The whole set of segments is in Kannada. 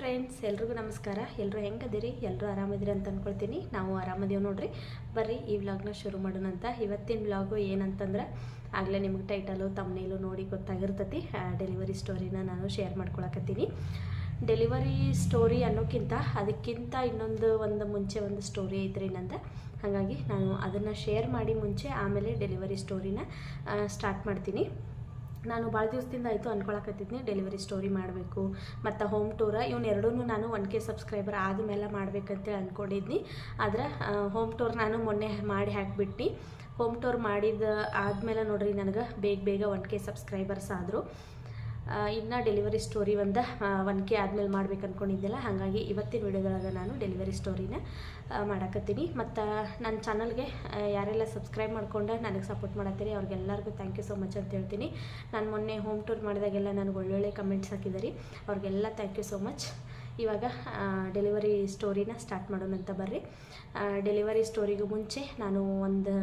ಫ್ರೆಂಡ್ಸ್, ಎಲ್ರಿಗೂ ನಮಸ್ಕಾರ. ಎಲ್ಲರೂ ಹೆಂಗದಿರಿ? ಎಲ್ಲರೂ ಆರಾಮದಿರಿ ಅಂತ ಅಂದ್ಕೊಳ್ತೀನಿ. ನಾವು ಆರಾಮದೀವಿ ನೋಡ್ರಿ. ಬರ್ರಿ ಈ ವ್ಲಾಗ್ನ ಶುರು ಮಾಡೋಣ ಅಂತ. ಇವತ್ತಿನ ವ್ಲಾಗು ಏನಂತಂದ್ರೆ, ಆಗಲೇ ನಿಮ್ಗೆ ಟೈಟಲು ತಮ್ನೇಲು ನೋಡಿ ಗೊತ್ತಾಗಿರ್ತೈತಿ. ಡೆಲಿವರಿ ಸ್ಟೋರಿನ ನಾನು ಶೇರ್ ಮಾಡ್ಕೊಳಕತ್ತೀನಿ. ಡೆಲಿವರಿ ಸ್ಟೋರಿ ಅನ್ನೋಕ್ಕಿಂತ ಅದಕ್ಕಿಂತ ಒಂದು ಮುಂಚೆ ಒಂದು ಸ್ಟೋರಿ ಐತ್ರಿ ನಂದು. ಹಾಗಾಗಿ ನಾನು ಅದನ್ನು ಶೇರ್ ಮಾಡಿ ಮುಂಚೆ ಆಮೇಲೆ ಡೆಲಿವರಿ ಸ್ಟೋರಿನ ಸ್ಟಾರ್ಟ್ ಮಾಡ್ತೀನಿ. ನಾನು ಭಾಳ ದಿವಸದಿಂದ ಆಯಿತು ಅಂದ್ಕೊಳಕತ್ತಿದ್ನಿ ಡೆಲಿವರಿ ಸ್ಟೋರಿ ಮಾಡಬೇಕು ಮತ್ತು ಹೋಮ್ ಟೂರ ಎರಡೂ ನಾನು 1K ಸಬ್ಸ್ಕ್ರೈಬರ್ ಆದಮೇಲೆ ಮಾಡ್ಬೇಕಂತೇಳಿ ಅಂದ್ಕೊಂಡಿದ್ನಿ. ಆದ್ರೆ ಹೋಮ್ ಟೂರ್ ನಾನು ಮೊನ್ನೆ ಮಾಡಿ ಹಾಕಿಬಿಟ್ಟು ಹೋಮ್ ಟೂರ್ ಮಾಡಿದ ಆದಮೇಲೆ ನೋಡ್ರಿ ನನಗೆ ಬೇಗ 1K ಸಬ್ಸ್ಕ್ರೈಬರ್ಸ್ ಆದರು. ಇನ್ನು ಡೆಲಿವರಿ ಸ್ಟೋರಿ 1K ಆದಮೇಲೆ ಮಾಡ್ಬೇಕು ಅಂದ್ಕೊಂಡಿದ್ದೆಲ್ಲ. ಹಾಗಾಗಿ ಇವತ್ತಿನ ವಿಡಿಯೋದೊಳಗೆ ನಾನು ಡೆಲಿವರಿ ಸ್ಟೋರಿನ ಮಾಡಕತ್ತೀನಿ. ಮತ್ತು ನನ್ನ ಚಾನಲ್ಗೆ ಯಾರೆಲ್ಲ ಸಬ್ಸ್ಕ್ರೈಬ್ ಮಾಡ್ಕೊಂಡು ನನಗೆ ಸಪೋರ್ಟ್ ಮಾಡತ್ತೀರಿ ಅವ್ರಿಗೆಲ್ಲರಿಗೂ ಥ್ಯಾಂಕ್ ಯು ಸೊ ಮಚ್ ಅಂತ ಹೇಳ್ತೀನಿ. ನಾನು ಮೊನ್ನೆ ಹೋಮ್ ಟೂರ್ ಮಾಡಿದಾಗೆಲ್ಲ ನನಗೆ ಒಳ್ಳೊಳ್ಳೆ ಕಮೆಂಟ್ಸ್ ಹಾಕಿದ್ದೀರಿ, ಅವ್ರಿಗೆಲ್ಲ ಥ್ಯಾಂಕ್ ಯು ಸೋ ಮಚ್. ಇವಾಗ ಡೆಲಿವರಿ ಸ್ಟೋರಿನ ಸ್ಟಾರ್ಟ್ ಮಾಡೋಣ ಅಂತ ಬರ್ರಿ. ಡೆಲಿವರಿ ಸ್ಟೋರಿಗೂ ಮುಂಚೆ ನಾನು ಒಂದು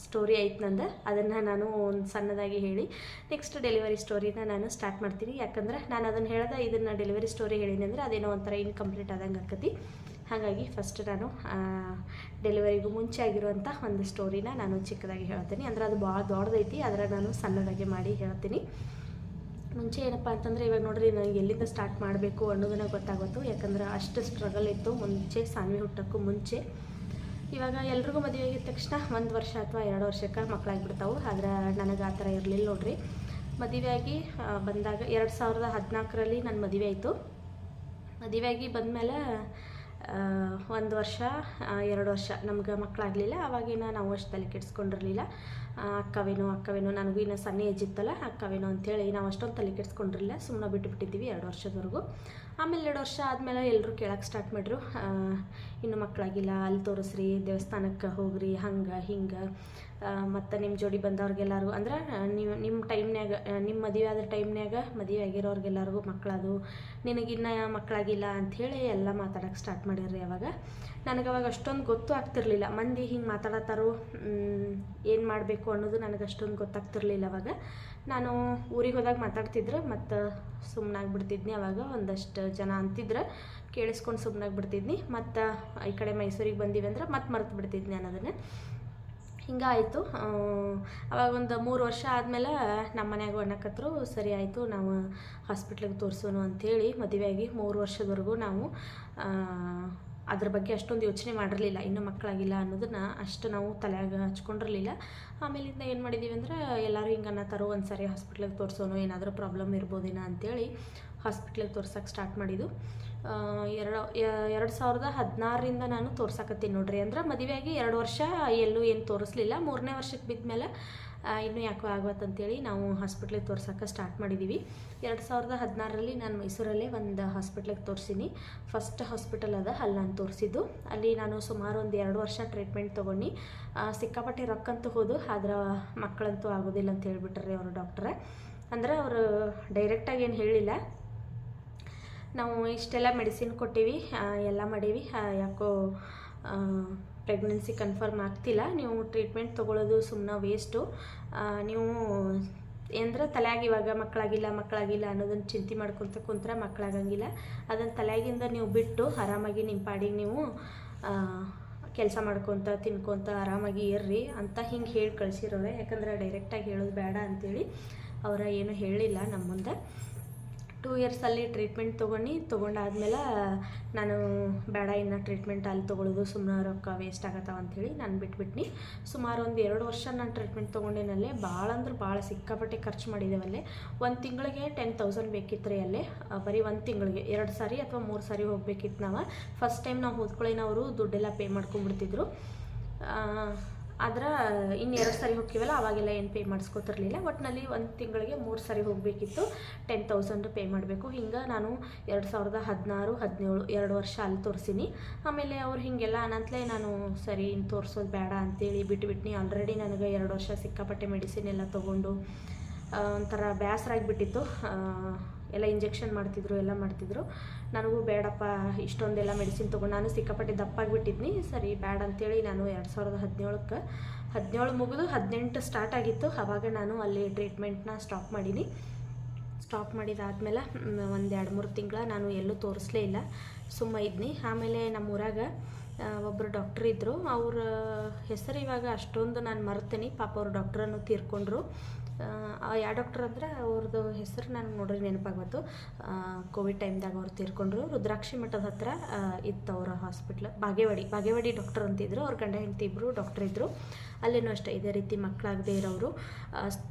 ಸ್ಟೋರಿ ಐತೆ ನಂದು, ಅದನ್ನು ನಾನು ಒಂದು ಸಣ್ಣದಾಗಿ ಹೇಳಿ ನೆಕ್ಸ್ಟ್ ಡೆಲಿವರಿ ಸ್ಟೋರಿನ ನಾನು ಸ್ಟಾರ್ಟ್ ಮಾಡ್ತೀನಿ. ಯಾಕಂದ್ರೆ ನಾನು ಅದನ್ನು ಹೇಳ್ದೆ ಇದನ್ನು ಡೆಲಿವರಿ ಸ್ಟೋರಿ ಹೇಳಿನಿ ಅಂದರೆ ಅದೇನೋ ಒಂಥರ ಇನ್ಕಂಪ್ಲೀಟ್ ಆದಂಗೆ ಆಕತಿ. ಹಾಗಾಗಿ ಫಸ್ಟ್ ನಾನು ಡೆಲಿವರಿಗೂ ಮುಂಚೆ ಆಗಿರುವಂಥ ಒಂದು ಸ್ಟೋರಿನ ನಾನು ಚಿಕ್ಕದಾಗಿ ಹೇಳ್ತೀನಿ. ಅಂದರೆ ಅದು ಭಾಳ ದೊಡ್ಡದೈತಿ, ಆದರೆ ನಾನು ಸಣ್ಣದಾಗಿ ಮಾಡಿ ಹೇಳ್ತೀನಿ. ಮುಂಚೆ ಏನಪ್ಪ ಅಂತಂದರೆ, ಇವಾಗ ನೋಡ್ರಿ ನನಗೆ ಎಲ್ಲಿಂದ ಸ್ಟಾರ್ಟ್ ಮಾಡಬೇಕು ಅನ್ನೋದನ್ನು ಗೊತ್ತಾಗೋತ್ತು. ಯಾಕಂದ್ರೆ ಅಷ್ಟು ಸ್ಟ್ರಗಲ್ ಇತ್ತು ಮುಂಚೆ, ಸಾನ್ವಿ ಹುಟ್ಟೋಕ್ಕೂ ಮುಂಚೆ. ಇವಾಗ ಎಲ್ರಿಗೂ ಮದುವೆ ಆಗಿದ ತಕ್ಷಣ 1 ವರ್ಷ ಅಥವಾ 2 ವರ್ಷಕ್ಕೆ ಮಕ್ಕಳಾಗಿಬಿಡ್ತಾವೆ. ಆದ್ರೆ ನನಗೆ ಆ ಥರ ಇರಲಿಲ್ಲ ನೋಡ್ರಿ. ಮದುವೆಯಾಗಿ ಬಂದಾಗ 2014ರಲ್ಲಿ ನನ್ನ ಮದುವೆ ಆಯಿತು. ಮದುವೆಯಾಗಿ ಬಂದಮೇಲೆ 1 ವರ್ಷ 2 ವರ್ಷ ನಮ್ಗೆ ಮಕ್ಕಳಾಗಲಿಲ್ಲ. ಆವಾಗಿನ ನಾವು ಅಷ್ಟು ತಲೆ ಕೆಡಿಸ್ಕೊಂಡಿರಲಿಲ್ಲ. ಅಕ್ಕವೇನೋ ನನಗೂ ಇನ್ನೂ ಸಣ್ಣ ಏಜ್ ಇತ್ತಲ್ಲ, ಅಕ್ಕವೇನೋ ಅಂಥೇಳಿ ನಾವು ಅಷ್ಟೊಂದು ತಲೆ ಕೆಡಿಸ್ಕೊಂಡಿರಲಿಲ್ಲ. ಸುಮ್ಮನೆ ಬಿಟ್ಟಿದ್ದೀವಿ 2 ವರ್ಷದವರೆಗೂ. ಆಮೇಲೆ 2 ವರ್ಷ ಆದಮೇಲೆ ಎಲ್ಲರೂ ಕೇಳೋಕ್ಕೆ ಸ್ಟಾರ್ಟ್ ಮಾಡಿದ್ರು, ಇನ್ನೂ ಮಕ್ಕಳಾಗಿಲ್ಲ, ಅಲ್ಲಿ ತೋರಿಸ್ರಿ, ದೇವಸ್ಥಾನಕ್ಕೆ ಹೋಗ್ರಿ, ಹಂಗೆ ಹಿಂಗೆ. ಮತ್ತು ನಿಮ್ಮ ಜೋಡಿ ಬಂದವ್ರಿಗೆಲ್ಲರಿಗೂ ಅಂದ್ರೆ ನೀವು ನಿಮ್ಮ ಟೈಮ್ನಾಗ, ನಿಮ್ಮ ಮದುವೆ ಆದ ಟೈಮ್ನಾಗ ಮದುವೆ ಆಗಿರೋರಿಗೆಲ್ಲರಿಗೂ ಮಕ್ಕಳದು, ನಿನಗಿನ್ನ ಮಕ್ಕಳಾಗಿಲ್ಲ ಅಂಥೇಳಿ ಎಲ್ಲ ಮಾತಾಡೋಕ್ಕೆ ಸ್ಟಾರ್ಟ್ ಮಾಡಿರ್ರಿ. ಅವಾಗ ನನಗೆ ಅವಾಗ ಅಷ್ಟೊಂದು ಗೊತ್ತೂ ಆಗ್ತಿರ್ಲಿಲ್ಲ. ಮಂದಿ ಹಿಂಗೆ ಮಾತಾಡತ್ತಾರೋ ಏನು ಮಾಡಬೇಕು ಅನ್ನೋದು ನನಗೆ ಅಷ್ಟೊಂದು ಗೊತ್ತಾಗ್ತಿರ್ಲಿಲ್ಲ. ಅವಾಗ ನಾನು ಊರಿಗೆ ಹೋದಾಗ ಮಾತಾಡ್ತಿದ್ರೆ ಮತ್ತು ಸುಮ್ಮನಾಗ್ಬಿಡ್ತಿದ್ನಿ. ಅವಾಗ ಒಂದಷ್ಟು ಜನ ಅಂತಿದ್ರೆ ಕೇಳಿಸ್ಕೊಂಡು ಸುಮ್ಮನಾಗ್ಬಿಡ್ತಿದ್ನಿ. ಮತ್ತು ಈ ಕಡೆ ಮೈಸೂರಿಗೆ ಬಂದೀವಿ ಅಂದ್ರೆ ಮತ್ತೆ ಮರೆತು ಬಿಡ್ತಿದ್ನಿ ಅನ್ನೋದನ್ನು. ಹಿಂಗಾಯಿತು. ಅವಾಗ ಒಂದು 3 ವರ್ಷ ಆದಮೇಲೆ ನಮ್ಮ ಮನ್ಯಾಗ ಅನ್ನಕತ್ರು, ಸರಿ ಆಯಿತು ನಾವು ಹಾಸ್ಪಿಟ್ಲಿಗೆ ತೋರಿಸೋನು ಅಂಥೇಳಿ. ಮದುವೆಯಾಗಿ 3 ವರ್ಷದವರೆಗೂ ನಾವು ಅದ್ರ ಬಗ್ಗೆ ಅಷ್ಟೊಂದು ಯೋಚನೆ ಮಾಡಿರಲಿಲ್ಲ, ಇನ್ನೂ ಮಕ್ಕಳಾಗಿಲ್ಲ ಅನ್ನೋದನ್ನು ಅಷ್ಟು ನಾವು ತಲೆಯಾಗ ಹಚ್ಕೊಂಡಿರಲಿಲ್ಲ. ಆಮೇಲಿಂದ ಏನು ಮಾಡಿದ್ದೀವಿ ಅಂದ್ರೆ, ಎಲ್ಲರೂ ಹಿಂಗೆ ಅನ್ನತ್ತಾರೋ ಒಂದು ಸಾರಿ ಹಾಸ್ಪಿಟ್ಲಿಗೆ ತೋರಿಸೋನು, ಏನಾದರೂ ಪ್ರಾಬ್ಲಮ್ ಇರ್ಬೋದೇನೋ ಅಂಥೇಳಿ ಹಾಸ್ಪಿಟ್ಲಿಗೆ ತೋರ್ಸೋಕ್ಕೆ ಸ್ಟಾರ್ಟ್ ಮಾಡಿದ್ದು. 2016ರಿಂದ ನಾನು ತೋರ್ಸಕತ್ತೀನಿ ನೋಡ್ರಿ. ಅಂದ್ರೆ ಮದುವೆಯಾಗಿ 2 ವರ್ಷ ಎಲ್ಲೂ ಏನು ತೋರಿಸ್ಲಿಲ್ಲ. 3ನೇ ವರ್ಷಕ್ಕೆ ಬಿದ್ದ ಇನ್ನೂ ಯಾಕೋ ಆಗತ್ತಂತೇಳಿ ನಾವು ಹಾಸ್ಪಿಟ್ಲಿಗೆ ತೋರ್ಸೋಕ್ಕೆ ಸ್ಟಾರ್ಟ್ ಮಾಡಿದ್ದೀವಿ. 2016ರಲ್ಲಿ ನಾನು ಮೈಸೂರಲ್ಲೇ ಒಂದು ಹಾಸ್ಪಿಟ್ಲಿಗೆ ತೋರಿಸೀನಿ. ಫಸ್ಟ್ ಹಾಸ್ಪಿಟಲ್ ಅದ, ಅಲ್ಲಿ ನಾನು ತೋರಿಸಿದ್ದು. ಅಲ್ಲಿ ನಾನು ಸುಮಾರು ಒಂದು 2 ವರ್ಷ ಟ್ರೀಟ್ಮೆಂಟ್ ತೊಗೊಂಡು ಸಿಕ್ಕಾಪಟ್ಟೆ ರೊಕ್ಕಂತೂ ಹೋದು, ಆದ್ರೆ ಮಕ್ಕಳಂತೂ ಆಗೋದಿಲ್ಲ ಅಂತ ಹೇಳ್ಬಿಟ್ರಿ ಅವರು ಡಾಕ್ಟ್ರೆ. ಅಂದ್ರೆ ಅವರು ಡೈರೆಕ್ಟಾಗಿ ಏನು ಹೇಳಿಲ್ಲ, ನಾವು ಇಷ್ಟೆಲ್ಲ ಮೆಡಿಸಿನ್ ಕೊಟ್ಟೀವಿ, ಎಲ್ಲ ಮಾಡೀವಿ, ಯಾಕೋ ಪ್ರೆಗ್ನೆನ್ಸಿ ಕನ್ಫರ್ಮ್ ಆಗ್ತಿಲ್ಲ, ನೀವು ಟ್ರೀಟ್ಮೆಂಟ್ ತೊಗೊಳ್ಳೋದು ಸುಮ್ಮನೆ ವೇಸ್ಟು, ನೀವು ಏನಂದ್ರೆ ತಲೆಯಾಗಿ ಇವಾಗ ಮಕ್ಕಳಾಗಿಲ್ಲ ಅನ್ನೋದನ್ನು ಚಿಂತೆ ಮಾಡ್ಕೊತ ಕುಂತ್ರೆ ಮಕ್ಕಳಾಗಂಗಿಲ್ಲ. ಅದನ್ನು ತಲೆಯಾಗಿಂದ ನೀವು ಬಿಟ್ಟು ಆರಾಮಾಗಿ ನಿಮ್ಮ ಪಾಡಿಗೆ ನೀವು ಕೆಲಸ ಮಾಡ್ಕೊತ ತಿನ್ಕೊತ ಆರಾಮಾಗಿ ಇರ್ರಿ ಅಂತ ಹಿಂಗೆ ಹೇಳಿ ಕಳಿಸಿರೋರೆ. ಯಾಕಂದ್ರೆ ಡೈರೆಕ್ಟಾಗಿ ಹೇಳೋದು ಬೇಡ ಅಂಥೇಳಿ ಅವರ ಏನೂ ಹೇಳಿಲ್ಲ ನಮ್ಮ ಮುಂದೆ. 2 ಇಯರ್ಸಲ್ಲಿ ಟ್ರೀಟ್ಮೆಂಟ್ ತೊಗೊಂಡಾದ್ಮೇಲೆ ನಾನು ಬೇಡ, ಇನ್ನು ಟ್ರೀಟ್ಮೆಂಟ್ ಅಲ್ಲಿ ತೊಗೊಳ್ಳೋದು ಸುಮ್ಮನೆ ರೊಕ್ಕ ವೇಸ್ಟ್ ಆಗತ್ತವ ಅಂಥೇಳಿ ನಾನು ಬಿಟ್ಬಿಟ್ನಿ. ಸುಮಾರು ಒಂದು 2 ವರ್ಷ ನಾನು ಟ್ರೀಟ್ಮೆಂಟ್ ತೊಗೊಂಡೇನಲ್ಲೇ. ಭಾಳ ಅಂದ್ರೆ ಭಾಳ ಸಿಕ್ಕಾಪಟ್ಟೆ ಖರ್ಚು ಮಾಡಿದ್ದೇವಲ್ಲೇ. 1 ತಿಂಗಳಿಗೆ 10,000 ಬೇಕಿತ್ತು ರೀ ಅಲ್ಲೇ. ಬರೀ 1 ತಿಂಗಳಿಗೆ 2 ಸಾರಿ ಅಥವಾ 3 ಸಾರಿ ಹೋಗ್ಬೇಕಿತ್ತು ನಾವು. ಫಸ್ಟ್ ಟೈಮ್ ನಾವು ಹೋದ್ಕೊಳ್ಳೇನವರು ದುಡ್ಡೆಲ್ಲ ಪೇ ಮಾಡ್ಕೊಂಡ್ಬಿಡ್ತಿದ್ರು. ಆದ್ರೆ ಇನ್ನು 2 ಸಾರಿ ಹೋಗ್ತೀವಲ್ಲ, ಅವಾಗೆಲ್ಲ ಏನು ಪೇ ಮಾಡಿಸ್ಕೊತಿರ್ಲಿಲ್ಲ. ಒಟ್ಟಿನಲ್ಲಿ 1 ತಿಂಗಳಿಗೆ 3 ಸಾರಿ ಹೋಗಬೇಕಿತ್ತು, 10,000 ಪೇ ಮಾಡಬೇಕು. ಹಿಂಗೆ ನಾನು 2016, 17 2 ವರ್ಷ ಅಲ್ಲಿ ತೋರಿಸೀನಿ. ಆಮೇಲೆ ಅವ್ರು ಹೀಗೆಲ್ಲ ಅನ್ನಂತಲೇ ನಾನು ಸರಿ ಇನ್ನು ತೋರಿಸೋದು ಬೇಡ ಅಂತೇಳಿ ಬಿಟ್ಬಿಟ್ನಿ. ಆಲ್ರೆಡಿ ನನಗೆ 2 ವರ್ಷ ಸಿಕ್ಕಾಪಟ್ಟೆ ಮೆಡಿಸಿನ್ ಎಲ್ಲ ತೊಗೊಂಡು ಒಂಥರ ಬೇಸರ ಆಗಿಬಿಟ್ಟಿತ್ತು. ಎಲ್ಲ ಇಂಜೆಕ್ಷನ್ ಮಾಡ್ತಿದ್ರು, ಎಲ್ಲ ಮಾಡ್ತಿದ್ರು. ನನಗೂ ಬೇಡಪ್ಪ ಇಷ್ಟೊಂದೆಲ್ಲ ಮೆಡಿಸಿನ್ ತೊಗೊಂಡು ನಾನು ಸಿಕ್ಕಾಪಟ್ಟೆ ದಪ್ಪಾಗಿಬಿಟ್ಟಿದ್ನಿ. ಸರಿ ಬೇಡ ಅಂತೇಳಿ ನಾನು 2017 ಮುಗಿದು 18 ಸ್ಟಾರ್ಟ್ ಆಗಿತ್ತು. ಆವಾಗ ನಾನು ಅಲ್ಲಿ ಟ್ರೀಟ್ಮೆಂಟ್ನ ಸ್ಟಾಪ್ ಮಾಡೀನಿ. ಸ್ಟಾಪ್ ಮಾಡಿದಾದ್ಮೇಲೆ ಒಂದು 2-3 ತಿಂಗಳ ನಾನು ಎಲ್ಲೂ ತೋರಿಸ್ಲೇ ಇಲ್ಲ, ಸುಮ್ಮ ಇದ್ನಿ. ಆಮೇಲೆ ನಮ್ಮೂರಾಗ ಒಬ್ಬರು ಡಾಕ್ಟ್ರ್ ಇದ್ದರು, ಅವ್ರ ಹೆಸರು ಇವಾಗ ಅಷ್ಟೊಂದು ನಾನು ಮರ್ತೇನೆ, ಪಾಪ ಅವ್ರು ಡಾಕ್ಟ್ರನ್ನು ತೀರ್ಕೊಂಡ್ರು. ಯಾವ ಡಾಕ್ಟ್ರ್ ಅಂದ್ರೆ ಅವ್ರದ್ದು ಹೆಸರು ನನಗೆ ನೋಡ್ರಿ ನೆನಪಾಗ್ಬತ್ತು. ಕೋವಿಡ್ ಟೈಮ್ದಾಗ ಅವ್ರು ತೀರ್ಕೊಂಡ್ರು. ರುದ್ರಾಕ್ಷಿ ಮಠದ ಹತ್ರ ಇತ್ತು ಅವರ ಹಾಸ್ಪಿಟ್ಲ್, ಬಾಗೇವಾಡಿ ಡಾಕ್ಟರ್ ಅಂತಿದ್ರು. ಅವ್ರ ಗಂಡ ಹೆಂಡತಿ ಇಬ್ಬರು ಡಾಕ್ಟರ್ ಇದ್ದರು. ಅಲ್ಲೇನೂ ಅಷ್ಟೇ ಇದೇ ರೀತಿ ಮಕ್ಕಳಾಗದೇ ಇರೋರು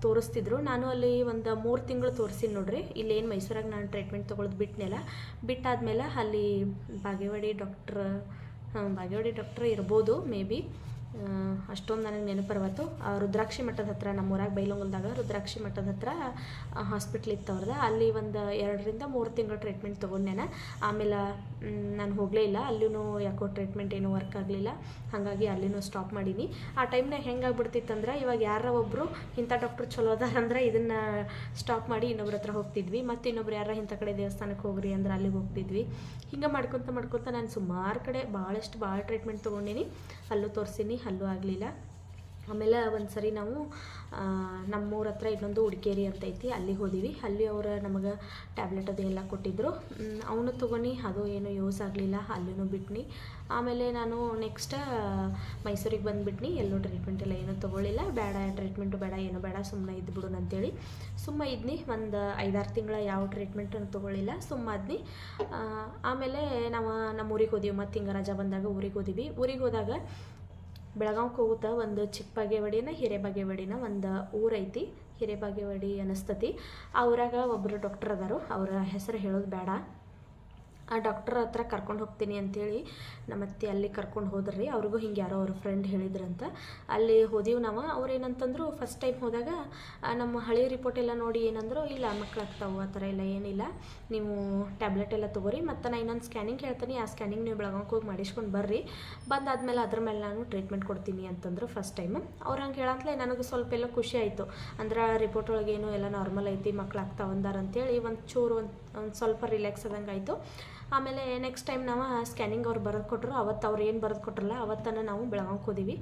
ತೋರಿಸ್ತಿದ್ರು. ನಾನು ಅಲ್ಲಿ ಒಂದು 3 ತಿಂಗಳು ತೋರಿಸಿನಿ ನೋಡ್ರಿ. ಇಲ್ಲೇನು ಮೈಸೂರಾಗ ನಾನು ಟ್ರೀಟ್ಮೆಂಟ್ ತೊಗೊಳೋದು ಬಿಟ್ಟಾದ್ಮೇಲೆ ಅಲ್ಲಿ ಬಾಗೇವಾಡಿ ಡಾಕ್ಟ್ರ್ ಇರ್ಬೋದು ಮೇ ಬಿ, ಅಷ್ಟೊಂದು ನನಗೆ ನೆನಪರ್ವತ್ತು. ರುದ್ರಾಕ್ಷಿ ಮಠದ ಹತ್ರ, ನಮ್ಮೂರಾಗ ಬೈಲೊಂಗಲ್ದಾಗ ರುದ್ರಾಕ್ಷಿ ಮಠದ ಹತ್ರ ಹಾಸ್ಪಿಟ್ಲ್ ಇತ್ತು ಅವ್ರದ್ದು. ಅಲ್ಲಿ ಒಂದು 2-3 ತಿಂಗಳು ಟ್ರೀಟ್ಮೆಂಟ್ ತೊಗೊಂಡೇನೆ. ಆಮೇಲೆ ನಾನು ಹೋಗಲೇ ಇಲ್ಲ, ಅಲ್ಲೂ ಯಾಕೋ ಟ್ರೀಟ್ಮೆಂಟ್ ಏನೂ ವರ್ಕ್ ಆಗಲಿಲ್ಲ, ಹಾಗಾಗಿ ಅಲ್ಲಿನೂ ಸ್ಟಾಪ್ ಮಾಡೀನಿ. ಆ ಟೈಮ್ನಾಗ ಹೆಂಗಾಗ್ಬಿಡ್ತಿತ್ತಂದ್ರೆ, ಇವಾಗ ಯಾರೋ ಒಬ್ಬರು ಇಂಥ ಡಾಕ್ಟ್ರು ಚಲೋ ಅದಾರಂದ್ರೆ ಇದನ್ನು ಸ್ಟಾಪ್ ಮಾಡಿ ಇನ್ನೊಬ್ರ ಹತ್ರ ಹೋಗ್ತಿದ್ವಿ, ಮತ್ತು ಇನ್ನೊಬ್ರು ಯಾರ ಇಂಥ ಕಡೆ ದೇವಸ್ಥಾನಕ್ಕೆ ಹೋಗ್ರಿ ಅಂದ್ರೆ ಅಲ್ಲಿಗೆ ಹೋಗ್ತಿದ್ವಿ. ಹಿಂಗೆ ಮಾಡ್ಕೊತ ನಾನು ಸುಮಾರು ಕಡೆ ಭಾಳ ಟ್ರೀಟ್ಮೆಂಟ್ ತೊಗೊಂಡಿನಿ. ಅಲ್ಲೂ ತೋರಿಸೀನಿ, ಅಲ್ಲೂ ಆಗಲಿಲ್ಲ. ಆಮೇಲೆ ಒಂದು ಸರಿ ನಾವು ನಮ್ಮೂರ ಹತ್ರ ಇನ್ನೊಂದು ಉಡಿಕೇರಿ ಅಂತ ಐತಿ, ಅಲ್ಲಿಗೆ ಹೋದಿವಿ. ಅಲ್ಲಿ ಅವರು ನಮಗೆ ಟ್ಯಾಬ್ಲೆಟ್ ಅದು ಎಲ್ಲ ಕೊಟ್ಟಿದ್ದರು. ಅವನು ತೊಗೊಂಡು ಅದು ಏನೂ ಯೂಸ್ ಆಗಲಿಲ್ಲ, ಅಲ್ಲೂ ಬಿಟ್ನಿ. ಆಮೇಲೆ ನಾನು ನೆಕ್ಸ್ಟ್ ಮೈಸೂರಿಗೆ ಬಂದುಬಿಟ್ನಿ. ಎಲ್ಲೂ ಟ್ರೀಟ್ಮೆಂಟ್ ಎಲ್ಲ ಏನೂ ತೊಗೊಳ್ಳಿಲ್ಲ, ಬೇಡ ಟ್ರೀಟ್ಮೆಂಟು ಬೇಡ, ಏನೂ ಬೇಡ, ಸುಮ್ಮನೆ ಇದ್ಬಿಡು ಅಂತೇಳಿ ಸುಮ್ಮ ಇದ್ನಿ. ಒಂದು 5-6 ತಿಂಗಳ ಯಾವ ಟ್ರೀಟ್ಮೆಂಟನ್ನು ತೊಗೊಳ್ಳಿಲ್ಲ, ಸುಮ್ಮ ಇದ್ನಿ. ಆಮೇಲೆ ನಾವು ನಮ್ಮ ಊರಿಗೆ ಹೋದಿವಿ, ಮತ್ತು ಹಿಂಗೆ ರಜಾ ಬಂದಾಗ ಊರಿಗೆ ಹೋದಿವಿ. ಊರಿಗೆ ಹೋದಾಗ ಬೆಳಗಾವ್ಗೆ ಹೋಗುತ್ತಾ ಒಂದು ಚಿಕ್ಕ ಬಾಗೇವಾಡಿನ ಹಿರೇಬಾಗೇವಾಡಿನ ಒಂದು ಊರೈತಿ, ಹಿರೇಬಾಗೇವಾಡಿ ಅನಿಸ್ತತಿ. ಆ ಊರಾಗ ಒಬ್ಬರು ಡಾಕ್ಟರ್ ಅದಾರು, ಅವರ ಹೆಸರು ಹೇಳೋದು ಬೇಡ. ಆ ಡಾಕ್ಟರ್ ಹತ್ರ ಕರ್ಕೊಂಡು ಹೋಗ್ತೀನಿ ಅಂಥೇಳಿ ನಮ್ಮತ್ತೆ ಅಲ್ಲಿ ಕರ್ಕೊಂಡು ಹೋದ್ರಿ. ಅವ್ರಿಗೂ ಹಿಂಗೆ ಯಾರೋ ಅವ್ರ ಫ್ರೆಂಡ್ ಹೇಳಿದ್ರಂತ. ಅಲ್ಲಿ ಹೋದೀವಿ ನಾವು. ಅವ್ರು ಏನಂತಂದ್ರು, ಫಸ್ಟ್ ಟೈಮ್ ಹೋದಾಗ ನಮ್ಮ ಹಳೆ ರಿಪೋರ್ಟ್ ಎಲ್ಲ ನೋಡಿ ಏನಂದ್ರು, ಇಲ್ಲ ಮಕ್ಕಳಾಗ್ತಾವೆ, ಆ ಥರ ಎಲ್ಲ ಏನಿಲ್ಲ, ನೀವು ಟ್ಯಾಬ್ಲೆಟ್ ಎಲ್ಲ ತೊಗೋರಿ, ಮತ್ತು ನಾನು ಇನ್ನೊಂದು ಸ್ಕ್ಯಾನಿಂಗ್ ಹೇಳ್ತೀನಿ, ಆ ಸ್ಕ್ಯಾನಿಂಗ್ ನೀವು ಬೆಳಗಾವ್ಗೆ ಹೋಗಿ ಮಾಡಿಸ್ಕೊಂಡು ಬರ್ರಿ, ಬಂದಾದ್ಮೇಲೆ ಅದ್ರ ಮೇಲೆ ನಾನು ಟ್ರೀಟ್ಮೆಂಟ್ ಕೊಡ್ತೀನಿ ಅಂತಂದ್ರು ಫಸ್ಟ್ ಟೈಮ್. ಅವ್ರು ಹಂಗೆ ಹೇಳಂತಲೇ ನನಗೆ ಸ್ವಲ್ಪ ಎಲ್ಲ ಖುಷಿ ಆಯಿತು. ಅಂದ್ರೆ ರಿಪೋರ್ಟ್ ಒಳಗೆ ಏನೋ ಎಲ್ಲ ನಾರ್ಮಲ್ ಐತಿ, ಮಕ್ಕಳಾಗ್ತಾವೆ ಅಂದಾರ ಅಂತೇಳಿ ಒಂದು ಸ್ವಲ್ಪ ರಿಲ್ಯಾಕ್ಸ್ ಆದಂಗೆ ಆಯಿತು. ಆಮೇಲೆ ನೆಕ್ಸ್ಟ್ ಟೈಮ್ ನಾವು ಸ್ಕ್ಯಾನಿಂಗ್ ಅವ್ರು ಬರೆದು ಕೊಟ್ಟರು. ಅವತ್ತು ಅವ್ರು ಏನು ಬರೆದು ಕೊಟ್ರಲ್ಲ ಅವತ್ತನ್ನು ನಾವು ಬೆಳಗಾವ್ಗೆ ಹೋದಿವಿ.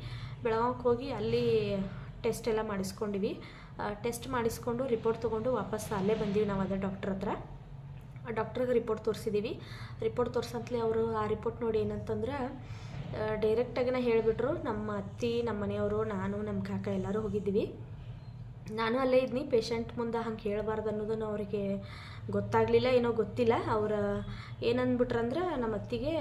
ಬೆಳಗಾವ್ಗೆ ಹೋಗಿ ಅಲ್ಲಿ ಟೆಸ್ಟ್ ಎಲ್ಲ ಮಾಡಿಸ್ಕೊಂಡಿವಿ. ಟೆಸ್ಟ್ ಮಾಡಿಸ್ಕೊಂಡು ರಿಪೋರ್ಟ್ ತೊಗೊಂಡು ವಾಪಸ್ ಅಲ್ಲೇ ಬಂದೀವಿ ನಾವು ಅದೇ ಡಾಕ್ಟ್ರ್ ಹತ್ರ. ಡಾಕ್ಟ್ರಿಗೆ ರಿಪೋರ್ಟ್ ತೋರಿಸಿದ್ದೀವಿ. ರಿಪೋರ್ಟ್ ತೋರ್ಸಂತಲೇ ಅವರು ಆ ರಿಪೋರ್ಟ್ ನೋಡಿ ಏನಂತಂದ್ರೆ, ಡೈರೆಕ್ಟಾಗಿನ ಹೇಳಿಬಿಟ್ರು. ನಮ್ಮ ಅತ್ತಿ, ನಮ್ಮ ಮನೆಯವರು, ನಾನು, ನಮ್ಮ ಕಾಕ ಎಲ್ಲರೂ ಹೋಗಿದ್ದೀವಿ. ನಾನು ಅಲ್ಲೇ ಇದ್ನಿ. ಪೇಷಂಟ್ ಮುಂದೆ ಹಂಗೆ ಹೇಳಬಾರ್ದು ಅನ್ನೋದನ್ನು ಅವರಿಗೆ ಗೊತ್ತಾಗಲಿಲ್ಲ, ಏನೋ ಗೊತ್ತಿಲ್ಲ. ಅವ್ರು ಏನಂದ್ಬಿಟ್ರಂದ್ರೆ, ನಮ್ಮ ಅತ್ತಿಗೆ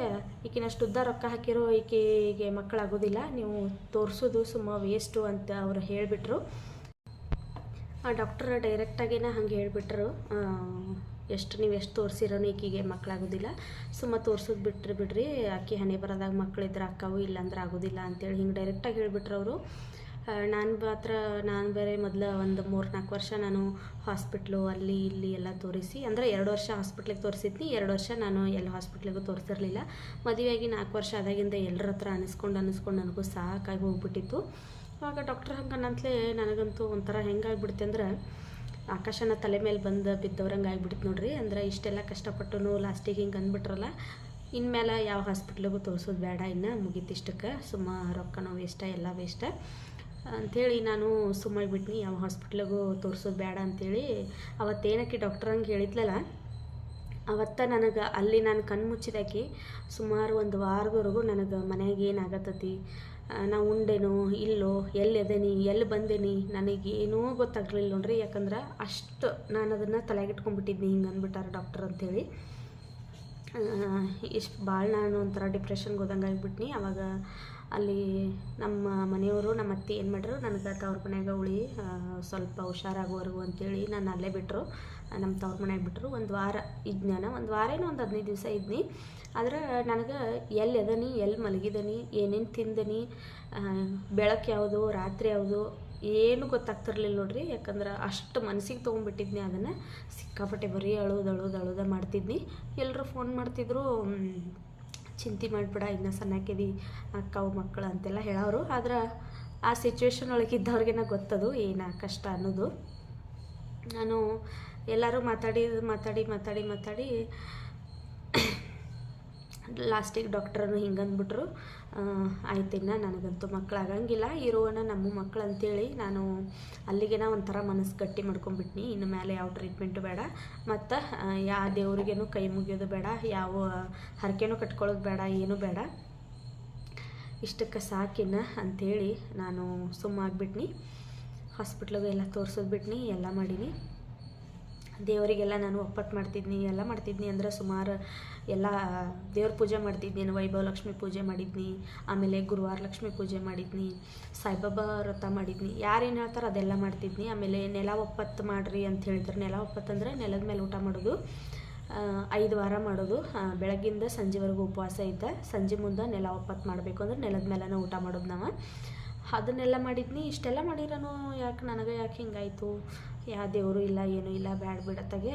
ಈಕಿನಷ್ಟು ಉದ್ದ ರೊಕ್ಕ ಹಾಕಿರೋ ಈಕೆಗೆ ಮಕ್ಕಳಾಗೋದಿಲ್ಲ, ನೀವು ತೋರಿಸೋದು ಸುಮ್ಮ ವೇಸ್ಟು ಅಂತ ಅವ್ರು ಹೇಳಿಬಿಟ್ರು. ಆ ಡಾಕ್ಟರ್ ಡೈರೆಕ್ಟಾಗಿನ ಹಂಗೆ ಹೇಳಿಬಿಟ್ರು, ನೀವು ಎಷ್ಟು ತೋರಿಸಿರೋನು ಈಕೆಗೆ ಮಕ್ಕಳಾಗೋದಿಲ್ಲ, ಸುಮ್ಮ ತೋರಿಸೋದು ಬಿಡ್ರಿ, ಆಕೆ ಹಣೆ ಬರೋದಾಗ ಮಕ್ಕಳಿದ್ರೆ ಅಕ್ಕವು, ಇಲ್ಲಾಂದ್ರೆ ಆಗೋದಿಲ್ಲ ಅಂತೇಳಿ ಹಿಂಗೆ ಡೈರೆಕ್ಟಾಗಿ ಹೇಳಿಬಿಟ್ರು ಅವರು. ನಾನು ಬೇರೆ ಮೊದಲು ಒಂದು 3-4 ವರ್ಷ ನಾನು ಹಾಸ್ಪಿಟ್ಲು ಅಲ್ಲಿ ಇಲ್ಲಿ ಎಲ್ಲ ತೋರಿಸಿ, ಅಂದರೆ 2 ವರ್ಷ ಹಾಸ್ಪಿಟ್ಲಿಗೆ ತೋರಿಸಿದ್ನಿ, 2 ವರ್ಷ ನಾನು ಎಲ್ಲ ಹಾಸ್ಪಿಟ್ಲಿಗೂ ತೋರಿಸಿರಲಿಲ್ಲ. ಮದುವೆಯಾಗಿ 4 ವರ್ಷ ಆದಾಗಿಂದ ಎಲ್ಲರ ಹತ್ರ ಅನಿಸ್ಕೊಂಡು ನನಗೂ ಸಾಕಾಗಿ ಹೋಗ್ಬಿಟ್ಟಿತ್ತು. ಆವಾಗ ಡಾಕ್ಟ್ರ್ ಹಂಗನ್ನಂತಲೇ ನನಗಂತೂ ಒಂಥರ ಹೆಂಗಾಗ್ಬಿಡ್ತೆ ಅಂದ್ರೆ, ಆಕಾಶನ ತಲೆ ಮೇಲೆ ಬಂದು ಬಿದ್ದವ್ರಂಗೆ ಆಗ್ಬಿಡ್ತು ನೋಡ್ರಿ. ಅಂದ್ರೆ ಇಷ್ಟೆಲ್ಲ ಕಷ್ಟಪಟ್ಟು ಲಾಸ್ಟಿಗೆ ಹಿಂಗೆ ಅಂದ್ಬಿಟ್ರಲ್ಲ, ಇನ್ಮೇಲೆ ಯಾವ ಹಾಸ್ಪಿಟ್ಲಿಗೂ ತೋರಿಸೋದು ಬೇಡ, ಇನ್ನು ಮುಗೀತಿಷ್ಟಕ್ಕೆ, ಸುಮ್ಮ ರೊಕ್ಕನೂ ವೇಸ್ಟ, ಎಲ್ಲ ವೇಸ್ಟ ಅಂಥೇಳಿ ನಾನು ಸುಮ್ಮನೆ ಬಿಟ್ನಿ. ಯಾವ ಹಾಸ್ಪಿಟ್ಲಿಗೂ ತೋರಿಸೋದು ಬೇಡ ಅಂಥೇಳಿ. ಅವತ್ತೇನಕ್ಕೆ ಡಾಕ್ಟ್ರ್ ಹಂಗೆ ಹೇಳಿದ್ಲಲ್ಲ, ಅವತ್ತು ನನಗೆ ಅಲ್ಲಿ ನಾನು ಕಣ್ಣು ಮುಚ್ಚಿದಾಕಿ ಸುಮಾರು 1 ವಾರದವರೆಗೂ ನನಗೆ ಮನೆಯಾಗ ಏನಾಗತ್ತತಿ, ನಾ ಉಂಡೇನೋ ಇಲ್ಲೋ, ಎಲ್ಲಿ ಬಂದೇನಿ, ನನಗೇನೂ ಗೊತ್ತಾಗಲಿಲ್ಲ ನೋಡ್ರಿ. ಯಾಕಂದ್ರೆ ಅಷ್ಟು ನಾನು ಅದನ್ನು ತಲೆಗಿಟ್ಕೊಂಡ್ಬಿಟ್ಟಿದ್ನಿ, ಹಿಂಗೆ ಅಂದ್ಬಿಟ್ಟಾರೆ ಡಾಕ್ಟರ್ ಅಂಥೇಳಿ. ಇಷ್ಟು ಭಾಳ ನಾನು ಒಂಥರ ಡಿಪ್ರೆಷನ್ಗೆ ಹೋದಂಗೆ ಆಗಿಬಿಟ್ನಿ. ಆವಾಗ ಅಲ್ಲಿ ನಮ್ಮ ಮನೆಯವರು, ನಮ್ಮ ಅತ್ತೆ ಏನು ಮಾಡ್ರು, ನನಗೆ ತವ್ರ ಮನ್ಯಾಗ ಸ್ವಲ್ಪ ಹುಷಾರಾಗೋವರೆಗೂ ಅಂತೇಳಿ ನಾನು ಅಲ್ಲೇ ಬಿಟ್ಟರು, ನಮ್ಮ ತವ್ರ ಮನ್ಯಾಗ ಬಿಟ್ಟರು. 1 ವಾರ ಇದ್ನ, 1 ವಾರ ಏನೋ ಒಂದು 15 ದಿವಸ ಇದ್ನಿ. ಆದ್ರೆ ನನಗೆ ಎಲ್ಲಿ ಅದನಿ, ಎಲ್ಲಿ ಮಲಗಿದನಿ, ಏನೇನು ತಿಂದನಿ, ಬೆಳಕು ಯಾವುದು ರಾತ್ರಿ ಯಾವುದು ಏನು ಗೊತ್ತಾಗ್ತಿರ್ಲಿಲ್ಲ ನೋಡ್ರಿ. ಯಾಕಂದ್ರೆ ಅಷ್ಟು ಮನಸ್ಸಿಗೆ ತೊಗೊಂಡ್ಬಿಟ್ಟಿದ್ನಿ ಅದನ್ನು. ಸಿಕ್ಕಾಪಟ್ಟೆ ಬರೀ ಅಳುದ ಮಾಡ್ತಿದ್ನಿ. ಎಲ್ಲರೂ ಫೋನ್ ಮಾಡ್ತಿದ್ರು, ಚಿಂತೆ ಮಾಡಿಬಿಡ, ಇನ್ನೂ ಸಣ್ಣಕ್ಕಿದಿ, ಅಕ್ಕವು ಮಕ್ಕಳು ಅಂತೆಲ್ಲ ಹೇಳೋರು. ಆದ್ರೆ ಆ ಸಿಚುವೇಶನ್ ಒಳಗಿದ್ದವ್ರಿಗೇನ ಗೊತ್ತದು ಏನು ಕಷ್ಟ ಅನ್ನೋದು. ನಾನು ಎಲ್ಲರೂ ಮಾತಾಡಿ ಲಾಸ್ಟಿಗೆ ಡಾಕ್ಟ್ರನು ಹಿಂಗೆ ಅಂದ್ಬಿಟ್ರು, ಆಯ್ತಿನ್ನ ನನಗಂತೂ ಮಕ್ಕಳಾಗಂಗಿಲ್ಲ, ಇರುವನ ನಮ್ಮ ಮಕ್ಕಳು ಅಂತೇಳಿ ನಾನು ಅಲ್ಲಿಗೆ ಒಂಥರ ಮನಸ್ಸು ಗಟ್ಟಿ ಮಾಡ್ಕೊಂಡ್ಬಿಟ್ನಿ. ಇನ್ನು ಮೇಲೆ ಯಾವ ಟ್ರೀಟ್ಮೆಂಟು ಬೇಡ, ಮತ್ತು ಯಾವ ದೇವ್ರಿಗೇನು ಕೈ ಮುಗಿಯೋದು ಬೇಡ, ಯಾವ ಹರಕೆನೂ ಕಟ್ಕೊಳ್ಳೋದು ಬೇಡ, ಏನೂ ಬೇಡ, ಇಷ್ಟಕ್ಕೆ ಸಾಕಿನ್ನ ಅಂಥೇಳಿ ನಾನು ಸುಮ್ಮಾಗ್ಬಿಟ್ನಿ. ಹಾಸ್ಪಿಟ್ಲಿಗೆ ಎಲ್ಲ ತೋರಿಸೋದು ಬಿಟ್ನಿ, ಎಲ್ಲ ಮಾಡೀನಿ. ದೇವರಿಗೆಲ್ಲ ನಾನು ಒಪ್ಪಟ್ಟು ಮಾಡ್ತಿದ್ನಿ, ಎಲ್ಲ ಮಾಡ್ತಿದ್ನಿ. ಅಂದರೆ ಸುಮಾರು ಎಲ್ಲ ದೇವ್ರ ಪೂಜೆ ಮಾಡ್ತಿದ್ನಿ. ವೈಭವ ಲಕ್ಷ್ಮಿ ಪೂಜೆ ಮಾಡಿದ್ನಿ, ಆಮೇಲೆ ಗುರುವಾರ ಲಕ್ಷ್ಮಿ ಪೂಜೆ ಮಾಡಿದ್ನಿ, ಸಾಯಿಬಾಬಾ ವ್ರತ ಮಾಡಿದ್ನಿ, ಯಾರೇನು ಹೇಳ್ತಾರೆ ಅದೆಲ್ಲ ಮಾಡ್ತಿದ್ನಿ. ಆಮೇಲೆ ನೆಲ ಒಪ್ಪತ್ತು ಮಾಡಿರಿ ಅಂತ ಹೇಳಿದ್ರು. ನೆಲ ಒಪ್ಪತ್ತು ಅಂದರೆ ನೆಲದ ಮೇಲೆ ಊಟ ಮಾಡೋದು, 5 ವಾರ ಮಾಡೋದು. ಬೆಳಗ್ಗಿಂದ ಸಂಜೆವರೆಗೂ ಉಪವಾಸ ಇದ್ದ, ಸಂಜೆ ಮುಂದೆ ನೆಲ ಒಪ್ಪತ್ತು ಮಾಡಬೇಕು ಅಂದ್ರೆ ನೆಲದ ಮೇಲೇ ಊಟ ಮಾಡೋದು ನಾವು. ಅದನ್ನೆಲ್ಲ ಮಾಡಿದ್ನಿ. ಇಷ್ಟೆಲ್ಲ ಮಾಡಿರೋನು ಯಾಕೆ ನನಗೆ ಯಾಕೆ ಹಿಂಗಾಯಿತು, ಯಾವ ದೇವರು ಇಲ್ಲ, ಏನೂ ಇಲ್ಲ, ಬ್ಯಾಡ ಬಿಡತ್ತಾಗೆ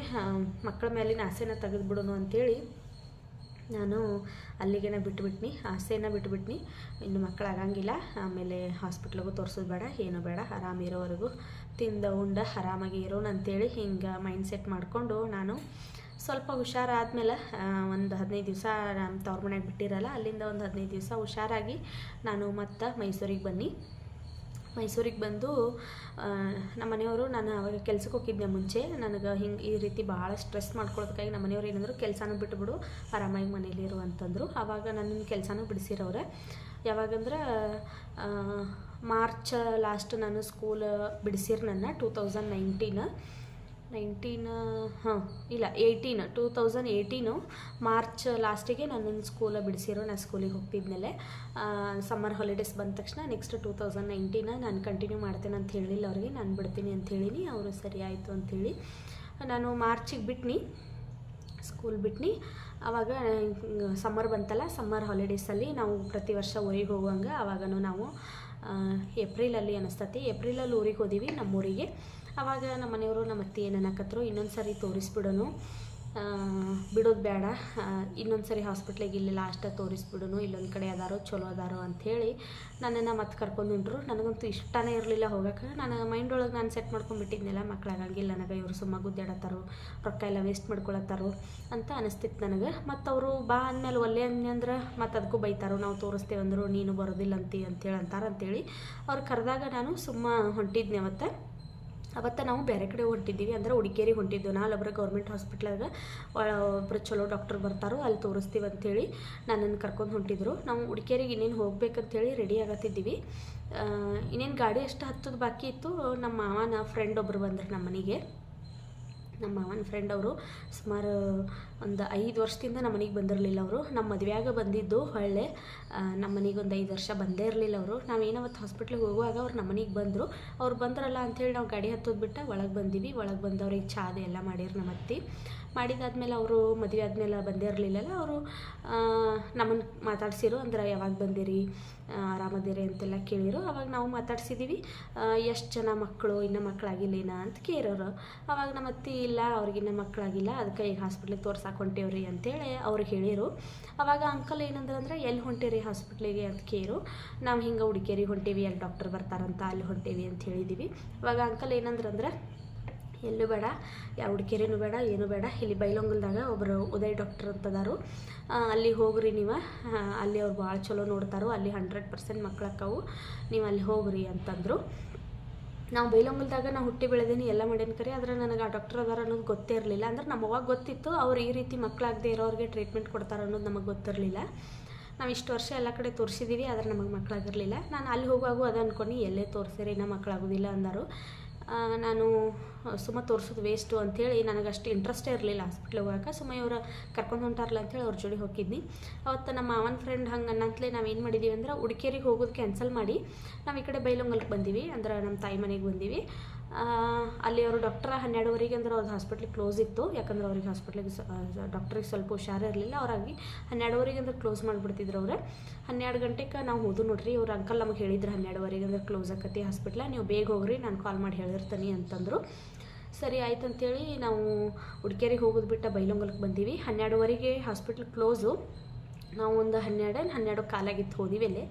ಮಕ್ಕಳ ಮೇಲಿನ ಆಸೆನ ತೆಗೆದುಬಿಡೋನು ಅಂಥೇಳಿ ನಾನು ಅಲ್ಲಿಗೆ ಬಿಟ್ಬಿಟ್ನಿ, ಆಸೆನ ಬಿಟ್ಬಿಟ್ನಿ. ಇನ್ನು ಮಕ್ಕಳಾಗಂಗಿಲ್ಲ, ಆಮೇಲೆ ಹಾಸ್ಪಿಟ್ಲಿಗೂ ತೋರಿಸೋದು ಬೇಡ, ಏನೂ ಬೇಡ, ಆರಾಮಿರೋವರೆಗೂ ತಿಂದ ಉಂಡ ಆರಾಮಾಗಿ ಇರೋಣ ಅಂಥೇಳಿ ಹಿಂಗೆ ಮೈಂಡ್ ಸೆಟ್ ಮಾಡಿಕೊಂಡು ನಾನು ಸ್ವಲ್ಪ ಹುಷಾರಾದ್ಮೇಲೆ ಒಂದು 15 ದಿವಸ ನಮ್ಮ ತವ್ರ ಮನೆಯಾಗ ಬಿಟ್ಟಿರಲ್ಲ, ಅಲ್ಲಿಂದ ಒಂದು 15 ದಿವಸ ಹುಷಾರಾಗಿ ನಾನು ಮತ್ತು ಮೈಸೂರಿಗೆ ಬನ್ನಿ. ಮೈಸೂರಿಗೆ ಬಂದು ನಮ್ಮ ಮನೆಯವರು, ನಾನು ಅವಾಗ ಕೆಲ್ಸಕ್ಕೆ ಹೋಗಿದ್ದೆ ಮುಂಚೆ, ನನಗೆ ಹಿಂಗೆ ಈ ರೀತಿ ಭಾಳ ಸ್ಟ್ರೆಸ್ ಮಾಡ್ಕೊಳ್ಳೋದಕ್ಕಾಗಿ ನಮ್ಮ ಮನೆಯವ್ರು ಏನಂದ್ರು, ಕೆಲಸನೂ ಬಿಟ್ಟುಬಿಡು, ಆರಾಮಾಗಿ ಮನೇಲಿ ಇರು ಅಂತಂದರು. ಆವಾಗ ನನ್ನ ಕೆಲಸನೂ ಬಿಡಿಸಿರೋರೆ. ಯಾವಾಗಂದ್ರೆ ಮಾರ್ಚ್ ಲಾಸ್ಟ್ ನಾನು ಸ್ಕೂಲ್ ಬಿಡಿಸಿರು ನನ್ನ 2018 ಮಾರ್ಚ್ ಲಾಸ್ಟಿಗೆ ನನ್ನ ಸ್ಕೂಲ ಬಿಡಿಸಿರೋ. ನಾನು ಸ್ಕೂಲಿಗೆ ಹೋಗ್ತಿದ್ಮೇಲೆ ಸಮ್ಮರ್ ಹಾಲಿಡೇಸ್ ಬಂದ ತಕ್ಷಣ ನೆಕ್ಸ್ಟ್ 2019 ನಾನು ಕಂಟಿನ್ಯೂ ಮಾಡ್ತೇನೆ ಅಂತ ಹೇಳಿಲ್ಲ ಅವ್ರಿಗೆ, ನಾನು ಬಿಡ್ತೀನಿ ಅಂತ ಹೇಳಿನಿ. ಅವರು ಸರಿ ಆಯಿತು ಅಂಥೇಳಿ ನಾನು ಮಾರ್ಚಿಗೆ ಬಿಟ್ನಿ, ಸ್ಕೂಲ್ ಬಿಟ್ನಿ. ಆವಾಗ ಸಮ್ಮರ್ ಬಂತಲ್ಲ, ಸಮ್ಮರ್ ಹಾಲಿಡೇಸಲ್ಲಿ ನಾವು ಪ್ರತಿ ವರ್ಷ ಊರಿಗೆ ಹೋಗುವಂಗೆ ಆವಾಗನೂ ನಾವು ಏಪ್ರಿಲಲ್ಲಿ ಅನ್ನಿಸ್ತತಿ, ಏಪ್ರಿಲಲ್ಲಿ ಊರಿಗೆ ಹೋದೀವಿ ನಮ್ಮೂರಿಗೆ. ಆವಾಗ ನಮ್ಮ ಮನೆಯವರು ನಮ್ಮ ಅತ್ತೆ ಏನು ಅನ್ನಕತ್ರು, ಇನ್ನೊಂದು ಸರಿ ತೋರಿಸ್ಬಿಡೋನು, ಬಿಡೋದು ಬೇಡ, ಇನ್ನೊಂದು ಸರಿ ಹಾಸ್ಪಿಟ್ಲಿಗೆ ಇಲ್ಲಿ ಲಾಸ್ಟ್ ತೋರಿಸ್ಬಿಡೋನು, ಇಲ್ಲೊಂದು ಕಡೆ ಅದಾರೋ ಚಲೋ ಅದಾರೋ ಅಂಥೇಳಿ ನನ್ನನ್ನು ಮತ್ತೆ ಕರ್ಕೊಂಡು ಹೊಂಟ್ರು. ನನಗಂತೂ ಇಷ್ಟನೇ ಇರಲಿಲ್ಲ ಹೋಗೋಕೆ. ನಾನು ಮೈಂಡ್ ಒಳಗೆ ನಾನು ಸೆಟ್ ಮಾಡ್ಕೊಂಡ್ಬಿಟ್ಟಿದ್ನೆಲ್ಲ, ಮಕ್ಕಳಾಗಂಗಿಲ್ಲ ನನಗೆ, ಇವರು ಸುಮ್ಮ ಗುದ್ದಾಡತ್ತಾರೋ, ರೊಕ್ಕ ಎಲ್ಲ ವೇಸ್ಟ್ ಮಾಡ್ಕೊಳತ್ತಾರೋ ಅಂತ ಅನಿಸ್ತಿತ್ತು ನನಗೆ. ಮತ್ತು ಅವರು ಬಾ ಅಂದಮೇಲೆ ಒಲ್ಲೆ ಅಂದ್ರೆ ಮತ್ತು ಅದಕ್ಕೂ ಬೈತಾರೋ, ನಾವು ತೋರಿಸ್ತೇವಂದ್ರು ನೀನು ಬರೋದಿಲ್ಲ ಅಂತೇಳಿ ಅಂತಾರಂತೇಳಿ ಅವ್ರು ಕರೆದಾಗ ನಾನು ಸುಮ್ಮ ಹೊಂಟಿದ್ನೆ. ಅವತ್ತು ನಾವು ಬೇರೆ ಕಡೆ ಹೊಂಟಿದ್ದೀವಿ, ಅಂದರೆ ಹುಡುಕೇರಿಗೆ ಹೊಂಟಿದ್ದು. ನಾವೊಬ್ಬರು ಗೌರ್ಮೆಂಟ್ ಹಾಸ್ಪಿಟ್ಲಾಗ ಒಬ್ಬರು ಚಲೋ ಡಾಕ್ಟರ್ ಬರ್ತಾರೋ ಅಲ್ಲಿ ತೋರಿಸ್ತೀವಿ ಅಂಥೇಳಿ ನನ್ನನ್ನು ಕರ್ಕೊಂಡು ಹೊಂಟಿದ್ರು. ನಾವು ಹುಡುಕೇರಿಗೆ ಇನ್ನೇನು ಹೋಗ್ಬೇಕಂತೇಳಿ ರೆಡಿ ಆಗತ್ತಿದ್ದೀವಿ. ಇನ್ನೇನು ಗಾಡಿ ಅಷ್ಟು ಹತ್ತೋದು ಬಾಕಿ ಇತ್ತು. ನಮ್ಮ ಮಾವನ ಫ್ರೆಂಡ್ ಒಬ್ಬರು ಬಂದರು ನಮ್ಮ ಮನೆಗೆ. ನಮ್ಮ ಮಾವನ ಫ್ರೆಂಡ್ ಅವರು ಸುಮಾರು ಒಂದು 5 ವರ್ಷದಿಂದ ನಮ್ಮ ಮನೆಗೆ ಬಂದಿರಲಿಲ್ಲ. ಅವರು ನಮ್ಮ ಮದುವೆಯಾಗ ಬಂದಿದ್ದು ಹೊಳ್ಳೆ, ನಮ್ಮ ಮನೆಗೆ ಒಂದು 5 ವರ್ಷ ಬಂದೇ ಇರಲಿಲ್ಲ ಅವರು. ನಾವೇನವತ್ತು ಹಾಸ್ಪಿಟ್ಲಿಗೆ ಹೋಗುವಾಗ ಅವ್ರು ನಮ್ಮ ಮನೆಗೆ ಬಂದರು. ಅವ್ರು ಬಂದ್ರಲ್ಲ ಅಂಥೇಳಿ ನಾವು ಗಾಡಿ ಹತ್ತೋದು ಬಿಟ್ಟು ಒಳಗೆ ಬಂದೀವಿ. ಒಳಗೆ ಬಂದವ್ರಿಗೆ ಚಾದ ಎಲ್ಲ ಮಾಡಿರು ನಮ್ಮ ಅತ್ತೆ. ಮಾಡಿದಾದ್ಮೇಲೆ ಅವರು ಮದುವೆ ಆದಮೇಲೆ ಬಂದೇ ಇರಲಿಲ್ಲಲ್ಲ, ಅವರು ನಮ್ಮನ್ನು ಮಾತಾಡ್ಸಿರು. ಅಂದ್ರೆ ಯಾವಾಗ ಬಂದಿರಿ, ಆರಾಮದಿರಿ ಅಂತೆಲ್ಲ ಕೇಳಿರು. ಅವಾಗ ನಾವು ಮಾತಾಡ್ಸಿದ್ದೀವಿ, ಎಷ್ಟು ಜನ ಮಕ್ಕಳು, ಇನ್ನೂ ಮಕ್ಕಳಾಗಿಲ್ಲೇನ ಅಂತ ಕೇಳೋರು. ಅವಾಗ ನಮ್ಮ ಅತ್ತೆ ಇಲ್ಲ, ಅವ್ರಿಗಿನ್ನ ಮಕ್ಕಳಾಗಿಲ್ಲ, ಅದಕ್ಕೆ ಈಗ ಹಾಸ್ಪಿಟ್ಲಿಗೆ ತೋರ್ಸಕ್ಕೆ ಹೊಂಟೇವ್ರಿ ಅಂತೇಳಿ ಅವ್ರಿಗೆ ಹೇಳಿರು. ಅವಾಗ ಅಂಕಲ್ ಏನಂದ್ರೆ ಎಲ್ಲಿ ಹೊಂಟೇರಿ ಹಾಸ್ಪಿಟ್ಲಿಗೆ ಅಂತ ಕೇರು. ನಾವು ಹಿಂಗೆ ಹುಡುಕೇರಿಗೆ ಹೊಂಟೇವಿ, ಅಲ್ಲಿ ಡಾಕ್ಟರ್ ಬರ್ತಾರಂತ ಅಲ್ಲಿ ಹೊಂಟೇವಿ ಅಂತ ಹೇಳಿದ್ದೀವಿ. ಅವಾಗ ಅಂಕಲ್ ಏನಂದ್ರೆ ಎಲ್ಲೂ ಬೇಡ, ಯಾವ ಹುಡುಕೇರಿನೂ ಬೇಡ, ಏನೂ ಬೇಡ, ಇಲ್ಲಿ ಬೈಲೊಂಗಲ್ದಾಗ ಒಬ್ಬರು ಉದಯ್ ಡಾಕ್ಟರ್ ಅಂತದಾರು, ಅಲ್ಲಿ ಹೋಗ್ರಿ ನೀವು, ಅಲ್ಲಿ ಅವ್ರು ಭಾಳ ಚಲೋ ನೋಡ್ತಾರೋ, ಅಲ್ಲಿ 100% ಮಕ್ಕಳಕ್ಕವು, ನೀವು ಅಲ್ಲಿ ಹೋಗ್ರಿ ಅಂತಂದರು. ನಾವು ಬೈಲೊಂಗಲ್ದಾಗ ನಾವು ಹುಟ್ಟಿ ಬೆಳೆದೇನಿ, ಎಲ್ಲ ಮಾಡೇನಿ ಕರೆ, ಆದರೆ ನನಗೆ ಆ ಡಾಕ್ಟರ್ ಅದಾರ ಅನ್ನೋದು ಗೊತ್ತೇ ಇರಲಿಲ್ಲ. ಅಂದ್ರೆ ನಮ್ಮ ಅವಾಗ ಗೊತ್ತಿತ್ತು ಅವ್ರು ಈ ರೀತಿ ಮಕ್ಕಳಾಗದೆ ಇರೋರಿಗೆ ಟ್ರೀಟ್ಮೆಂಟ್ ಕೊಡ್ತಾರೆ ಅನ್ನೋದು ನಮಗೆ ಗೊತ್ತಿರಲಿಲ್ಲ. ನಾವು ಇಷ್ಟು ವರ್ಷ ಎಲ್ಲ ಕಡೆ ತೋರಿಸಿದ್ದೀವಿ, ಆದರೆ ನಮಗೆ ಮಕ್ಕಳಾಗಿರಲಿಲ್ಲ. ನಾನು ಅಲ್ಲಿ ಹೋಗುವಾಗೂ ಅದು ಅಂದ್ಕೊಂಡು ಎಲ್ಲೇ ತೋರಿಸಿರಿ ಇನ್ನೂ ಮಕ್ಕಳಾಗೋದಿಲ್ಲ ಅಂದರು. ನಾನು ಸುಮ್ಮ ತೋರಿಸೋದು ವೇಸ್ಟು ಅಂಥೇಳಿ ನನಗಷ್ಟು ಇಂಟ್ರೆಸ್ಟೇ ಇರಲಿಲ್ಲ ಹಾಸ್ಪಿಟ್ಲಿಗೆ ಹೋಗೋಕೆ. ಸುಮ್ಮ ಇವರು ಕರ್ಕೊಂಡು ಹೊಂಟಾರಲ್ಲ ಅಂಥೇಳಿ ಅವ್ರ ಜೋಡಿ ಹೋಗಿದ್ನಿ. ಅವತ್ತು ನಮ್ಮ ಮಾವನ ಫ್ರೆಂಡ್ ಹಂಗೆ ಅನ್ನಂತಲೇ ನಾವೇನು ಮಾಡಿದ್ದೀವಿ ಅಂದ್ರೆ ಹುಡುಕೇರಿಗೆ ಹೋಗೋದು ಕ್ಯಾನ್ಸಲ್ ಮಾಡಿ ನಾವು ಈ ಕಡೆ ಬೈಲೊಂಗಲ್ಗೆ ಬಂದೀವಿ, ಅಂದ್ರೆ ನಮ್ಮ ತಾಯಿ ಮನೆಗೆ ಬಂದೀವಿ. ಅಲ್ಲಿ ಅವರು ಡಾಕ್ಟ್ರ 12ವರೆಗೆ ಅಂದ್ರೆ ಅವ್ರದ್ದು ಹಾಸ್ಪಿಟ್ಲಿಗೆ ಕ್ಲೋಸ್ ಇತ್ತು. ಯಾಕಂದ್ರೆ ಅವ್ರಿಗೆ ಹಾಸ್ಪಿಟ್ಲಿಗೆ ಡಾಕ್ಟ್ರಿಗೆ ಸ್ವಲ್ಪ ಹುಷಾರಿರಲಿಲ್ಲ, ಅವ್ರಾಗಿ 12ವರೆಗೆ ಅಂದ್ರೆ ಕ್ಲೋಸ್ ಮಾಡಿಬಿಡ್ತಿದ್ರು ಅವ್ರು. 12 ಗಂಟೆಗೆ ನಾವು ಹೋದು ನೋಡ್ರಿ. ಅವ್ರು ಅಂಕಲ್ ನಮಗೆ ಹೇಳಿದ್ರು 12ವರೆಗೆ ಅಂದ್ರೆ ಕ್ಲೋಸ್ ಆಕತಿ ಹಾಸ್ಪಿಟ್ಲ, ನೀವು ಬೇಗ ಹೋಗ್ರಿ, ನಾನು ಕಾಲ್ ಮಾಡಿ ಹೇಳಿರ್ತೀನಿ ಅಂತಂದರು. ಸರಿ ಆಯ್ತು ಅಂತೇಳಿ ನಾವು ಹುಡುಕೇರಿಗೆ ಹೋಗೋದು ಬಿಟ್ಟು ಬೈಲೊಂಗಲ್ಗೆ ಬಂದೀವಿ. 12ವರೆಗೆ ಹಾಸ್ಪಿಟ್ಲ್ ಕ್ಲೋಸು. ನಾವು ಒಂದು 12 ಕಾಲಾಗಿತ್ತು ಹೋದಿವಿ ಅಲ್ಲಿ.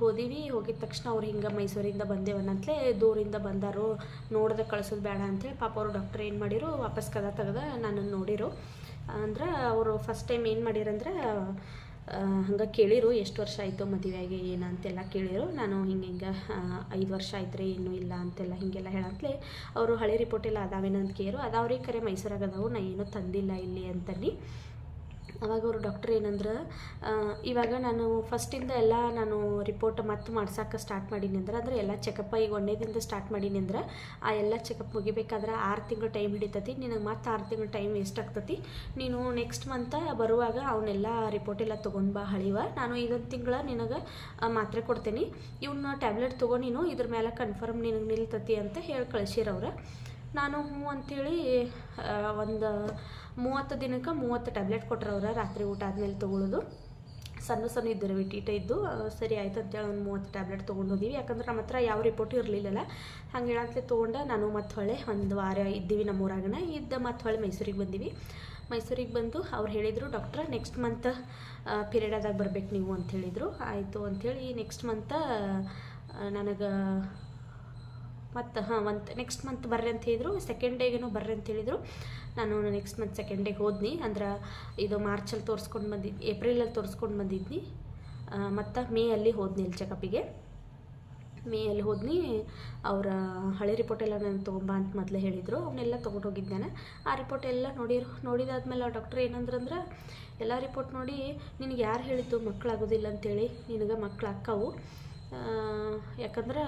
ಹೋದಿವಿ. ಹೋಗಿದ ತಕ್ಷಣ ಅವ್ರು ಹಿಂಗೆ ಮೈಸೂರಿಂದ ಬಂದೇವನ್ನಂತಲೇ ದೂರಿಂದ ಬಂದಾರು, ನೋಡ್ದೆ ಕಳಿಸೋದು ಬೇಡ ಅಂಥೇಳಿ ಪಾಪ ಅವರು ಡಾಕ್ಟ್ರ್ ಏನು ಮಾಡಿರು, ವಾಪಸ್ ಕದ ತೆಗ್ದು ನನ್ನನ್ನು ನೋಡಿರು. ಅಂದ್ರೆ ಅವರು ಫಸ್ಟ್ ಟೈಮ್ ಏನು ಮಾಡಿರಂದ್ರೆ ಹಂಗೆ ಕೇಳಿರು, ಎಷ್ಟು ವರ್ಷ ಆಯಿತು ಮದುವೆಯಾಗಿ ಏನು ಅಂತೆಲ್ಲ ಕೇಳಿರು. ನಾನು ಹಿಂಗೆ 5 ವರ್ಷ ಆಯ್ತು ರೀ, ಇನ್ನೂ ಇಲ್ಲ ಅಂತೆಲ್ಲ ಹೀಗೆಲ್ಲ ಹೇಳಂತಲೇ ಅವರು ಹಳೆ ರಿಪೋರ್ಟ್ ಎಲ್ಲ ಅದಾವೇನಂತ ಕೇಳಿರು. ಅದಾವ್ರಿ ಕರೆ ಮೈಸೂರಾಗ ಅದಾವು, ನಾ ಏನೂ ತಂದಿಲ್ಲ ಇಲ್ಲಿ ಅಂತಲ್ಲಿ. ಅವಾಗ ಅವರು ಡಾಕ್ಟ್ರ್ ಏನಂದ್ರೆ, ಇವಾಗ ನಾನು ಫಸ್ಟಿಂದ ಎಲ್ಲ ನಾನು ರಿಪೋರ್ಟ್ ಮತ್ತೆ ಮಾಡ್ಸೋಕೆ ಸ್ಟಾರ್ಟ್ ಮಾಡೀನಿ ಅಂದ್ರೆ ಎಲ್ಲ ಚೆಕಪ್ ಈಗ 1ನೇ ದಿನದಿಂದ ಸ್ಟಾರ್ಟ್ ಮಾಡೀನಿ ಅಂದ್ರೆ ಆ ಎಲ್ಲ ಚೆಕಪ್ ಮುಗಿಬೇಕಾದ್ರೆ 6 ತಿಂಗಳು ಟೈಮ್ ಹಿಡಿತೈತಿ. ನಿನಗೆ ಮತ್ತೆ 6 ತಿಂಗಳು ಟೈಮ್ ವೇಸ್ಟ್ ಆಗ್ತೈತಿ. ನೀನು ನೆಕ್ಸ್ಟ್ ಮಂತ ಬರುವಾಗ ಅವನ್ನೆಲ್ಲ ರಿಪೋರ್ಟ್ ಎಲ್ಲ ತೊಗೊಂಡು ಬಾ ಹಳಿವ. ನಾನು ಇದೊಂದು ತಿಂಗಳ ನಿನಗೆ ಮಾತ್ರೆ ಕೊಡ್ತೇನೆ, ಇವನ್ನ ಟ್ಯಾಬ್ಲೆಟ್ ತೊಗೊ, ನೀನು ಇದ್ರ ಮೇಲೆ ಕನ್ಫರ್ಮ್ ನಿನಗೆ ನಿಲ್ತತಿ ಅಂತ ಹೇಳಿ ಕಳಿಸಿರವ್ರೆ. ನಾನು ಹ್ಞೂ ಅಂಥೇಳಿ ಒಂದು 30 ದಿನಕ್ಕೆ 30 ಟ್ಯಾಬ್ಲೆಟ್ ಕೊಟ್ಟರವ್ರೆ, ರಾತ್ರಿ ಊಟ ಆದಮೇಲೆ ತೊಗೊಳ್ಳೋದು. ಸಣ್ಣ ಇದ್ದರು, ಇಟ್ಟ ಇದ್ದು. ಸರಿ ಆಯ್ತು ಅಂತೇಳಿ ಒಂದು 30 ಟ್ಯಾಬ್ಲೆಟ್ ತೊಗೊಂಡು ಹೋದೀವಿ. ಯಾಕಂದ್ರೆ ನಮ್ಮ ಹತ್ರ ಯಾವ ರಿಪೋರ್ಟು ಇರಲಿಲ್ಲಲ್ಲ. ಹಂಗೆ ಹೇಳಂತಲೇ ತೊಗೊಂಡು ನಾನು ಮತ್ತೆ ಹೊಳೆ ಒಂದು ವಾರ ಇದ್ದೀವಿ ನಮ್ಮೂರಾಗನ ಮತ್ತೆ ಹೊಳೆ ಮೈಸೂರಿಗೆ ಬಂದೀವಿ. ಮೈಸೂರಿಗೆ ಬಂದು ಅವ್ರು ಹೇಳಿದರು, ಡಾಕ್ಟ್ರ ನೆಕ್ಸ್ಟ್ ಮಂತ್ ಪೀರಿಯಡಾದಾಗ ಬರ್ಬೇಕು ನೀವು ಅಂತ ಹೇಳಿದರು. ಆಯಿತು ಅಂಥೇಳಿ ನೆಕ್ಸ್ಟ್ ಮಂತ ನನಗೆ ಮತ್ತು ನೆಕ್ಸ್ಟ್ ಮಂತ್ ಬರ್ರಿ ಅಂತ ಹೇಳಿದರು. 2nd ಡೇಗೇನೋ ಬರ್ರಿ ಅಂತ ಹೇಳಿದರು. ನಾನು ನೆಕ್ಸ್ಟ್ ಮಂತ್ 2nd ಡೇಗೆ ಹೋದ್ನಿ. ಅಂದ್ರೆ ಇದು ಮಾರ್ಚಲ್ಲಿ ತೋರಿಸ್ಕೊಂಡು ಬಂದಿದ್ದು, ಏಪ್ರಿಲಲ್ಲಿ ತೋರಿಸ್ಕೊಂಡು ಬಂದಿದ್ನಿ. ಮತ್ತು ಮೇಯಲ್ಲಿ ಹೋದ್ನಿ ಇಲ್ಲಿ ಚೆಕಪ್ಪಿಗೆ. ಮೇಯಲ್ಲಿ ಹೋದ್ನಿ. ಅವರ ಹಳೆ ರಿಪೋರ್ಟ್ ಎಲ್ಲ ನಾನು ತೊಗೊಂಬ ಅಂತ ಮೊದಲೇ ಹೇಳಿದರು. ಅವನ್ನೆಲ್ಲ ತೊಗೊಂಡು ಹೋಗಿದ್ದೆ ನಾನು. ಆ ರಿಪೋರ್ಟ್ ಎಲ್ಲ ನೋಡಿದಾದ್ಮೇಲೆ ಆ ಡಾಕ್ಟ್ರ್ ಏನಂದ್ರಂದ್ರೆ, ಎಲ್ಲ ರಿಪೋರ್ಟ್ ನೋಡಿ ನಿನಗೆ ಯಾರು ಹೇಳಿದ್ದು ಮಕ್ಕಳಾಗೋದಿಲ್ಲ ಅಂತೇಳಿ, ನಿನಗೆ ಮಕ್ಕಳು ಅಕ್ಕವು. ಯಾಕಂದ್ರೆ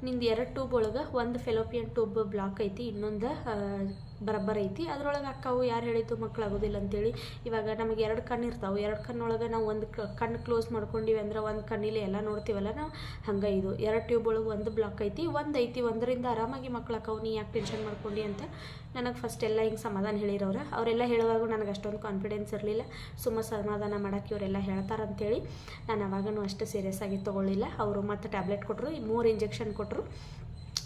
ನಿಂದು 2 ಟ್ಯೂಬ್ ಒಳಗೆ ಒಂದು ಫೆಲೋಪಿಯನ್ ಟ್ಯೂಬ್ ಬ್ಲಾಕ್ ಐತಿ, ಇನ್ನೊಂದು ಬರಬ್ಬರ ಐತಿ. ಅದ್ರೊಳಗೆ ಅಕ್ಕವು ಯಾರು ಹೇಳಿದ್ದು ಮಕ್ಕಳಾಗೋದಿಲ್ಲ ಅಂತೇಳಿ. ಇವಾಗ ನಮಗೆ 2 ಕಣ್ಣು ಇರ್ತಾವೆ, 2 ಕಣ್ಣೊಳಗೆ ನಾವು ಒಂದು ಕಣ್ಣು ಕ್ಲೋಸ್ ಮಾಡ್ಕೊಂಡಿವಿ ಅಂದ್ರೆ ಒಂದು ಕಣ್ಣಿಲಿ ಎಲ್ಲ ನೋಡ್ತೀವಲ್ಲ ನಾವು, ಹಂಗೆ ಇದು 2 ಟ್ಯೂಬ್ ಒಳಗೆ ಒಂದು ಬ್ಲಾಕ್ ಐತಿ, ಒಂದು ಐತಿ, ಒಂದರಿಂದ ಆರಾಮಾಗಿ ಮಕ್ಕಳಾಕವು, ನೀ ಯಾಕೆ ಟೆನ್ಷನ್ ಮಾಡ್ಕೊಂಡು ಅಂತ ನನಗೆ ಫಸ್ಟ್ ಎಲ್ಲ ಹಿಂಗೆ ಸಮಾಧಾನ ಹೇಳಿರವ್ರೆ. ಅವರೆಲ್ಲ ಹೇಳುವಾಗ ನನಗೆ ಅಷ್ಟೊಂದು ಕಾನ್ಫಿಡೆನ್ಸ್ ಇರಲಿಲ್ಲ. ಸಮಾಧಾನ ಮಾಡೋಕ್ಕೆ ಇವರೆಲ್ಲ ಹೇಳ್ತಾರಂತೇಳಿ ನಾನು ಅವಾಗೂ ಅಷ್ಟು ಸೀರಿಯಸ್ ಆಗಿ ತೊಗೊಳ್ಳಿಲ್ಲ. ಅವರು ಮತ್ತು ಟ್ಯಾಬ್ಲೆಟ್ ಕೊಟ್ಟರು, 3 ಇಂಜೆಕ್ಷನ್ ಕೊಟ್ಟರು.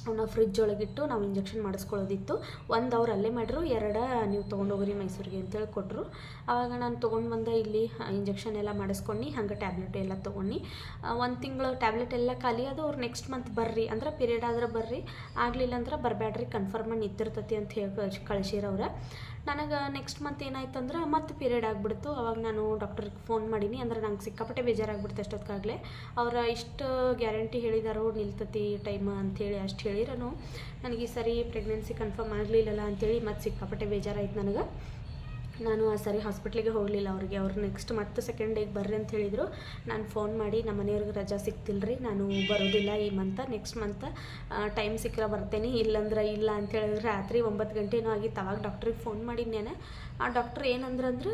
ಅವನ್ನ ಫ್ರಿಜ್ ಒಳಗಿಟ್ಟು ನಾವು ಇಂಜೆಕ್ಷನ್ ಮಾಡಿಸ್ಕೊಳ್ಳೋದಿತ್ತು. 1 ಅವ್ರು ಅಲ್ಲೇ ಮಾಡಿದ್ರು, 2 ನೀವು ತೊಗೊಂಡೋಗ್ರಿ ಮೈಸೂರಿಗೆ ಅಂತೇಳಿ ಕೊಟ್ಟರು. ಆವಾಗ ನಾನು ತೊಗೊಂಡು ಬಂದ ಇಲ್ಲಿ ಇಂಜೆಕ್ಷನ್ ಎಲ್ಲ ಮಾಡಿಸ್ಕೊಂಡು ಹಂಗೆ ಟ್ಯಾಬ್ಲೆಟ್ ಎಲ್ಲ ತೊಗೊಂಡು 1 ತಿಂಗಳು ಟ್ಯಾಬ್ಲೆಟ್ ಎಲ್ಲ ಖಾಲಿ ಅದು. ಅವ್ರು ನೆಕ್ಸ್ಟ್ ಮಂತ್ ಬರ್ರಿ ಅಂದ್ರೆ ಪೀರಿಯಡ್ ಆದ್ರೆ ಬರ್ರಿ, ಆಗಲಿಲ್ಲ ಅಂದ್ರೆ ಬರಬೇಡ್ರಿ, ಕನ್ಫರ್ಮ್ ನಿಂತಿರ್ತತಿ ಅಂತ ಹೇಳಿ ಕಳಿಸಿರವ್ರೆ. ನನಗೆ ನೆಕ್ಸ್ಟ್ ಮಂತ್ ಏನಾಯ್ತು ಅಂದ್ರೆ ಮತ್ತೆ ಪೀರಿಯಡ್ ಆಗಿಬಿಡ್ತು. ಅವಾಗ ನಾನು ಡಾಕ್ಟ್ರಿಗೆ ಫೋನ್ ಮಾಡೀನಿ. ಅಂದ್ರೆ ನಂಗೆ ಸಿಕ್ಕಾಪಟ್ಟೆ ಬೇಜಾರಾಗ್ಬಿಡ್ತು ಅಷ್ಟೊತ್ತಿಗಾಗಲೇ. ಅವ್ರು ಇಷ್ಟು ಗ್ಯಾರಂಟಿ ಹೇಳಿದಾರೋ ನಿಲ್ತತಿ ಟೈಮ್ ಅಂಥೇಳಿ ಅಷ್ಟು ಹೇಳಿರನು ನನಗೆ ಈ ಸರಿ ಪ್ರೆಗ್ನೆನ್ಸಿ ಕನ್ಫರ್ಮ್ ಆಗಲಿಲ್ಲಲ್ಲ ಅಂಥೇಳಿ ಮತ್ತೆ ಸಿಕ್ಕಾಪಟ್ಟೆ ಬೇಜಾರಾಯ್ತು ನನಗೆ. ನಾನು ಆ ಸರಿ ಹಾಸ್ಪಿಟ್ಲಿಗೆ ಹೋಗಲಿಲ್ಲ. ಅವ್ರು ನೆಕ್ಸ್ಟ್ ಮತ್ತೆ 2nd ಡೇಗೆ ಬರ್ರಿ ಅಂತ ಹೇಳಿದರು. ನಾನು ಫೋನ್ ಮಾಡಿ ನಮ್ಮ ಮನೆಯವ್ರಿಗೆ ರಜಾ ಸಿಗ್ತಿಲ್ರಿ, ನಾನು ಬರೋದಿಲ್ಲ ಈ ಮಂತ, ನೆಕ್ಸ್ಟ್ ಮಂತ್ ಟೈಮ್ ಸಿಕ್ಕರೆ ಬರ್ತೇನೆ, ಇಲ್ಲಂದ್ರೆ ಇಲ್ಲ ಅಂತೇಳಿದ್ರೆ ರಾತ್ರಿ 9 ಗಂಟೆನೂ ಆಗಿತ್ತು. ಅವಾಗ ಡಾಕ್ಟ್ರಿಗೆ ಫೋನ್ ಮಾಡಿದ್ನೇನೆ. ಆ ಡಾಕ್ಟ್ರ್ ಏನಂದ್ರೆ,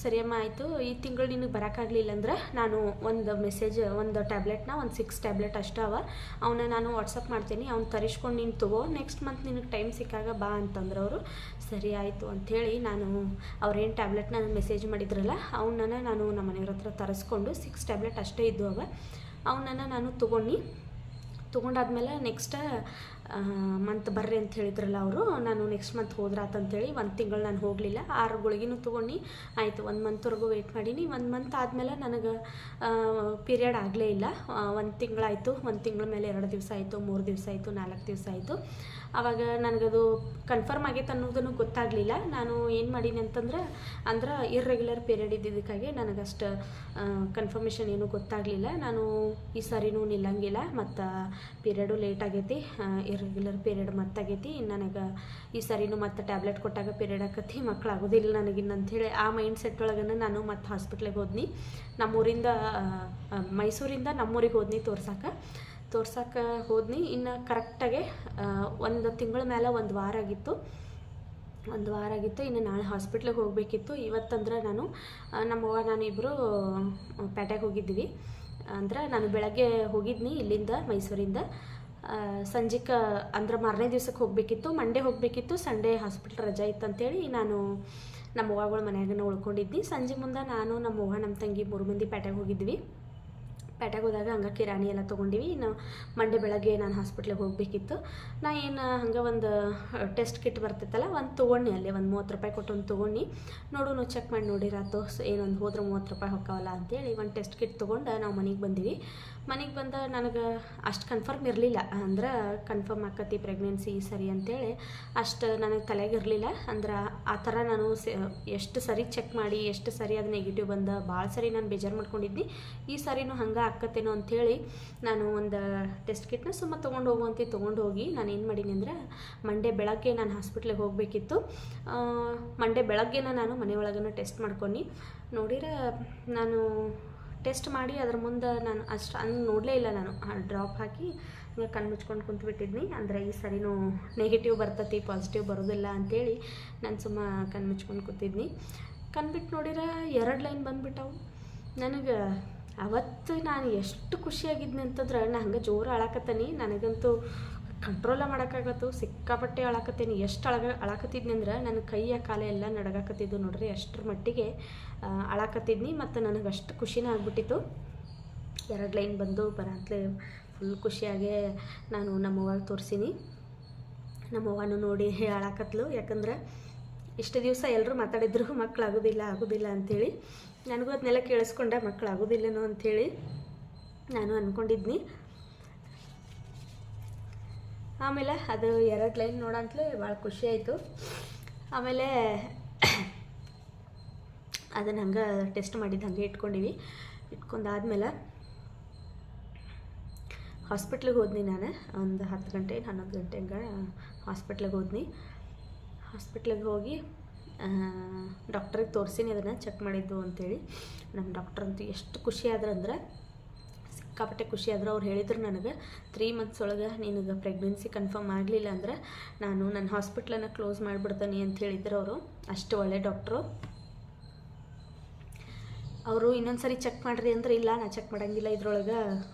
ಸರಿಯಮ್ಮ ಆಯಿತು, ಈ ತಿಂಗಳು ನಿನಗೆ ಬರೋಕ್ಕಾಗಲಿಲ್ಲ ಅಂದ್ರೆ ನಾನು ಒಂದು ಟ್ಯಾಬ್ಲೆಟ್ನ ಒಂದು 6 ಟ್ಯಾಬ್ಲೆಟ್ ಅಷ್ಟೇ ಅವ, ಅವನ್ನ ನಾನು ವಾಟ್ಸಪ್ ಮಾಡ್ತೀನಿ, ಅವ್ನು ತರಿಸ್ಕೊಂಡು ನೀನು ತಗೋ, ನೆಕ್ಸ್ಟ್ ಮಂತ್ ನಿನಗೆ ಟೈಮ್ ಸಿಕ್ಕಾಗ ಬಾ ಅಂತಂದ್ರೆ ಅವರು. ಸರಿ ಆಯಿತು ಅಂಥೇಳಿ ನಾನು ಅವ್ರೇನು ಟ್ಯಾಬ್ಲೆಟ್ನ ಮೆಸೇಜ್ ಮಾಡಿದ್ರಲ್ಲ ಅವನ್ನ ನಾನು ನಮ್ಮ ಮನೆಯವ್ರ ಹತ್ರ ತರಿಸ್ಕೊಂಡು 6 ಟ್ಯಾಬ್ಲೆಟ್ ಅಷ್ಟೇ ಇದ್ದು ಅವನ್ನ ನಾನು ತೊಗೊಂಡಾದ್ಮೇಲೆ ನೆಕ್ಸ್ಟ್ ಮಂತ್ ಬರ್ರಿ ಅಂತ ಹೇಳಿದ್ರಲ್ಲ ಅವರು. ನಾನು ನೆಕ್ಸ್ಟ್ ಮಂತ್ ಹೋದ್ರಾತಂತೇಳಿ 1 ತಿಂಗಳು ನಾನು ಹೋಗಲಿಲ್ಲ. 6 ಗುಳಿಗೆನೂ ತೊಗೊಂಡು ಆಯಿತು. 1 ಮಂತ್ವರೆಗೂ ವೆಯ್ಟ್ ಮಾಡೀನಿ. 1 ಮಂತ್ ಆದಮೇಲೆ ನನಗೆ ಪೀರಿಯಡ್ ಆಗಲೇ ಇಲ್ಲ. 1 ತಿಂಗಳಾಯಿತು. 1 ತಿಂಗಳ ಮೇಲೆ 2 ದಿವಸ ಆಯಿತು, 3 ದಿವಸ ಆಯಿತು, 4 ದಿವಸ ಆಯಿತು. ಆವಾಗ ನನಗದು ಕನ್ಫರ್ಮ್ ಆಗೈತೆ ಅನ್ನೋದನ್ನು ಗೊತ್ತಾಗಲಿಲ್ಲ. ನಾನು ಏನು ಮಾಡೀನಿ ಅಂತಂದ್ರೆ ಇರ್ರೆಗ್ಯುಲರ್ ಪೀರಿಯಡ್ ಇದ್ದಿದ್ದಕ್ಕಾಗಿ ನನಗಷ್ಟು ಕನ್ಫರ್ಮೇಷನ್ ಏನೂ ಗೊತ್ತಾಗಲಿಲ್ಲ. ನಾನು ಈ ಸರಿನೂ ನಿಲ್ಲಂಗಿಲ್ಲ, ಮತ್ತು ಪೀರಿಯಡು ಲೇಟ್ ಆಗೈತಿ, ಇರ್ರೆಗ್ಯುಲರ್ ಪೀರಿಯಡ್ ಮತ್ತಾಗೈತಿ, ನನಗೆ ಈ ಸರಿನೂ ಮತ್ತೆ ಟ್ಯಾಬ್ಲೆಟ್ ಕೊಟ್ಟಾಗ ಪೀರಿಯಡ್ ಆಕತಿ, ಮಕ್ಕಳಾಗೋದಿಲ್ಲ ನನಗಿನ್ನಂಥೇಳಿ ಆ ಮೈಂಡ್ ಸೆಟ್ ಒಳಗನ ನಾನು ಮತ್ತೆ ಹಾಸ್ಪಿಟ್ಲಿಗೆ ಹೋದ್ನಿ. ಮೈಸೂರಿಂದ ನಮ್ಮೂರಿಗೆ ಹೋದ್ನಿ ತೋರ್ಸಕ್ಕೆ ಹೋದ್ನಿ. ಇನ್ನು ಕರೆಕ್ಟಾಗೆ 1 ತಿಂಗಳ ಮೇಲೆ 1 ವಾರ ಆಗಿತ್ತು. ಇನ್ನು ನಾಳೆ ಹಾಸ್ಪಿಟ್ಲಿಗೆ ಹೋಗಬೇಕಿತ್ತು. ಇವತ್ತಂದ್ರೆ ನಮ್ಮವ್ವ ನಾನು ಇಬ್ಬರು ಪೇಟೆಗೆ ಹೋಗಿದ್ವಿ. ಅಂದ್ರೆ ನಾನು ಬೆಳಗ್ಗೆ ಹೋಗಿದ್ನಿ ಇಲ್ಲಿಂದ ಮೈಸೂರಿಂದ, ಸಂಜೆಗೆ ಅಂದ್ರೆ ಮಾರನೇ ದಿವ್ಸಕ್ಕೆ ಹೋಗಬೇಕಿತ್ತು, ಮಂಡೇ ಹೋಗಬೇಕಿತ್ತು, ಸಂಡೇ ಹಾಸ್ಪಿಟ್ಲ್ ರಜಾ ಇತ್ತು ಅಂತೇಳಿ ನಾನು ನಮ್ಮ ಅವ್ವಗಳ ಮನ್ಯಾಗನ ಉಳ್ಕೊಂಡಿದ್ನಿ. ಸಂಜೆ ಮುಂದೆ ನಾನು ನಮ್ಮ ಅವ್ವ ನಮ್ಮ ತಂಗಿ 3 ಮಂದಿ ಪೇಟೆಗೆ ಹೋಗಿದ್ವಿ. ಪೇಟೆಗೆ ಹೋದಾಗ ಹಂಗೆ ಕಿರಾಣಿ ಎಲ್ಲ ತೊಗೊಂಡಿವಿ. ಇನ್ನು ಮಂಡೇ ಬೆಳಗ್ಗೆ ನಾನು ಹಾಸ್ಪಿಟ್ಲಿಗೆ ಹೋಗಬೇಕಿತ್ತು. ನಾ ಏನು ಹಂಗೆ ಒಂದು ಟೆಸ್ಟ್ ಕಿಟ್ ಬರ್ತಿತ್ತಲ್ಲ, ಒಂದು ತೊಗೊಂಡು ಅಲ್ಲಿ ಒಂದು 30 ರೂಪಾಯಿ ಕೊಟ್ಟು ಒಂದು ತೊಗೊಂಡು ನೋಡು ಚೆಕ್ ಮಾಡಿ ನೋಡಿರಾತು ಏನೊಂದು ಹೋದ್ರೆ 30 ರೂಪಾಯಿ ಹೊಕ್ಕವಲ್ಲ ಅಂತೇಳಿ ಒಂದು ಟೆಸ್ಟ್ ಕಿಟ್ ತೊಗೊಂಡು ನಾವು ಮನೆಗೆ ಬಂದೀವಿ. ಮನೆಗೆ ಬಂದ ನನಗೆ ಅಷ್ಟು ಕನ್ಫರ್ಮ್ ಇರಲಿಲ್ಲ, ಅಂದ್ರೆ ಕನ್ಫರ್ಮ್ ಆಕತಿ ಪ್ರೆಗ್ನೆನ್ಸಿ ಸರಿ ಅಂತೇಳಿ ಅಷ್ಟು ನನಗೆ ತಲೆಗೆ ಇರಲಿಲ್ಲ. ಅಂದ್ರೆ ಆ ಥರ ನಾನು ಎಷ್ಟು ಸರಿ ಚೆಕ್ ಮಾಡಿ ಎಷ್ಟು ಸರಿ ಅದು ನೆಗೆಟಿವ್ ಬಂದ ಭಾಳ ಸರಿ ನಾನು ಬೇಜಾರು ಮಾಡ್ಕೊಂಡಿದ್ನಿ. ಈ ಸರಿನೂ ಹಂಗೆ ಆಕ್ಕತ್ತೇನೋ ಅಂಥೇಳಿ ನಾನು ಒಂದು ಟೆಸ್ಟ್ ಕಿಟ್ನ ಸುಮ್ಮ ತೊಗೊಂಡು ಹೋಗಿ ನಾನು ಏನು ಮಾಡೀನಿ ಅಂದ್ರೆ ಮಂಡೇ ಬೆಳಗ್ಗೆ ನಾನು ಹಾಸ್ಪಿಟ್ಲಿಗೆ ಹೋಗಬೇಕಿತ್ತು. ಮಂಡೇ ಬೆಳಗ್ಗೆನ ನಾನು ಮನೆಯೊಳಗನ ಟೆಸ್ಟ್ ಮಾಡ್ಕೊಂಡು ನೋಡಿರ ನಾನು ಟೆಸ್ಟ್ ಮಾಡಿ ಅದ್ರ ಮುಂದೆ ನಾನು ಅಷ್ಟು ಹಂಗೆ ನೋಡಲೇ ಇಲ್ಲ. ನಾನು ಡ್ರಾಪ್ ಹಾಕಿ ಹಂಗೆ ಕಣ್ಣು ಮುಚ್ಕೊಂಡು ಕುಂತ್ಬಿಟ್ಟಿದ್ನಿ. ಅಂದರೆ ಈ ಸರಿನೂ ನೆಗೆಟಿವ್ ಬರ್ತತಿ ಪಾಸಿಟಿವ್ ಬರೋದಿಲ್ಲ ಅಂಥೇಳಿ ನಾನು ಸುಮ್ಮ ಕಣ್ಣು ಮುಚ್ಕೊಂಡು ಕೂತಿದ್ನಿ. ಕಣ್ಬಿಟ್ಟು ನೋಡಿರ 2 ಲೈನ್ ಬಂದುಬಿಟ್ಟವು. ನನಗೆ ಅವತ್ತು ನಾನು ಎಷ್ಟು ಖುಷಿಯಾಗಿದ್ನಿ ಅಂತಂದ್ರೆ ನಾನು ಹಂಗೆ ಜೋರು ಅಳಾಕತ್ತೀನಿ. ನನಗಂತೂ ಕಂಟ್ರೋಲ ಮಾಡೋಕ್ಕಾಗತ್ತು, ಸಿಕ್ಕಾಪಟ್ಟೆ ಅಳಾಕತ್ತೀನಿ. ಎಷ್ಟು ಅಳಾಕತ್ತಿದ್ನಿ ಅಂದ್ರೆ ನನ್ನ ಕೈಯ ಕಾಲ ಎಲ್ಲ ನಡಗಾಕತ್ತಿದ್ದು ನೋಡ್ರಿ, ಅಷ್ಟರ ಮಟ್ಟಿಗೆ ಅಳಾಕತ್ತಿದ್ನಿ. ಮತ್ತು ನನಗೆ ಅಷ್ಟು ಖುಷಿನೇ ಆಗ್ಬಿಟ್ಟಿತ್ತು. 2 ಲೈನ್ ಬಂದು ಬರತ್ಲೆ ಫುಲ್ ಖುಷಿಯಾಗೆ ನಾನು ನಮ್ಮವ್ವಾಗ ತೋರಿಸೀನಿ. ನಮ್ಮವ್ವನೂ ನೋಡಿ ಅಳಾಕತ್ಲು. ಯಾಕಂದ್ರೆ ಇಷ್ಟು ದಿವಸ ಎಲ್ಲರೂ ಮಾತಾಡಿದ್ರು ಮಕ್ಕಳು ಆಗೋದಿಲ್ಲ ಅಂಥೇಳಿ. ನನಗೂ ಅದನ್ನೆಲ್ಲ ಕೇಳಿಸ್ಕೊಂಡೆ, ಮಕ್ಕಳು ಆಗೋದಿಲ್ಲನೋ ಅಂಥೇಳಿ ನಾನು ಅಂದ್ಕೊಂಡಿದ್ನಿ. ಆಮೇಲೆ ಅದು 2 ಲೈನ್ ನೋಡಂತಲೇ ಭಾಳ ಖುಷಿ ಆಯಿತು. ಆಮೇಲೆ ಅದನ್ನು ಹಂಗೆ ಟೆಸ್ಟ್ ಮಾಡಿದ್ದು ಹಂಗೆ ಇಟ್ಕೊಂಡಾದ್ಮೇಲೆ ಹಾಸ್ಪಿಟ್ಲಿಗೆ ಹೋದ್ನಿ. ನಾನು ಒಂದು 10 ಗಂಟೆ 11 ಗಂಟೆ ಹಂಗೆ ಹಾಸ್ಪಿಟ್ಲಿಗೆ ಹೋದ್ನಿ. ಹಾಸ್ಪಿಟ್ಲಿಗೆ ಹೋಗಿ ಡಾಕ್ಟ್ರಿಗೆ ತೋರಿಸೀನಿ ಅದನ್ನು ಚೆಕ್ ಮಾಡಿದ್ದು ಅಂಥೇಳಿ. ನಮ್ಮ ಡಾಕ್ಟ್ರ್ ಅಂತೂ ಎಷ್ಟು ಖುಷಿ ಆದ್ರಂದ್ರೆ ಸಿಕ್ಕಾಪಟ್ಟೆ ಖುಷಿ ಆದ್ರೆ ಅವ್ರು ಹೇಳಿದ್ರು ನನಗೆ 3 ಮಂತ್ಸ್ ಒಳಗೆ ನಿನಗೆ ಪ್ರೆಗ್ನೆನ್ಸಿ ಕನ್ಫರ್ಮ್ ಆಗಲಿಲ್ಲ ಅಂದ್ರೆ ನಾನು ನನ್ನ ಹಾಸ್ಪಿಟ್ಲನ್ನು ಕ್ಲೋಸ್ ಮಾಡಿಬಿಡ್ತೀನಿ ಅಂತ ಹೇಳಿದ್ರು ಅವರು. ಅಷ್ಟು ಒಳ್ಳೆ ಡಾಕ್ಟ್ರು ಅವರು. ಇನ್ನೊಂದು ಸರಿ ಚೆಕ್ ಮಾಡಿರಿ ಅಂದ್ರೆ ಇಲ್ಲ ನಾ ಚೆಕ್ ಮಾಡೋಂಗಿಲ್ಲ, ಇದ್ರೊಳಗೆ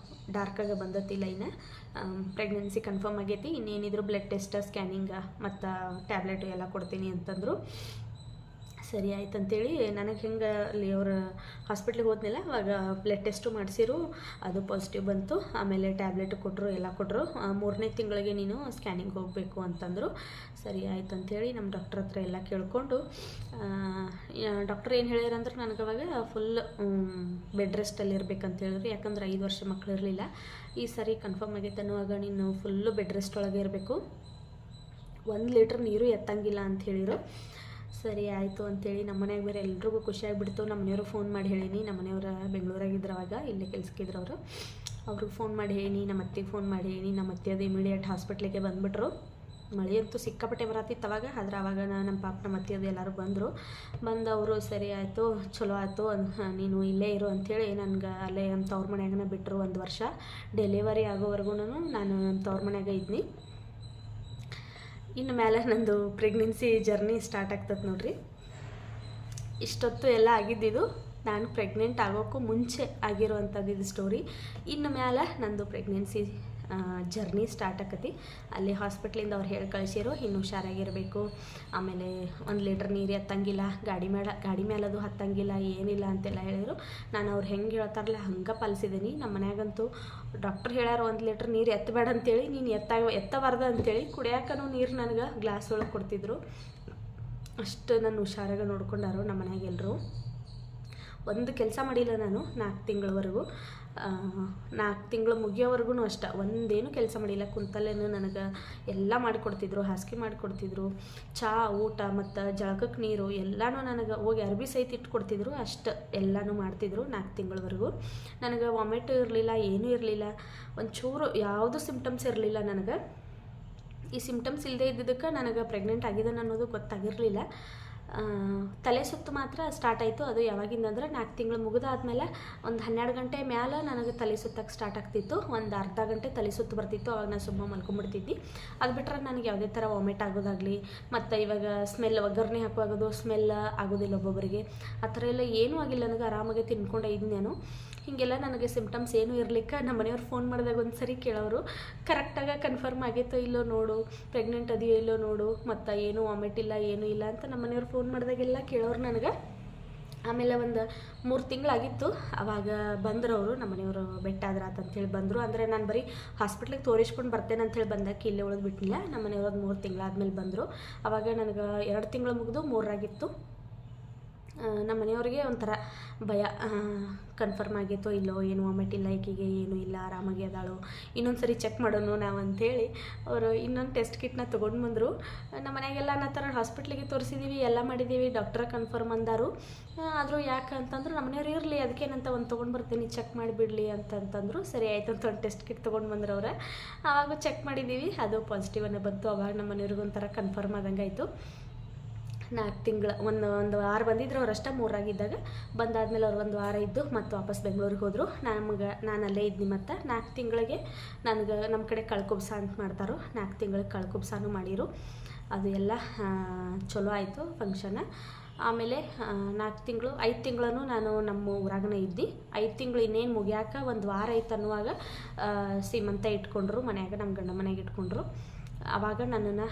ಡಾರ್ಕಾಗ ಬಂದತ್ತಿಲ್ಲ, ಇನ್ನು ಪ್ರೆಗ್ನೆನ್ಸಿ ಕನ್ಫರ್ಮ್ ಆಗೈತಿ, ಇನ್ನೇನಿದ್ರು ಬ್ಲಡ್ ಟೆಸ್ಟ್ ಸ್ಕ್ಯಾನಿಂಗ ಮತ್ತು ಟ್ಯಾಬ್ಲೆಟು ಎಲ್ಲ ಕೊಡ್ತೀನಿ ಅಂತಂದರು. ಸರಿ ಆಯ್ತು ಅಂತೇಳಿ ನನಗೆ ಹೆಂಗೆ ಅಲ್ಲಿ ಅವ್ರ ಹಾಸ್ಪಿಟ್ಲಿಗೆ ಹೋದ್ನಿಲ್ಲ ಅವಾಗ ಬ್ಲಡ್ ಟೆಸ್ಟು ಮಾಡಿಸಿರು, ಅದು ಪಾಸಿಟಿವ್ ಬಂತು. ಆಮೇಲೆ ಟ್ಯಾಬ್ಲೆಟ್ ಕೊಟ್ಟರು, ಎಲ್ಲ ಕೊಟ್ಟರು. 3ನೇ ತಿಂಗಳಿಗೆ ನೀನು ಸ್ಕ್ಯಾನಿಂಗ್ ಹೋಗಬೇಕು ಅಂತಂದರು. ಸರಿ ಆಯ್ತು ಅಂಥೇಳಿ ನಮ್ಮ ಡಾಕ್ಟ್ರ್ ಹತ್ರ ಎಲ್ಲ ಕೇಳಿಕೊಂಡು ಡಾಕ್ಟ್ರ್ ಏನು ಹೇಳಿರಂದ್ರೆ ನನಗೆ ಅವಾಗ ಫುಲ್ ಬೆಡ್ ರೆಸ್ಟಲ್ಲಿ ಇರ್ಬೇಕಂತ ಹೇಳಿದ್ರು. ಯಾಕಂದ್ರೆ 5 ವರ್ಷ ಮಕ್ಕಳು ಇರಲಿಲ್ಲ. ಈ ಸರಿ ಕನ್ಫರ್ಮ್ ಆಗೈತೆ ಅನ್ನುವಾಗ ನೀನು ಫುಲ್ಲು ಬೆಡ್ ರೆಸ್ಟ್ ಒಳಗೆ ಇರಬೇಕು, 1 ಲೀಟ್ರ್ ನೀರು ಎತ್ತಂಗಿಲ್ಲ ಅಂತ ಹೇಳಿರು. ಸರಿ ಆಯಿತು ಅಂಥೇಳಿ ನಮ್ಮ ಮನೆಯಾಗ ಬೇರೆ ಎಲ್ರಿಗೂ ಖುಷಿಯಾಗಿಬಿಡ್ತು. ನಮ್ಮ ಮನೆಯವರು ಫೋನ್ ಮಾಡಿ ಹೇಳೀನಿ. ನಮ್ಮ ಮನೆಯವ್ರ ಬೆಂಗಳೂರಾಗಿದ್ರು ಅವಾಗ, ಇಲ್ಲೇ ಕೆಲ್ಸಕ್ಕಿದ್ರು ಅವರು. ಅವ್ರಿಗೆ ಫೋನ್ ಮಾಡಿ ಹೇಳೀನಿ, ನಮ್ಮ ಅತ್ತೆಗೆ ಫೋನ್ ಮಾಡಿ ಹೇಳೀನಿ. ನಮ್ಮ ಅತ್ತೆ ಅದು ಇಮಿಡಿಯೇಟ್ ಹಾಸ್ಪಿಟ್ಲಿಗೆ ಬಂದುಬಿಟ್ರು. ಮಳೆ ಅಂತೂ ಸಿಕ್ಕಾಪಟ್ಟೆ ಬರತ್ತಿತ್ತು ಅವಾಗ. ಆದ್ರೆ ಅವಾಗ ನಮ್ಮ ಪಾಪ ನಮ್ಮ ಅತ್ತೆ ಅದು ಎಲ್ಲರೂ ಬಂದು ಅವರು ಸರಿ ಆಯಿತು ಚಲೋ ಆಯಿತು ನೀನು ಇಲ್ಲೇ ಇರು ಅಂಥೇಳಿ ನನಗೆ ಅಲ್ಲೇ ನಮ್ಮ ತವ್ರ ಮನ್ಯಾಗನ ಬಿಟ್ಟರು. 1 ವರ್ಷ ಡೆಲಿವರಿ ಆಗೋವರೆಗೂ ನಾನು ನಮ್ಮ ತವ್ರ ಮನ್ಯಾಗ ಇದ್ನಿ. ಇನ್ನು ಮೇಲೆ ನಂದು ಪ್ರೆಗ್ನೆನ್ಸಿ ಜರ್ನಿ ಸ್ಟಾರ್ಟ್ ಆಗ್ತದೆ ನೋಡ್ರಿ. ಇಷ್ಟೊತ್ತು ಎಲ್ಲ ಆಗಿದ್ದಿದ್ದು ನಾನು ಪ್ರೆಗ್ನೆಂಟ್ ಆಗೋಕ್ಕೂ ಮುಂಚೆ ಆಗಿರುವಂಥದ್ದು ಇದು ಸ್ಟೋರಿ. ಇನ್ನು ಮೇಲೆ ನಂದು ಪ್ರೆಗ್ನೆನ್ಸಿ ಜರ್ನಿ ಸ್ಟಾರ್ಟ್ ಆಕತಿ. ಅಲ್ಲಿ ಹಾಸ್ಪಿಟ್ಲಿಂದ ಅವ್ರು ಹೇಳಿ ಕಳಿಸಿರೋ ಇನ್ನು ಹುಷಾರಾಗಿರಬೇಕು, ಆಮೇಲೆ 1 ಲೀಟ್ರ್ ನೀರು ಎತ್ತಂಗಿಲ್ಲ, ಗಾಡಿ ಮೇಲದು ಹತ್ತಂಗಿಲ್ಲ, ಏನಿಲ್ಲ ಅಂತೆಲ್ಲ ಹೇಳಿದರು. ನಾನು ಅವ್ರು ಹೆಂಗೆ ಹೇಳ್ತಾರಲ್ಲ ಹಂಗೆ ಪಾಲಿಸಿದ್ದೀನಿ. ನಮ್ಮ ಮನ್ಯಾಗಂತೂ ಡಾಕ್ಟ್ರ್ ಹೇಳ್ಯಾರ 1 ಲೀಟ್ರ್ ನೀರು ಎತ್ತಬೇಡ ಅಂತೇಳಿ, ನೀನು ಎತ್ತಬಾರ್ದು ಅಂತೇಳಿ ಕುಡಿಯೋಕ್ಕೂ ನೀರು ನನಗೆ ಗ್ಲಾಸ್ ಒಳಗೆ ಕೊಡ್ತಿದ್ರು. ಅಷ್ಟು ನನ್ನ ಹುಷಾರಾಗ ನೋಡ್ಕೊಂಡಾರು ನಮ್ಮ ಮನ್ಯಾಗ ಎಲ್ಲರೂ. ಒಂದು ಕೆಲಸ ಮಾಡಿಲ್ಲ ನಾನು 4 ತಿಂಗಳವರೆಗೂ. 4 ತಿಂಗಳು ಮುಗಿಯೋವರೆಗೂ ಅಷ್ಟೆ ಒಂದೇನು ಕೆಲಸ ಮಾಡಿಲ್ಲ. ಕುಂತಲ್ಲೇನು ನನಗೆ ಎಲ್ಲ ಮಾಡಿಕೊಡ್ತಿದ್ರು, ಹಾಸಿಗೆ ಮಾಡಿಕೊಡ್ತಿದ್ರು, ಚಹಾ ಊಟ ಮತ್ತು ಜಳಕಕ್ಕೆ ನೀರು ಎಲ್ಲನೂ ನನಗೆ ಹೋಗಿ ಅರ್ಬಿ ಸಹಿತ ಇಟ್ಕೊಡ್ತಿದ್ರು. ಅಷ್ಟು ಎಲ್ಲನೂ ಮಾಡ್ತಿದ್ರು 4 ತಿಂಗಳವರೆಗೂ. ನನಗೆ ವಾಮಿಟ್ ಇರಲಿಲ್ಲ, ಏನೂ ಇರಲಿಲ್ಲ, ಒಂಚೂರು ಯಾವುದೂ ಸಿಮ್ಟಮ್ಸ್ ಇರಲಿಲ್ಲ ನನಗೆ. ಈ ಸಿಮ್ಟಮ್ಸ್ ಇಲ್ಲದೆ ಇದ್ದಿದ್ದಕ್ಕೆ ನನಗೆ ಪ್ರೆಗ್ನೆಂಟ್ ಆಗಿದ್ದಾನೆ ಅನ್ನೋದು ಗೊತ್ತಾಗಿರಲಿಲ್ಲ. ತಲೆ ಸುತ್ತು ಮಾತ್ರ ಸ್ಟಾರ್ಟ್ ಆಯಿತು. ಅದು ಯಾವಾಗಿಂದ ಅಂದ್ರೆ 4 ತಿಂಗಳು ಮುಗಿದಾದ್ಮೇಲೆ ಒಂದು 12 ಗಂಟೆ ಮೇಲೆ ನನಗೆ ತಲೆ ಸುತ್ತಕ್ಕೆ ಸ್ಟಾರ್ಟ್ ಆಗ್ತಿತ್ತು. ಒಂದು ಅರ್ಧ ಗಂಟೆ ತಲೆ ಸುತ್ತು ಬರ್ತಿತ್ತು. ಅವಾಗ ನಾನು ಸುಮ್ಮ ಮಲ್ಕೊಂಡ್ಬಿಡ್ತಿದ್ದೆ. ಅದು ಬಿಟ್ಟರೆ ನನಗೆ ಯಾವುದೇ ಥರ ವಾಮಿಟ್ ಆಗೋದಾಗಲಿ ಮತ್ತು ಇವಾಗ ಸ್ಮೆಲ್ ಒಗ್ಗರಣೆ ಹಾಕುವಾಗೋದು ಸ್ಮೆಲ್ ಆಗೋದಿಲ್ಲ ಒಬ್ಬೊಬ್ಬರಿಗೆ. ಆ ಥರ ಎಲ್ಲ ಏನೂ ಆಗಿಲ್ಲ ನನಗೆ. ಆರಾಮಾಗಿ ತಿನ್ಕೊಂಡು ಇದ್ದೀನಿ ನಾನು. ಹೀಗೆಲ್ಲ ನನಗೆ ಸಿಮ್ಟಮ್ಸ್ ಏನೂ ಇರಲಿಕ್ಕೆ ನಮ್ಮ ಮನೆಯವ್ರು ಫೋನ್ ಮಾಡಿದಾಗ ಒಂದು ಸರಿ ಕೇಳೋರು, ಕರೆಕ್ಟಾಗಿ ಕನ್ಫರ್ಮ್ ಆಗೈತೋ ಇಲ್ಲೋ ನೋಡು, ಪ್ರೆಗ್ನೆಂಟ್ ಅದೆಯೋ ಇಲ್ಲೋ ನೋಡು, ಮತ್ತು ಏನೂ ವಾಮಿಟ್ ಇಲ್ಲ ಏನೂ ಇಲ್ಲ ಅಂತ ನಮ್ಮ ಮನೆಯವ್ರು ಫೋನ್ ಮಾಡಿದಾಗೆಲ್ಲ ಕೇಳೋರು ನನಗೆ. ಆಮೇಲೆ ಒಂದು 3 ತಿಂಗಳಾಗಿತ್ತು. ಆವಾಗ ಬಂದರು ಅವರು, ನಮ್ಮ ಮನೆಯವರು ಬೆಟ್ಟಾದ್ರ ಅಂತೇಳಿ ಬಂದರು. ಅಂದರೆ ನಾನು ಬರೀ ಹಾಸ್ಪಿಟ್ಲಿಗೆ ತೋರಿಸ್ಕೊಂಡು ಬರ್ತೇನೆ ಅಂಥೇಳಿ ಬಂದಕ್ಕೆ ಇಲ್ಲೇ ಉಳಿದು ಬಿಟ್ಟಿಲ್ಲ. ನಮ್ಮ ಮನೆಯವರು ಒಂದು 3 ತಿಂಗಳಾದ್ಮೇಲೆ ಬಂದರು. ಆವಾಗ ನನಗೆ 2 ತಿಂಗಳು ಮುಗಿದು 3 ಆಗಿತ್ತು. ನಮ್ಮ ಮನೆಯವ್ರಿಗೆ ಒಂಥರ ಭಯ, ಕನ್ಫರ್ಮ್ ಆಗೈತೋ ಇಲ್ಲೋ, ಏನು ವಾಮಿಟ್ ಇಲ್ಲ ಈಕೆಗೆ, ಏನೂ ಇಲ್ಲ, ಆರಾಮಾಗಿ ಅದಾಳು, ಇನ್ನೊಂದು ಸರಿ ಚೆಕ್ ಮಾಡೋಣ ನಾವು ಅಂಥೇಳಿ ಅವರು ಇನ್ನೊಂದು ಟೆಸ್ಟ್ ಕಿಟ್ನ ತೊಗೊಂಡು ಬಂದರು. ನಮ್ಮ ಮನೆಯಾಗೆಲ್ಲ ನಾ ಥರ ಹಾಸ್ಪಿಟ್ಲಿಗೆ ತೋರಿಸಿದ್ದೀವಿ, ಎಲ್ಲ ಮಾಡಿದ್ದೀವಿ, ಡಾಕ್ಟ್ರ ಕನ್ಫರ್ಮ್ ಅಂದಾರು. ಆದರೂ ಯಾಕೆ ಅಂತಂದ್ರೆ ನಮ್ಮ ಮನೆಯವ್ರು ಇರಲಿ ಅದಕ್ಕೇನಂತ ಒಂದು ತೊಗೊಂಡು ಬರ್ತೀನಿ, ಚೆಕ್ ಮಾಡಿಬಿಡಲಿ ಅಂತಂತಂದರು. ಸರಿ ಆಯಿತು ಅಂತ ಒಂದು ಟೆಸ್ಟ್ ಕಿಟ್ ತೊಗೊಂಡು ಬಂದ್ರು ಅವ್ರು. ಆವಾಗ ಚೆಕ್ ಮಾಡಿದ್ದೀವಿ, ಅದು ಪಾಸಿಟಿವ್ ಅನ್ನೋ ಬಂತು. ಅವಾಗ ನಮ್ಮ ಮನೆಯವ್ರಿಗೆ ಒಂಥರ ಕನ್ಫರ್ಮ್ ಆದಂಗೆ ಆಯಿತು. 4 ತಿಂಗಳು ಒಂದು ವಾರ ಬಂದಿದ್ರು ಅವರಷ್ಟ, 3 ಆಗಿದ್ದಾಗ. ಬಂದಾದ್ಮೇಲೆ ಅವ್ರು 1 ವಾರ ಇದ್ದು ಮತ್ತು ವಾಪಸ್ ಬೆಂಗಳೂರಿಗೆ ಹೋದರು. ನಾನು ಅಲ್ಲೇ ಇದ್ನಿ. ಮತ್ತು 4 ತಿಂಗಳಿಗೆ ನನಗೆ ನಮ್ಮ ಕಡೆ ಕಳ್ಕುಬ್ಸ ಅಂತ ಮಾಡ್ತಾರೋ, 4 ತಿಂಗಳಿಗೆ ಕಳ್ಕುಬ್ಸಾನು ಮಾಡಿರು. ಅದು ಎಲ್ಲ ಚಲೋ ಆಯಿತು ಫಂಕ್ಷನ್. ಆಮೇಲೆ 4 ತಿಂಗಳು 5 ತಿಂಗಳೂ ನಾನು ನಮ್ಮ ಊರಾಗನೇ ಇದ್ದೆ. 5 ತಿಂಗಳು ಇನ್ನೇನು ಮುಗಿಯಾಕ 1 ವಾರ ಐತೆ ಅನ್ನುವಾಗ ಸೀಮಂತ ಇಟ್ಕೊಂಡ್ರು ಮನ್ಯಾಗ, ನಮ್ಮ ಗಂಡ ಮನೆಗೆ ಇಟ್ಕೊಂಡ್ರು. ಆವಾಗ ನನ್ನನ್ನು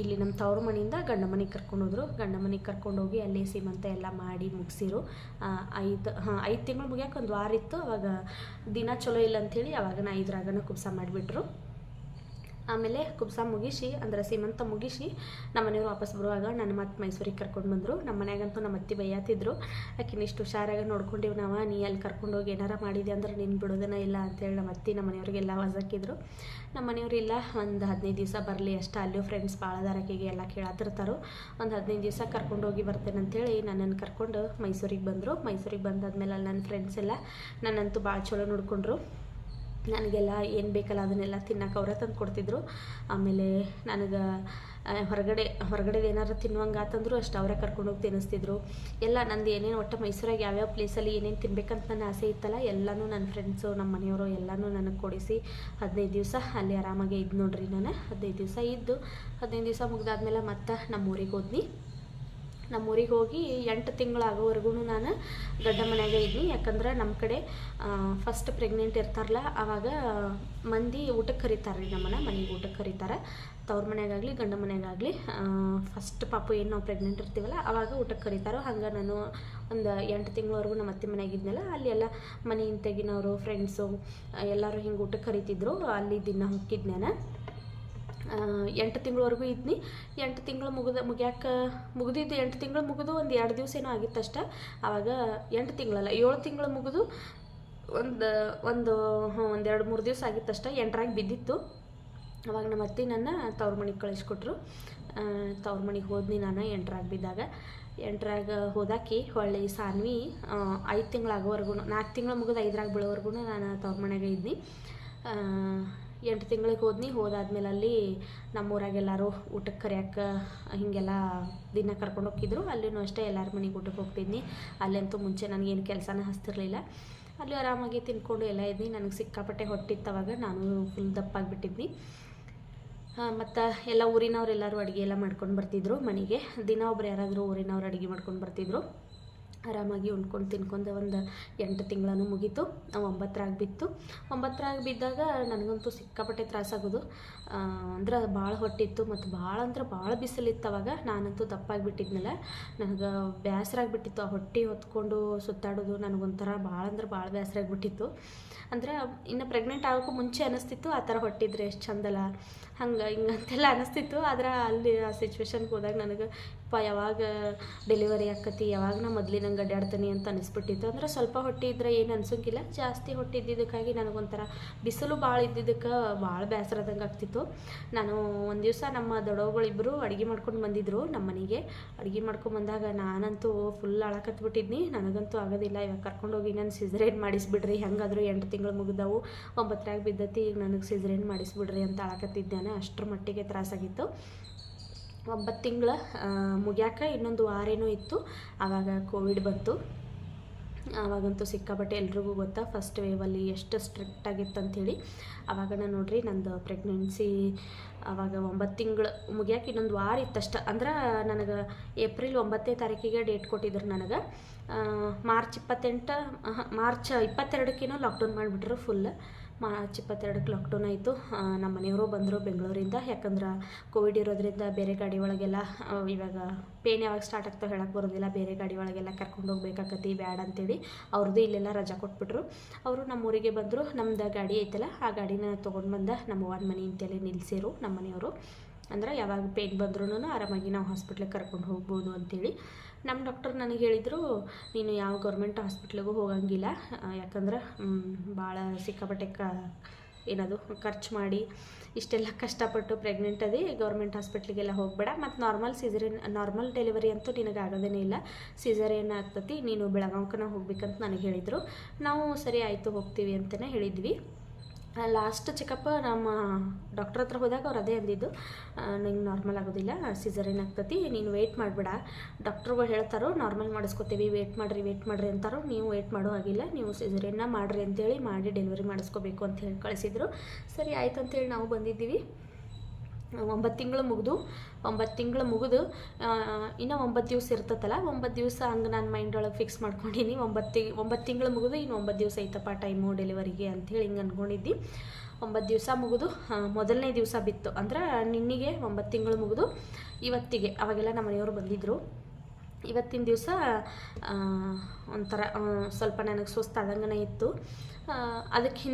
ಇಲ್ಲಿ ನಮ್ಮ ತವ್ರ ಮನೆಯಿಂದ ಗಂಡ ಮನೆಗೆ ಕರ್ಕೊಂಡೋದ್ರು. ಗಂಡ ಮನೆಗೆ ಕರ್ಕೊಂಡೋಗಿ ಅಲ್ಲಿ ಸೀಮಂತ ಎಲ್ಲ ಮಾಡಿ ಮುಗಿಸಿರು. 5 ತಿಂಗಳು ಮುಗಿಯೋಕೆ 1 ವಾರ ಇತ್ತು. ಅವಾಗ ದಿನ ಚಲೋ ಇಲ್ಲ ಅಂಥೇಳಿ ಅವಾಗ 5ರಾಗನ ಕುಬ್ಸ ಮಾಡಿಬಿಟ್ರು. ಆಮೇಲೆ ಕುಬ್ಸ ಮುಗಿಸಿ, ಅಂದರೆ ಸೀಮಂತ ಮುಗಿಸಿ ನಮ್ಮ ಮನೆಯವ್ರು ವಾಪಸ್ ಬರುವಾಗ ನನ್ನ ಮತ್ತೆ ಮೈಸೂರಿಗೆ ಕರ್ಕೊಂಡು ಬಂದರು. ನಮ್ಮ ಮನ್ಯಾಗಂತೂ ನಮ್ಮ ಅತ್ತಿ ಬೈಯಾತಿದ್ರು, ಆಕಿನ ಇಷ್ಟು ಹುಷಾರಾಗಿ ನೋಡ್ಕೊಂಡಿವಿ ನಾವು, ನೀ ಅಲ್ಲಿ ಕರ್ಕೊಂಡೋಗಿ ಏನಾರ ಮಾಡಿದೆ ಅಂದ್ರೆ ನೀನು ಬಿಡೋದನ್ನ ಇಲ್ಲ ಅಂತೇಳಿ ನಮ್ಮ ಅತ್ತಿ ನಮ್ಮ ಮನೆಯವ್ರಿಗೆಲ್ಲ ವಜಾಕಿದ್ರು. ನಮ್ಮ ಮನೆಯವ್ರು ಇಲ್ಲ, ಒಂದು 15 ದಿವಸ ಬರಲಿ ಅಷ್ಟೇ, ಅಲ್ಲೂ ಫ್ರೆಂಡ್ಸ್ ಭಾಳ ದಾರಕಿಗೆ ಎಲ್ಲ ಕೇಳತ್ತಿರ್ತಾರೋ, ಒಂದು 15 ದಿವಸ ಕರ್ಕೊಂಡೋಗಿ ಬರ್ತೇನೆ ಅಂಥೇಳಿ ನನ್ನನ್ನು ಕರ್ಕೊಂಡು ಮೈಸೂರಿಗೆ ಬಂದರು. ಮೈಸೂರಿಗೆ ಬಂದಾದ್ಮೇಲೆ ಅಲ್ಲಿ ನನ್ನ ಫ್ರೆಂಡ್ಸ್ ಎಲ್ಲ ನನ್ನಂತೂ ಭಾಳ ಚಲೋ ನೋಡಿಕೊಂಡ್ರು. ನನಗೆಲ್ಲ ಏನು ಬೇಕಲ್ಲ ಅದನ್ನೆಲ್ಲ ತಿನ್ನಕ್ಕೆ ಅವರೇ ತಂದು ಕೊಡ್ತಿದ್ರು. ಆಮೇಲೆ ನನಗೆ ಹೊರಗಡೆ ಏನಾರು ತಿನ್ನುವಂಗೆ ಆತಂದ್ರು ಅಷ್ಟು ಅವರೇ ಕರ್ಕೊಂಡೋಗಿ ತಿನ್ನಿಸ್ತಿದ್ರು. ಎಲ್ಲ ನಂದು ಏನೇನು ಒಟ್ಟು ಮೈಸೂರಾಗ ಯಾವ್ಯಾವ ಪ್ಲೇಸಲ್ಲಿ ಏನೇನು ತಿನ್ಬೇಕಂತ ನನ್ನ ಆಸೆ ಇತ್ತಲ್ಲ ಎಲ್ಲನೂ ನನ್ನ ಫ್ರೆಂಡ್ಸು ನಮ್ಮ ಮನೆಯವರು ಎಲ್ಲನೂ ನನಗೆ ಕೊಡಿಸಿ 15 ದಿವಸ ಅಲ್ಲಿ ಆರಾಮಾಗೆ ಇದ್ದು ನೋಡ್ರಿ. ನಾನು 15 ದಿವಸ ಇದ್ದು 15 ದಿವಸ ಮುಗ್ದಾದ್ಮೇಲೆ ಮತ್ತೆ ನಮ್ಮೂರಿಗೆ ಹೋದ್ನಿ. ನಮ್ಮೂರಿಗೆ ಹೋಗಿ 8 ತಿಂಗಳಾಗೋವರೆಗೂ ನಾನು ಗಂಡ ಮನೆಯಾಗೆ ಇದ್ನಿ. ಯಾಕಂದ್ರೆ ನಮ್ಮ ಕಡೆ ಫಸ್ಟ್ ಪ್ರೆಗ್ನೆಂಟ್ ಇರ್ತಾರಲ್ಲ ಆವಾಗ ಮಂದಿ ಊಟಕ್ಕೆ ಕರೀತಾರೆ ರೀ, ನಮ್ಮನ್ನ ಮನೆಗೆ ಊಟಕ್ಕೆ ಕರೀತಾರೆ. ತವ್ರ ಮನೆಯಾಗಲಿ ಗಂಡ ಮನೆಯಾಗಲಿ ಫಸ್ಟ್ ಪಾಪು ಏನು ನಾವು ಪ್ರೆಗ್ನೆಂಟ್ ಇರ್ತೀವಲ್ಲ ಆವಾಗ ಊಟಕ್ಕೆ ಕರೀತಾರೋ. ಹಂಗೆ ನಾನು ಒಂದು 8 ತಿಂಗಳವರೆಗೂ ನಮ್ಮ ಅತ್ತೆ ಮನೆಯಾಗಿದ್ನಲ್ಲ, ಅಲ್ಲಿ ಎಲ್ಲ ಮನೆಯಿಂದ ತೆಗಿನವರು ಫ್ರೆಂಡ್ಸು ಎಲ್ಲರೂ ಹಿಂಗೆ ಊಟಕ್ಕೆ ಕರೀತಿದ್ರು. ಅಲ್ಲಿ ದಿನ ಹೋಗಿದ್ದು ನಾನು 8 ತಿಂಗಳವರೆಗೂ ಇದ್ನಿ. 8 ತಿಂಗಳು ಮುಗಿದಿದ್ದು 8 ತಿಂಗಳು ಮುಗಿದು ಒಂದು 2 ದಿವಸ ಏನೋ ಆಗಿತ್ತಷ್ಟ. ಆವಾಗ 8 ತಿಂಗಳಲ್ಲ 7 ತಿಂಗಳು ಮುಗಿದು ಒಂದು 2-3 ದಿವಸ ಆಗಿತ್ತಷ್ಟ. 8ರಾಗ ಬಿದ್ದಿತ್ತು. ಅವಾಗ ನಮ್ಮ ಅತ್ತೆ ನನ್ನ ತವ್ರ ಮನೆಗೆ ಕಳಿಸ್ಕೊಟ್ರು. ತವ್ರ ಮನೆಗೆ ಹೋದ್ನಿ ನಾನು 8ರಾಗ ಬಿದ್ದಾಗ. 8ರಾಗ ಹೋದಾಕಿ ಹೊಳ್ಳಿ ಸಾನ್ವಿ 5 ತಿಂಗಳಾಗೋವರೆಗೂ 4 ತಿಂಗಳು ಮುಗಿದು 5ರಾಗ ಬೀಳೋವರೆಗೂ ನಾನು ತವ್ರ ಮನೆಗೆ ಇದ್ನಿ. 8 ತಿಂಗಳಿಗೆ ಹೋದ್ನಿ. ಹೋದಾದ್ಮೇಲೆ ಅಲ್ಲಿ ನಮ್ಮೂರಾಗೆಲ್ಲರೂ ಊಟಕ್ಕೆ ಕರೆಯೋಕೆ ಹೀಗೆಲ್ಲ ದಿನ ಕರ್ಕೊಂಡು ಹೋಗಿದ್ರು. ಅಲ್ಲಿನೂ ಅಷ್ಟೇ ಎಲ್ಲರ ಮನೆಗೆ ಊಟಕ್ಕೆ ಹೋಗ್ತಿದ್ನಿ. ಅಲ್ಲಂತೂ ಮುಂಚೆ ನನಗೇನು ಕೆಲಸನ ಹಚ್ತಿರ್ಲಿಲ್ಲ. ಅಲ್ಲಿ ಆರಾಮಾಗಿ ತಿನ್ಕೊಂಡು ಎಲ್ಲ ಇದ್ನಿ. ನನಗೆ ಸಿಕ್ಕಾಪಟ್ಟೆ ಹೊಟ್ಟಿತ್ತವಾಗ, ನಾನು ಫುಲ್ ದಪ್ಪಾಗಿಬಿಟ್ಟಿದ್ನಿ. ಮತ್ತು ಎಲ್ಲ ಊರಿನವ್ರೆಲ್ಲರೂ ಅಡುಗೆ ಎಲ್ಲ ಮಾಡ್ಕೊಂಡು ಬರ್ತಿದ್ರು ಮನೆಗೆ. ದಿನ ಒಬ್ರು ಯಾರಾದರೂ ಊರಿನವ್ರು ಅಡುಗೆ ಮಾಡ್ಕೊಂಡು ಬರ್ತಿದ್ರು. ಆರಾಮಾಗಿ ಉಣ್ಕೊಂಡು ತಿನ್ಕೊಂಡು ಒಂದು 8 ತಿಂಗಳೂ ಮುಗೀತು. 9ರಾಗ ಬಿತ್ತು. 9ರಾಗ ಬಿದ್ದಾಗ ನನಗಂತೂ ಸಿಕ್ಕಾಪಟ್ಟೆ ತ್ರಾಸಾಗೋದು. ಅಂದ್ರೆ ಭಾಳ ಹೊಟ್ಟಿತ್ತು ಮತ್ತು ಭಾಳ ಬಿಸಿಲಿತ್ತು. ಅವಾಗ ನಾನಂತೂ ದಪ್ಪಾಗಿಬಿಟ್ಟಿದ್ನಲ್ಲ, ನನಗೆ ಬೇಸರ ಆಗಿಬಿಟ್ಟಿತ್ತು. ಆ ಹೊಟ್ಟೆ ಹೊತ್ಕೊಂಡು ಸುತ್ತಾಡೋದು ನನಗೊಂಥರ ಭಾಳ ಬೇಸರ ಆಗಿಬಿಟ್ಟಿತ್ತು. ಅಂದ್ರೆ ಇನ್ನು ಪ್ರೆಗ್ನೆಂಟ್ ಆಗೋಕ್ಕೂ ಮುಂಚೆ ಅನ್ನಿಸ್ತಿತ್ತು ಆ ಥರ ಹೊಟ್ಟಿದ್ರೆ ಎಷ್ಟು ಚಂದಲ್ಲ, ಹಿಂಗಂತೆಲ್ಲ ಅನ್ನಿಸ್ತಿತ್ತು. ಆದ್ರೆ ಅಲ್ಲಿ ಆ ಸಿಚುವೇಶನ್ಗೆ ಹೋದಾಗ ನನಗೆ ಯಾವಾಗ ಡೆಲಿವರಿ ಆಕತಿ, ಯಾವಾಗ ನಾ ಮೊದಲಿನಂಗೆ ಅಡ್ಡಾಡ್ತೀನಿ ಅಂತ ಅನಿಸ್ಬಿಟ್ಟಿತ್ತು. ಅಂದ್ರೆ ಸ್ವಲ್ಪ ಹೊಟ್ಟೆ ಇದ್ರೆ ಏನು ಅನ್ಸೋಂಗಿಲ್ಲ, ಜಾಸ್ತಿ ಹೊಟ್ಟೆ ಇದ್ದಿದ್ದಕ್ಕಾಗಿ ನನಗೊಂಥರ ಬಿಸಿಲು ಭಾಳ ಇದ್ದಿದ್ದಕ್ಕೆ ಭಾಳ ಬೇಸರದಂಗೆ ಆಗ್ತಿತ್ತು. ನಾನು ಒಂದು ದಿವಸ ನಮ್ಮ ದೊಡ್ಡವುಗಳಿಬ್ಬರು ಅಡುಗೆ ಮಾಡ್ಕೊಂಡು ಬಂದಿದ್ರು ನಮ್ಮ ಮನೆಗೆ. ಅಡುಗೆ ಮಾಡ್ಕೊಂಡು ಬಂದಾಗ ನಾನಂತೂ ಫುಲ್ ಅಳಕತ್ಬಿಟ್ಟಿದ್ನಿ. ನನಗಂತೂ ಆಗೋದಿಲ್ಲ, ಇವಾಗ ಕರ್ಕೊಂಡೋಗಿ ನಾನು ಸಿಸರೇನ್ ಮಾಡಿಸ್ಬಿಡ್ರಿ, ಹೆಂಗಾದರೂ 8 ತಿಂಗಳು ಮುಗಿದವು, 9ರಾಗ ಬಿದ್ದತಿ, ಈಗ ನನಗೆ ಸಿಸರೇನ್ ಮಾಡಿಸ್ಬಿಡ್ರಿ ಅಂತ ಅಳಕತ್ತಿದ್ದಾನೆ. ಅಷ್ಟರ ಮಟ್ಟಿಗೆ ತ್ರಾಸಾಗಿತ್ತು. 9 ತಿಂಗಳ ಮುಗ್ಯಾಕ ಇನ್ನೊಂದು ವಾರೇನೂ ಇತ್ತು. ಆವಾಗ ಕೋವಿಡ್ ಬಂತು. ಆವಾಗಂತೂ ಸಿಕ್ಕಾಪಟ್ಟೆ ಎಲ್ರಿಗೂ ಗೊತ್ತಾ ಫಸ್ಟ್ ವೇವಲ್ಲಿ ಎಷ್ಟು ಸ್ಟ್ರಿಕ್ಟ್ ಆಗಿತ್ತು ಅಂಥೇಳಿ. ಆವಾಗ ನಾನು ನೋಡ್ರಿ ನಂದು ಪ್ರೆಗ್ನೆನ್ಸಿ ಆವಾಗ 9 ತಿಂಗಳು ಮುಗಿಯಾಕೆ ಇನ್ನೊಂದು ವಾರ ಇತ್ತಷ್ಟ. ಅಂದ್ರೆ ನನಗೆ ಏಪ್ರಿಲ್ 9ನೇ ತಾರೀಕಿಗೆ ಡೇಟ್ ಕೊಟ್ಟಿದ್ರು. ನನಗೆ ಮಾರ್ಚ್ 22ಕ್ಕೇನೋ ಲಾಕ್ಡೌನ್ ಮಾಡಿಬಿಟ್ರು ಫುಲ್. ಮಾರ್ಚ್ 22ಕ್ಕೆ ಲಾಕ್ಡೌನ್ ಆಯಿತು. ನಮ್ಮ ಮನೆಯವರು ಬಂದರು ಬೆಂಗಳೂರಿಂದ. ಯಾಕಂದ್ರೆ ಕೋವಿಡ್ ಇರೋದ್ರಿಂದ ಬೇರೆ ಗಾಡಿ ಒಳಗೆಲ್ಲ ಇವಾಗ ಪೇನ್ ಯಾವಾಗ ಸ್ಟಾರ್ಟ್ ಆಗ್ತಾವೆ ಹೇಳಕ್ಕೆ ಬರೋದಿಲ್ಲ. ಬೇರೆ ಗಾಡಿ ಒಳಗೆಲ್ಲ ಕರ್ಕೊಂಡು ಹೋಗ್ಬೇಕಾಕತಿ ಬ್ಯಾಡ ಅಂತೇಳಿ ಅವ್ರದ್ದು ಇಲ್ಲೆಲ್ಲ ರಜಾ ಕೊಟ್ಬಿಟ್ರು. ಅವರು ನಮ್ಮೂರಿಗೆ ಬಂದರು. ನಮ್ದು ಗಾಡಿ ಐತಲ್ಲ ಆ ಗಾಡಿನ ತೊಗೊಂಡು ಬಂದ ನಮ್ಮ ಅವ್ವನ ಮನೆ ಅಂತೇಳಿ ನಿಲ್ಲಿಸಿರು ನಮ್ಮ ಮನೆಯವರು. ಅಂದ್ರೆ ಯಾವಾಗ ಪೇನ್ ಬಂದ್ರೂ ಆರಾಮಾಗಿ ನಾವು ಹಾಸ್ಪಿಟ್ಲಿಗೆ ಕರ್ಕೊಂಡು ಹೋಗ್ಬೋದು ಅಂಥೇಳಿ. ನಮ್ಮ ಡಾಕ್ಟರ್ ನನಗೆ ಹೇಳಿದರು, ನೀನು ಯಾವ ಗೌರ್ಮೆಂಟ್ ಹಾಸ್ಪಿಟ್ಲಿಗೂ ಹೋಗಂಗಿಲ್ಲ, ಯಾಕಂದ್ರೆ ಭಾಳ ಸಿಕ್ಕಾಪಟ್ಟೆ ಏನದು ಖರ್ಚು ಮಾಡಿ ಇಷ್ಟೆಲ್ಲ ಕಷ್ಟಪಟ್ಟು ಪ್ರೆಗ್ನೆಂಟ್ ಅದಿ, ಗೌರ್ಮೆಂಟ್ ಹಾಸ್ಪಿಟ್ಲಿಗೆಲ್ಲ ಹೋಗಬೇಡ. ಮತ್ತು ನಾರ್ಮಲ್ ಡೆಲಿವರಿ ಅಂತೂ ನಿನಗೆ ಆಗೋದೇ ಇಲ್ಲ, ಸಿಸರೇನ್ ಆಗ್ತತಿ, ನೀನು ಬೆಳಗಾವ್ಕನ ಹೋಗ್ಬೇಕಂತ ನನಗೆ ಹೇಳಿದರು. ನಾವು ಸರಿ ಆಯಿತು ಹೋಗ್ತೀವಿ ಅಂತಲೇ ಹೇಳಿದ್ವಿ. ಲಾಸ್ಟ್ ಚೆಕಪ್ ನಮ್ಮ ಡಾಕ್ಟ್ರ್ ಹತ್ರ ಹೋದಾಗ ಅವ್ರು ಅದೇ ಅಂದಿದ್ದು, ನಿಂಗೆ ನಾರ್ಮಲ್ ಆಗೋದಿಲ್ಲ, ಸಿಸರೇನ್ ಆಗ್ತತಿ, ನೀನು ವೆಯ್ಟ್ ಮಾಡಬೇಡ. ಡಾಕ್ಟ್ರುಗಳು ಹೇಳ್ತಾರೋ ನಾರ್ಮಲ್ ಮಾಡಿಸ್ಕೋತೀವಿ, ವೆಯ್ಟ್ ಮಾಡಿರಿ ಅಂತಾರೋ, ನೀವು ವೆಯ್ಟ್ ಮಾಡೋ ಹಾಗಿಲ್ಲ, ನೀವು ಸಿಸರೇನ್ನ ಮಾಡಿರಿ ಅಂತೇಳಿ ಮಾಡಿ ಡೆಲಿವರಿ ಮಾಡಿಸ್ಕೋಬೇಕು ಅಂತ ಹೇಳಿ ಕಳಿಸಿದ್ರು. ಸರಿ ಆಯ್ತು ಅಂತೇಳಿ ನಾವು ಬಂದಿದ್ದೀವಿ. 9 ತಿಂಗಳು ಮುಗಿದು ಇನ್ನೂ 9 ದಿವಸ ಇರ್ತತಲ್ಲ, 9 ದಿವಸ ಹಂಗೆ ನಾನು ಮೈಂಡ್ ಒಳಗೆ ಫಿಕ್ಸ್ ಮಾಡ್ಕೊಂಡಿನಿ. 9 ತಿಂಗಳು ಮುಗಿದು ಇನ್ನು 9 ದಿವಸ ಐತಪ್ಪ ಟೈಮು ಡೆಲಿವರಿಗೆ ಅಂಥೇಳಿ ಹಿಂಗೆ ಅಂದ್ಕೊಂಡಿದ್ದಿ. 9 ದಿವಸ ಮುಗಿದು ಮೊದಲನೇ ದಿವಸ ಬಿತ್ತು. ಅಂದ್ರೆ ನಿನ್ನೆಗೆ 9 ತಿಂಗಳು ಮುಗಿದು ಇವತ್ತಿಗೆ, ಅವಾಗೆಲ್ಲ ನಮ್ಮ ಮನೆಯವರು ಬಂದಿದ್ದರು. ಇವತ್ತಿನ ದಿವಸ ಒಂಥರ ಸ್ವಲ್ಪ ನನಗೆ ಸುಸ್ತಾದಂಗೆ ಇತ್ತು. ಅದಕ್ಕೆ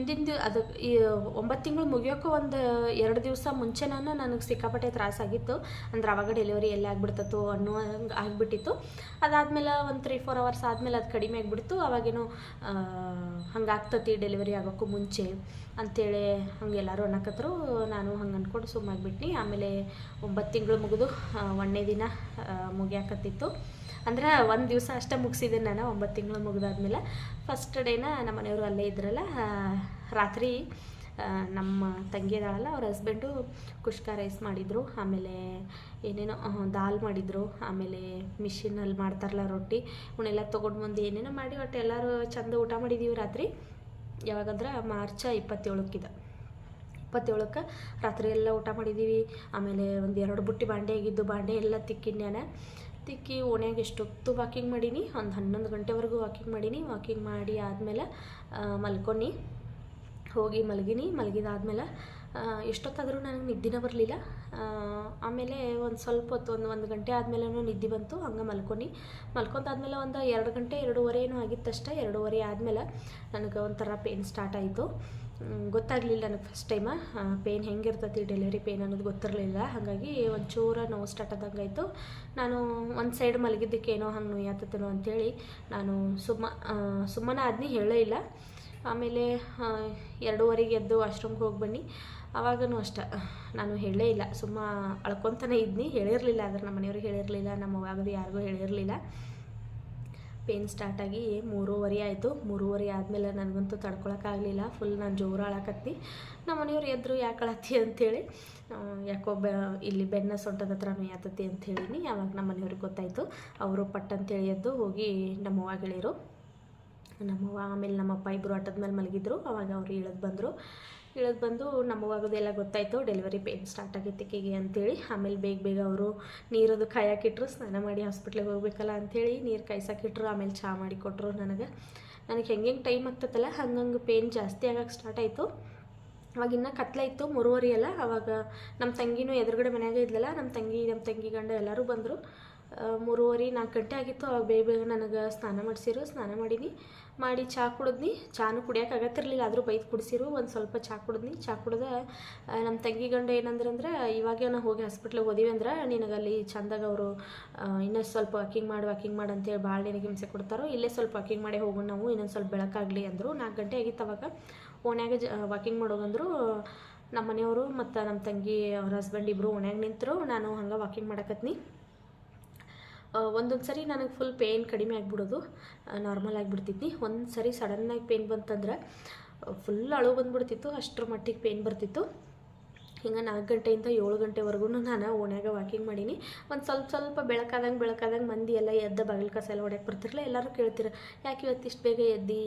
ಅದಕ್ಕೆ 9 ತಿಂಗಳು ಮುಗಿಯೋಕ್ಕೂ ಒಂದು 2 ದಿವಸ ಮುಂಚೆನೇ ನನಗೆ ಸಿಕ್ಕಾಪಟ್ಟೆ ತ್ರಾಸಾಗಿತ್ತು. ಅಂದ್ರೆ ಅವಾಗ ಡೆಲಿವರಿ ಎಲ್ಲಿ ಆಗಿಬಿಡ್ತತ್ತು ಅನ್ನೋ ಹಂಗೆ ಆಗಿಬಿಟ್ಟಿತ್ತು. ಅದಾದಮೇಲೆ ಒಂದು 3-4 ಅವರ್ಸ್ ಆದಮೇಲೆ ಅದು ಕಡಿಮೆ ಆಗಿಬಿಡ್ತು. ಅವಾಗೇನು ಹಂಗಾಗ್ತತಿ ಡೆಲಿವರಿ ಆಗೋಕ್ಕೂ ಮುಂಚೆ ಅಂಥೇಳಿ ಹಂಗೆಲ್ಲರೂ ಅನ್ನಕತ್ತರು. ನಾನು ಹಂಗೆ ಅಂದ್ಕೊಂಡು ಸುಮ್ಮಾಗಿಬಿಟ್ನಿ. ಆಮೇಲೆ 9 ತಿಂಗಳು ಮುಗಿದು 1ನೇ ದಿನ ಮುಗಿಯಾಕತ್ತಿತ್ತು. ಅಂದ್ರೆ 1 ದಿವಸ ಅಷ್ಟೇ ಮುಗಿಸಿದೆ ನಾನು. 9 ತಿಂಗಳು ಮುಗಿದಾದ್ಮೇಲೆ ಫಸ್ಟ್ ಡೇನ ನಮ್ಮ ಮನೆಯವರು ಅಲ್ಲೇ ಇದ್ರಲ್ಲ, ರಾತ್ರಿ ನಮ್ಮ ತಂಗಿ ಇದ್ದಾಳಲ್ಲ ಅವ್ರ ಹಸ್ಬೆಂಡು ಕುಷ್ಕ ರೈಸ್ ಮಾಡಿದರು. ಆಮೇಲೆ ಏನೇನೋ ದಾಲ್ ಮಾಡಿದರು. ಆಮೇಲೆ ಮಿಷಿನಲ್ಲಿ ಮಾಡ್ತಾರಲ್ಲ ರೊಟ್ಟಿ, ಇವನ್ನೆಲ್ಲ ತೊಗೊಂಡು ಬಂದು ಏನೇನೋ ಮಾಡಿ ಒಟ್ಟು ಎಲ್ಲರೂ ಚಂದ ಊಟ ಮಾಡಿದ್ದೀವಿ ರಾತ್ರಿ. ಯಾವಾಗಂದ್ರೆ ಮಾರ್ಚ್ 27ಕ್ಕೆ ರಾತ್ರಿ ಎಲ್ಲ ಊಟ ಮಾಡಿದ್ದೀವಿ. ಆಮೇಲೆ ಒಂದು 2 ಬುಟ್ಟಿ ಬಾಂಡೆ ಆಗಿದ್ದು, ಬಾಂಡೆ ಎಲ್ಲ ತಿಕ್ಕಿ ಓಣ್ಯಾಗ ಎಷ್ಟೊತ್ತು ವಾಕಿಂಗ್ ಮಾಡೀನಿ. ಒಂದು 11 ಗಂಟೆವರೆಗೂ ವಾಕಿಂಗ್ ಮಾಡೀನಿ. ವಾಕಿಂಗ್ ಮಾಡಿ ಆದಮೇಲೆ ಮಲಗಿದಾದ್ಮೇಲೆ ಎಷ್ಟೊತ್ತಾದರೂ ನನಗೆ ನಿದ್ದೆನೇ ಬರಲಿಲ್ಲ. ಆಮೇಲೆ ಒಂದು ಸ್ವಲ್ಪ ಹೊತ್ತು ಒಂದು ಗಂಟೆ ಆದಮೇಲೆ ನಿದ್ದೆ ಬಂತು. ಹಂಗೆ ಮಲ್ಕೊಂಡಾದ್ಮೇಲೆ ಒಂದು 2 ಗಂಟೆ 2:30 ಏನೋ ಆಗಿತ್ತಷ್ಟೇ. 2:30 ಆದಮೇಲೆ ನನಗೆ ಒಂಥರ ಪೇನ್ ಸ್ಟಾರ್ಟ್ ಆಯಿತು. ಗೊತ್ತಾಗಲಿಲ್ಲ ನನಗೆ ಫಸ್ಟ್ ಟೈಮ ಪೇನ್ ಹೆಂಗಿರ್ತೈತಿ, ಡೆಲಿವರಿ ಪೇನ್ ಅನ್ನೋದು ಗೊತ್ತಿರಲಿಲ್ಲ. ಹಾಗಾಗಿ ಒಂಚೂರು ನೋವು ಸ್ಟಾರ್ಟ್ ಆದಂಗೆ ಆಯಿತು. ನಾನು ಒಂದು ಸೈಡ್ ಮಲಗಿದ್ದಕ್ಕೇನೋ ಹಂಗೆ ನೋಯಾತತನೋ ಅಂಥೇಳಿ ನಾನು ಸುಮ್ಮನೆ ಆದ್ನಿ, ಹೇಳೇ ಇಲ್ಲ. ಆಮೇಲೆ 2:30ಗೆ ಎದ್ದು ವಾಶ್ರೂಮ್ಗೆ ಹೋಗಿ ಬನ್ನಿ. ಆವಾಗನೂ ಅಷ್ಟೆ ನಾನು ಹೇಳೇ ಇಲ್ಲ, ಅಳ್ಕೊತಾನೆ ಇದ್ನಿ, ಹೇಳಿರಲಿಲ್ಲ. ಆದ್ರೆ ನಮ್ಮ ಮನೆಯವ್ರಿಗೆ ಹೇಳಿರಲಿಲ್ಲ, ನಮ್ಮ ಅವ್ವಾಗದು ಯಾರಿಗೂ ಹೇಳಿರಲಿಲ್ಲ. ಪೇನ್ ಸ್ಟಾರ್ಟಾಗಿ 3:30 ಆಯಿತು. 3:30 ಆದಮೇಲೆ ನನಗಂತೂ ತಡ್ಕೊಳಕ್ಕಾಗಲಿಲ್ಲ. ಫುಲ್ ನಾನು ಜೋರು ಅಳಕತ್ತಿ. ನಮ್ಮ ಮನೆಯವ್ರು ಎದ್ರು ಯಾಕೆ ಅಳತ್ತಿ ಅಂಥೇಳಿ, ಯಾಕೋ ಇಲ್ಲಿ ಬೆನ್ನ ಸೊಂಟದ ಹತ್ರ ನೋಯಾತತಿ ಅಂತ ಹೇಳಿನಿ. ಆವಾಗ ನಮ್ಮ ಮನೆಯವ್ರಿಗೆ ಗೊತ್ತಾಯಿತು. ಅವರು ಪಟ್ಟಂತೇಳಿ ಎದ್ದು ಹೋಗಿ ನಮ್ಮವ್ವ ಗೆಳೆಯರು, ನಮ್ಮವ್ವ ಆಮೇಲೆ ನಮ್ಮಪ್ಪ ಇಬ್ಬರು ಆಟದ ಮೇಲೆ ಮಲಗಿದ್ರು. ಅವಾಗ ಅವರು ಇಳಿದು ಬಂದು ನಮ್ಮವಾಗದೆಲ್ಲ ಗೊತ್ತಾಯಿತು, ಡೆಲಿವರಿ ಪೇನ್ ಸ್ಟಾರ್ಟ್ ಆಗೈತೆ ಈಕೆಗೆ ಅಂತೇಳಿ. ಆಮೇಲೆ ಬೇಗ ಅವರು ನೀರದು ಕಾಯಕ್ಕಿಟ್ರು, ಸ್ನಾನ ಮಾಡಿ ಹಾಸ್ಪಿಟ್ಲಿಗೆ ಹೋಗ್ಬೇಕಲ್ಲ ಅಂಥೇಳಿ ನೀರು ಕಾಯ್ಸಕ್ಕಿಟ್ರು. ಆಮೇಲೆ ಚಹಾ ಮಾಡಿ ಕೊಟ್ಟರು. ನನಗೆ ಹೆಂಗೆ ಟೈಮ್ ಆಗ್ತತ್ತಲ್ಲ ಹಂಗಂಗೆ ಪೇನ್ ಜಾಸ್ತಿ ಆಗಕ್ಕೆ ಸ್ಟಾರ್ಟ್ ಆಯಿತು. ಅವಾಗಿನ್ನ ಕತ್ಲೆ ಇತ್ತು, 3:30 ಅಲ್ಲ. ಅವಾಗ ನಮ್ಮ ತಂಗಿನೂ ಎದುರುಗಡೆ ಮನ್ಯಾಗ ಇದ್ಲಲ್ಲ, ನಮ್ಮ ತಂಗಿ ಗಂಡ ಎಲ್ಲರೂ ಬಂದರು. 3:30-4 ಗಂಟೆ ಆಗಿತ್ತು. ಅವಾಗ ಬೇಗ ನನಗೆ ಸ್ನಾನ ಮಾಡಿಸಿರು. ಸ್ನಾನ ಮಾಡಿ ಚಹಾ ಕುಡಿದ್ನಿ. ಚಾನು ಕುಡಿಯೋಕೆ ಆಗತ್ತಿರಲಿಲ್ಲ, ಆದರೂ ಬೈದು ಕುಡಿಸಿರು. ಒಂದು ಸ್ವಲ್ಪ ಚಹಾ ಕುಡಿದ್ನಿ. ಚಹಾ ಕುಡ್ದೆ ನಮ್ಮ ತಂಗಿ ಗಂಡ ಏನಂದ್ರೆ, ಇವಾಗ ನಾವು ಹೋಗಿ ಹಾಸ್ಪಿಟ್ಲಿಗೆ ಹೋದಿವಿ ಅಂದ್ರೆ ನಿನಗಲ್ಲಿ ಚಂದಾಗ ಅವರು ಇನ್ನೂ ಸ್ವಲ್ಪ ವಾಕಿಂಗ್ ಮಾಡಿ ಅಂತೇಳಿ ಭಾಳ ನಿನಗೆ ಹಿಂಸೆ ಕೊಡ್ತಾರೋ, ಇಲ್ಲೇ ಸ್ವಲ್ಪ ವಾಕಿಂಗ್ ಮಾಡಿ ಹೋಗೋಣ ನಾವು, ಇನ್ನೊಂದು ಸ್ವಲ್ಪ ಬೆಳಕಾಗಲಿ ಅಂದರು. 4 ಗಂಟೆ ಆಗಿತ್ತು. ಅವಾಗ ಓಣ್ಯಾಗ ವಾಕಿಂಗ್ ಮಾಡೋಗಂದರು. ನಮ್ಮ ಮನೆಯವರು ಮತ್ತು ನಮ್ಮ ತಂಗಿ ಅವ್ರ ಹಸ್ಬೆಂಡ್ ಇಬ್ಬರು ಓಣ್ಯಾಗ ನಿಂತರು. ನಾನು ಹಂಗೆ ವಾಕಿಂಗ್ ಮಾಡಕತ್ನಿ. ಒಂದೊಂದು ಸರಿ ನನಗೆ ಫುಲ್ ಪೇನ್ ಕಡಿಮೆ ಆಗಿಬಿಡೋದು, ನಾರ್ಮಲ್ ಆಗಿಬಿಡ್ತಿದ್ನಿ. ಒಂದು ಸರಿ ಸಡನ್ನಾಗಿ ಪೇನ್ ಬಂತಂದ್ರೆ ಫುಲ್ ಅಳು ಬಂದುಬಿಡ್ತಿತ್ತು, ಅಷ್ಟರ ಮಟ್ಟಿಗೆ ಪೇನ್ ಬರ್ತಿತ್ತು. ಹಿಂಗೆ 4 ಗಂಟೆಯಿಂದ 7 ಗಂಟೆವರೆಗೂ ನಾನು ಓಣ್ಯಾಗ ವಾಕಿಂಗ್ ಮಾಡೀನಿ. ಒಂದು ಸ್ವಲ್ಪ ಬೆಳಕಾದಂಗೆ ಮಂದಿ ಎಲ್ಲ ಎದ್ದು ಬಾಗಿಲು ಕಸ ಎಲ್ಲ ಹೊಡ್ಯಕ್ಕೆ ಬರ್ತಿರಲಿಲ್ಲ. ಎಲ್ಲರೂ ಕೇಳ್ತಿರ, ಯಾಕೆ ಇವತ್ತು ಇಷ್ಟು ಬೇಗ ಎದ್ದು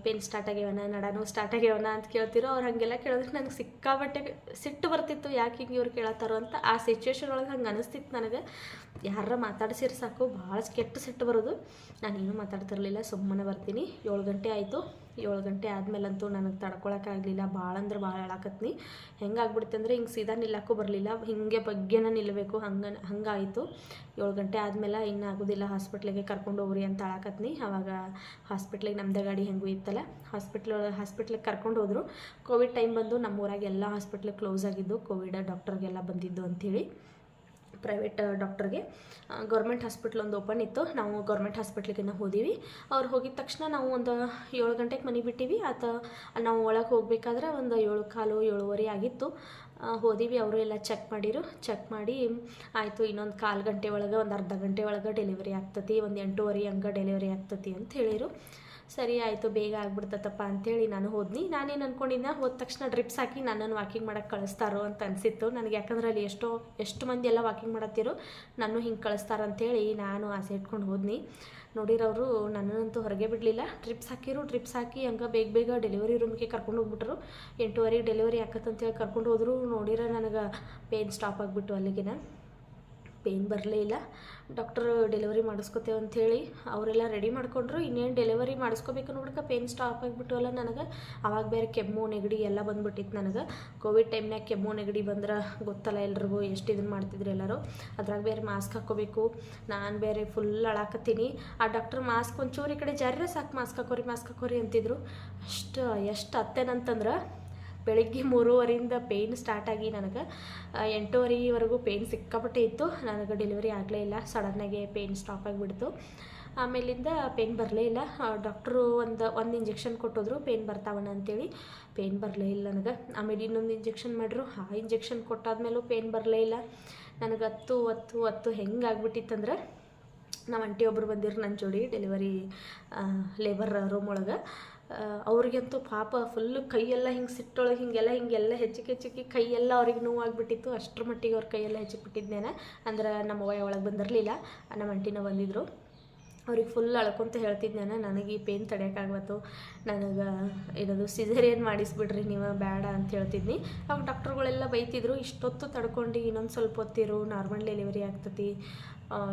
ಪೇನ್ ಸ್ಟಾರ್ಟ್ ಆಗ್ಯಾವನ, ನಡಾನು ಸ್ಟಾರ್ಟ್ ಆಗ್ಯಾವನ ಅಂತ ಕೇಳ್ತಿರೋ. ಅವ್ರು ಹಾಗೆಲ್ಲ ಕೇಳಿದ್ರೆ ನನಗೆ ಸಿಕ್ಕಾಬಟ್ಟೆ ಸಿಟ್ಟು ಬರ್ತಿತ್ತು, ಯಾಕೆ ಹಿಂಗೆ ಇವ್ರು ಕೇಳತ್ತಾರೋ ಅಂತ. ಆ ಸಿಚುವೇಶನ್ ಒಳಗೆ ಹಂಗೆ ಅನಿಸ್ತಿತ್ತು ನನಗೆ. ಯಾರ ಮಾತಾಡ್ಸಿರು ಸಾಕು ಭಾಳ ಕೆಟ್ಟ ಸಿಟ್ಟು ಬರೋದು. ನಾನೇನು ಮಾತಾಡ್ತಿರ್ಲಿಲ್ಲ, ಸುಮ್ಮನೆ ಬರ್ತೀನಿ. 7 ಗಂಟೆ ಆಯಿತು. 7 ಗಂಟೆ ಆದಮೇಲಂತೂ ನನಗೆ ತಡ್ಕೊಳಕ್ಕಾಗಲಿಲ್ಲ. ಭಾಳ ಅಂದ್ರೆ ಭಾಳ ಅಳಾಕತ್ನಿ. ಹೆಂಗಾಗ್ಬಿಡ್ತು ಅಂದರೆ ಹಿಂಗೆ ಸೀದಾ ನಿಲ್ಲಕ್ಕೂ ಬರಲಿಲ್ಲ, ಹಿಂಗೆ ಬಗ್ಗೆನ ನಿಲ್ಲಬೇಕು, ಹಂಗಾಯಿತು. 7 ಗಂಟೆ ಆದಮೇಲೆ ಇನ್ನೂ ಆಗೋದಿಲ್ಲ, ಹಾಸ್ಪಿಟ್ಲಿಗೆ ಕರ್ಕೊಂಡು ಹೋಗ್ರಿ ಅಂತ ಅಳಾಕತ್ನಿ. ಆವಾಗ ಹಾಸ್ಪಿಟ್ಲಿಗೆ ನಮ್ಮದೇ ಗಾಡಿ ಹೆಂಗೂ ಇತ್ತಲ್ಲ, ಹಾಸ್ಪಿಟ್ಲಿಗೆ ಕರ್ಕೊಂಡು ಹೋದರು. ಕೋವಿಡ್ ಟೈಮ್ ಬಂದು ನಮ್ಮೂರಾಗ ಎಲ್ಲ ಹಾಸ್ಪಿಟ್ಲ್ ಕ್ಲೋಸ್ ಆಗಿದ್ದು, ಕೋವಿಡ್ ಡಾಕ್ಟರ್ಗೆಲ್ಲ ಬಂದಿದ್ದು ಅಂಥೇಳಿ. ಪ್ರೈವೇಟ್ ಡಾಕ್ಟರ್ಗೆ ಗೌರ್ಮೆಂಟ್ ಹಾಸ್ಪಿಟ್ಲ್ ಒಂದು ಓಪನ್ ಇತ್ತು. ನಾವು ಗೌರ್ಮೆಂಟ್ ಹಾಸ್ಪಿಟ್ಲಿಗೆ ಹೋದೀವಿ. ಅವ್ರು ಹೋಗಿದ ತಕ್ಷಣ ನಾವು ಒಂದು 7 ಗಂಟೆಗೆ ಮನೆ ಬಿಟ್ಟಿವಿ. ನಾವು ಒಳಗೆ ಹೋಗ್ಬೇಕಾದ್ರೆ ಒಂದು 7:15 7:30 ಆಗಿತ್ತು. ಹೋದೀವಿ. ಅವರು ಎಲ್ಲ ಚೆಕ್ ಮಾಡಿ ಆಯಿತು, ಇನ್ನೊಂದು 1/4 ಗಂಟೆ ಒಳಗೆ, ಒಂದು ಅರ್ಧ ಗಂಟೆ ಒಳಗೆ ಡೆಲಿವರಿ ಆಗ್ತತಿ, ಒಂದು 8:30 ಹಂಗೆ ಡೆಲಿವರಿ ಆಗ್ತತಿ ಅಂತ ಹೇಳಿರು. ಸರಿ ಆಯಿತು, ಬೇಗ ಆಗ್ಬಿಡ್ತತ್ತಪ್ಪ ಅಂಥೇಳಿ ನಾನು ಹೋದ್ನಿ. ನಾನೇನು ಅಂದ್ಕೊಂಡಿದ್ದೆ, ಹೋದ ತಕ್ಷಣ ಡ್ರಿಪ್ಸ್ ಹಾಕಿ ನನ್ನನ್ನು ವಾಕಿಂಗ್ ಮಾಡೋಕ್ಕೆ ಕಳಿಸ್ತಾರೋ ಅಂತ ಅನಿಸಿತ್ತು ನನಗೆ. ಯಾಕಂದ್ರೆ ಅಲ್ಲಿ ಎಷ್ಟು ಮಂದಿ ಎಲ್ಲ ವಾಕಿಂಗ್ ಮಾಡತ್ತಿರೋ, ನಾನು ಹಿಂಗೆ ಕಳಿಸ್ತಾರ ಅಂಥೇಳಿ ನಾನು ಆಸೆ ಇಟ್ಕೊಂಡು ಹೋದ್ನಿ. ನೋಡಿರೋರು ನನ್ನಂತೂ ಹೊರಗೆ ಬಿಡಲಿಲ್ಲ. ಡ್ರಿಪ್ಸ್ ಹಾಕಿ ಹಂಗೆ ಬೇಗ ಡೆಲಿವರಿ ರೂಮ್ಗೆ ಕರ್ಕೊಂಡು ಹೋಗ್ಬಿಟ್ರು. 8:30 ಡೆಲಿವರಿ ಆಕತ್ತಂತೇಳಿ ಕರ್ಕೊಂಡು ಹೋದರು. ನೋಡಿರೋ ನನಗೆ ಪೇನ್ ಸ್ಟಾಪ್ ಆಗಿಬಿಟ್ಟು, ಅಲ್ಲಿಗಿನ ಪೇನ್ ಬರಲೇ ಇಲ್ಲ. ಡಾಕ್ಟರು ಡೆಲಿವರಿ ಮಾಡಿಸ್ಕೊತೇವೆ ಅಂಥೇಳಿ ಅವರೆಲ್ಲ ರೆಡಿ ಮಾಡ್ಕೊಂಡ್ರು. ಇನ್ನೇನು ಡೆಲಿವರಿ ಮಾಡಿಸ್ಕೋಬೇಕು ನೋಡ್ಕ ಪೇನ್ ಸ್ಟಾಪ್ ಆಗಿಬಿಟ್ಟು ಅಲ್ಲ ನನಗೆ. ಆವಾಗ ಬೇರೆ ಕೆಮ್ಮು ನೆಗಡಿ ಎಲ್ಲ ಬಂದುಬಿಟ್ಟಿತ್ತು ನನಗೆ. ಕೋವಿಡ್ ಟೈಮ್ನಾಗ ಕೆಮ್ಮು ನೆಗಡಿ ಬಂದ್ರೆ ಗೊತ್ತಲ್ಲ ಎಲ್ರಿಗೂ, ಎಷ್ಟು ಇದನ್ನು ಮಾಡ್ತಿದ್ರು ಎಲ್ಲರೂ. ಅದ್ರಾಗ ಬೇರೆ ಮಾಸ್ಕ್ ಹಾಕ್ಕೋಬೇಕು. ನಾನು ಬೇರೆ ಫುಲ್ ಅಳಾಕತ್ತೀನಿ. ಆ ಡಾಕ್ಟ್ರ್ ಮಾಸ್ಕ್ ಒಂಚೂರು ಈ ಕಡೆ ಜಾರ್ರೆ ಸಾಕು, ಮಾಸ್ಕ್ ಹಾಕೋರಿ ಅಂತಿದ್ರು. ಎಷ್ಟು ಹತ್ತೇನಂತಂದ್ರೆ ಬೆಳಿಗ್ಗೆ 3:30 ಪೇಯ್ನ್ ಸ್ಟಾರ್ಟಾಗಿ ನನಗೆ 8:30ವರೆಗೂ ಪೇಯ್ನ್ ಸಿಕ್ಕಾಪಟ್ಟೆ ಇತ್ತು. ನನಗೆ ಡೆಲಿವರಿ ಆಗಲೇ ಇಲ್ಲ. ಸಡನ್ನಾಗೆ ಪೇಯ್ನ್ ಸ್ಟಾಪ್ ಆಗಿಬಿಡ್ತು. ಆಮೇಲಿಂದ ಪೇಯ್ನ್ ಬರಲೇ ಇಲ್ಲ. ಡಾಕ್ಟ್ರು ಒಂದು ಇಂಜೆಕ್ಷನ್ ಕೊಟ್ಟಿದ್ರು, ಪೇಯ್ನ್ ಬರ್ತಾವಣ್ಣ ಅಂತೇಳಿ. ಪೇಯ್ನ್ ಬರಲೇ ಇಲ್ಲ ನನಗೆ. ಆಮೇಲೆ ಇನ್ನೊಂದು ಇಂಜೆಕ್ಷನ್ ಮಾಡಿದ್ರು. ಆ ಇಂಜೆಕ್ಷನ್ ಕೊಟ್ಟಾದ್ಮೇಲೂ ಪೇಯ್ನ್ ಬರಲೇ ಇಲ್ಲ ನನಗೆ. ಹತ್ತು ಹೆಂಗಾಗ್ಬಿಟ್ಟಿತ್ತಂದ್ರೆ, ನಮ್ಮ ಆಂಟಿ ಒಬ್ಬರು ಬಂದಿರು ನನ್ನ ಜೋಡಿ ಡೆಲಿವರಿ ಲೇಬರ್ ರೂಮ್ ಒಳಗೆ. ಅವ್ರಿಗಂತೂ ಪಾಪ ಫುಲ್ಲು ಕೈಯೆಲ್ಲ ಹಿಂಗೆ ಸಿಟ್ಟೊಳಗೆ ಹಿಂಗೆಲ್ಲ ಹೆಚ್ಚಿಗೆ ಕೈಯೆಲ್ಲ ಅವ್ರಿಗೆ ನೋವಾಗಿಬಿಟ್ಟಿತ್ತು. ಅಷ್ಟರ ಮಟ್ಟಿಗೆ ಅವ್ರ ಕೈಯೆಲ್ಲ ಹೆಚ್ಚಿಬಿಟ್ಟಿದ್ದೇನೆ. ಅಂದ್ರೆ ನಮ್ಮ ಅವ್ವ ಒಳಗೆ ಬಂದಿರಲಿಲ್ಲ, ನಮ್ಮ ಆಂಟಿನ ಬಂದಿದ್ದರು. ಅವ್ರಿಗೆ ಫುಲ್ ಅಳ್ಕೊಂತ ಹೇಳ್ತಿದ್ದೇನೆ, ನನಗೆ ಈ ಪೇಯ್ನ್ ತಡೆಯೋಕ್ಕಾಗತ್ತು, ನನಗೆ ಏನದು ಸಿಸೇರಿಯನ್ ಮಾಡಿಸ್ಬಿಡ್ರಿ ನೀವು, ಬೇಡ ಅಂತ ಹೇಳ್ತಿದ್ನಿ. ಅವಾಗ ಡಾಕ್ಟ್ರುಗಳೆಲ್ಲ ಬೈತಿದ್ರು, ಇಷ್ಟೊತ್ತು ತಡ್ಕೊಂಡು ಇನ್ನೊಂದು ಸ್ವಲ್ಪ ಹೊತ್ತಿರು, ನಾರ್ಮಲ್ ಡೆಲಿವರಿ ಆಗ್ತತಿ,